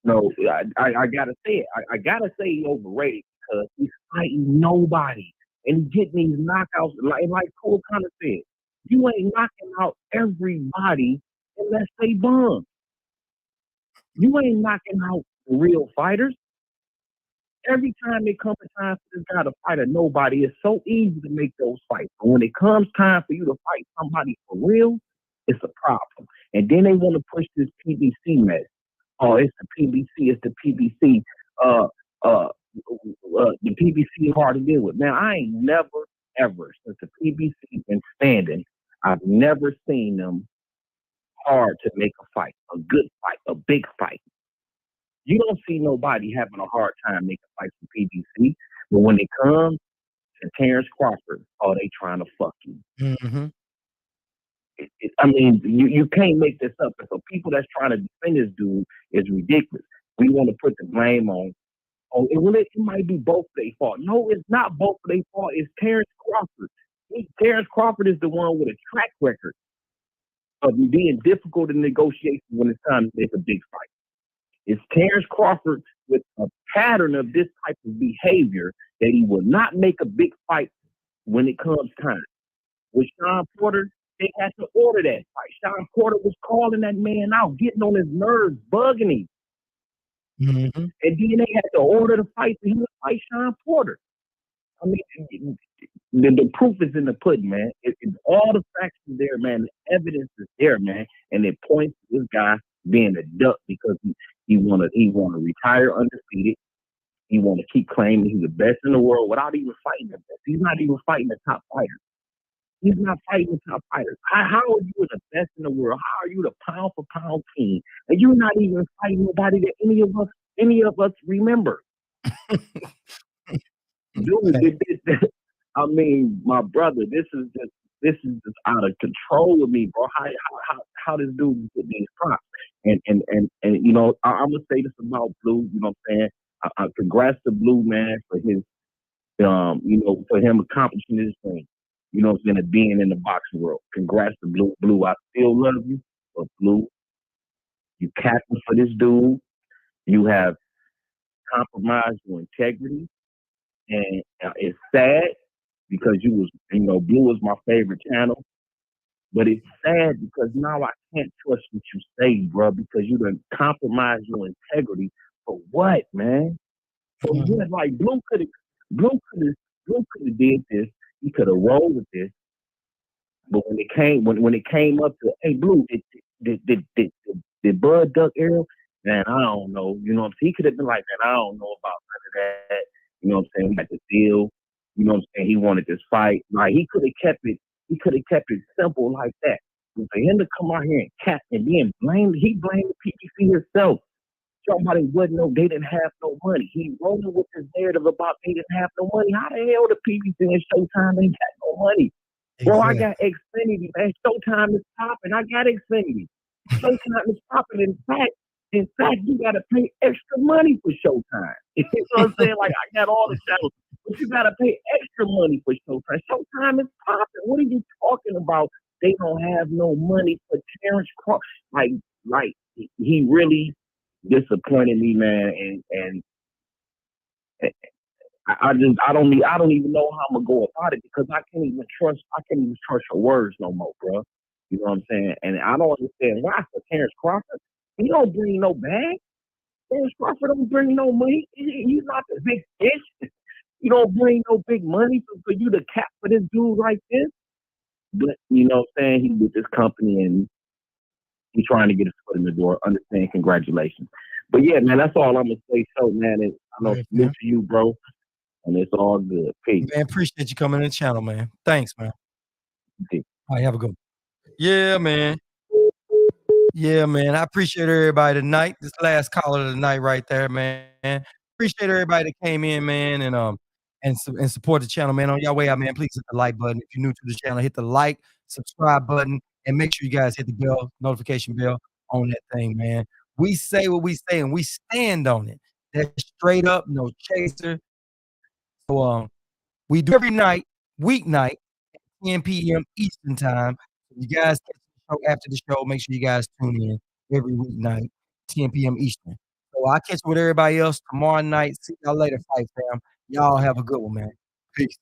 I gotta say it. I gotta say he's overrated because he's fighting nobody and he's getting these knockouts. Like Cole kind of said, you ain't knocking out everybody unless they bum. You ain't knocking out real fighters. Every time it comes time for this guy to fight a nobody, it's so easy to make those fights. But when it comes time for you to fight somebody for real, it's a problem. And then they want to push this PBC mess. Oh, it's the PBC. It's the PBC. The PBC is hard to deal with. Man, I ain't never, ever, since the PBC been standing, I've never seen them hard to make a fight, a good fight, a big fight. You don't see nobody having a hard time making fights for PBC, but when it comes to Terrence Crawford, they trying to fuck you. I mean, you can't make this up. And so people that's trying to defend this dude is ridiculous. We want to put the blame on, it might be both their fault. No, it's not both their fault. It's Terrence Crawford. Terrence Crawford is the one with a track record of being difficult in negotiation when it's time to make a big fight. It's Terrence Crawford with a pattern of this type of behavior that he will not make a big fight when it comes time. With Sean Porter, they had to order that fight. Sean Porter was calling that man out, getting on his nerves, bugging him. And then they had to order the fight for him to fight Sean Porter. I mean, the proof is in the pudding, man. All the facts are there, man. The evidence is there, man. And it points to this guy being a duck because he want to retire undefeated. He want to keep claiming he's the best in the world without even fighting the best. He's not even fighting the top fighter. He's not fighting the top fighters. How are you the best in the world? How are you the pound for pound king? And you're not even fighting nobody that any of us remember. Dude, I mean, my brother, this is just out of control with me, bro. How this dude get these props? And I'm gonna say this about Blue. You know what I'm saying? Congrats to Blue, man, for his for him accomplishing his thing. You know what I'm saying? Being in the boxing world. Congrats to Blue. Blue, I still love you, but Blue, you captain for this dude. You have compromised your integrity, and it's sad because Blue was my favorite channel. But it's sad because now I can't trust what you say, bro, because you done compromise your integrity for what, man? For what? Like Blue could have did this. He could have rolled with this. But when it came up to, hey, Blue, did Bud duck Errol? Man, I don't know. You know what I'm saying? He could have been like, man, I don't know about none of that. You know what I'm saying? We got the deal. You know what I'm saying? He wanted this fight. Like he could have kept it simple like that. But for him to come out here and cap and then he blamed the PPC himself. Somebody they didn't have no money. He rolling with this narrative about they didn't have no money. How the hell the PPC and Showtime ain't got no money? Bro, I got Xfinity, man. Showtime is popping. I got Xfinity. Showtime is popping. In fact, you gotta pay extra money for Showtime. You know what I'm saying? Like I got all the channels, but you gotta pay extra money for Showtime. Showtime is popping. What are you talking about? They don't have no money for Terrence Crawford. Like he really disappointed me, man, and I don't even know how I'm gonna go about it because I can't even trust her words no more, bro. You know what I'm saying? And I don't understand why for Terrence Crawford. He don't bring no bag. Terrence Crawford don't bring no money. He's not the big fish. You don't bring no big money for you to cap for this dude like this. But you know what I'm saying? He's with this company and he's trying to get his foot in the door. Understand? Congratulations. But yeah, man, that's all I'm gonna say. So, man, I know it's new to you, bro, and it's all good. Peace. Man, appreciate you coming in the channel, man. Thanks, man. Peace. All right, have a good one. Yeah, man. Yeah, man. I appreciate everybody tonight. This last caller of the night right there, man. Appreciate everybody that came in, man, and support the channel, man. On your way out, man, please hit the like button. If you're new to the channel, hit the like, subscribe button, and make sure you guys hit the notification bell on that thing, man. We say what we say, and we stand on it. That's straight up, no chaser. So, we do every night, weeknight, 10 p.m. Eastern time. So you guys catch the show after the show. Make sure you guys tune in every weeknight, 10 p.m. Eastern. So I'll catch you with everybody else tomorrow night. See y'all later, Fight Fam. Y'all have a good one, man. Peace.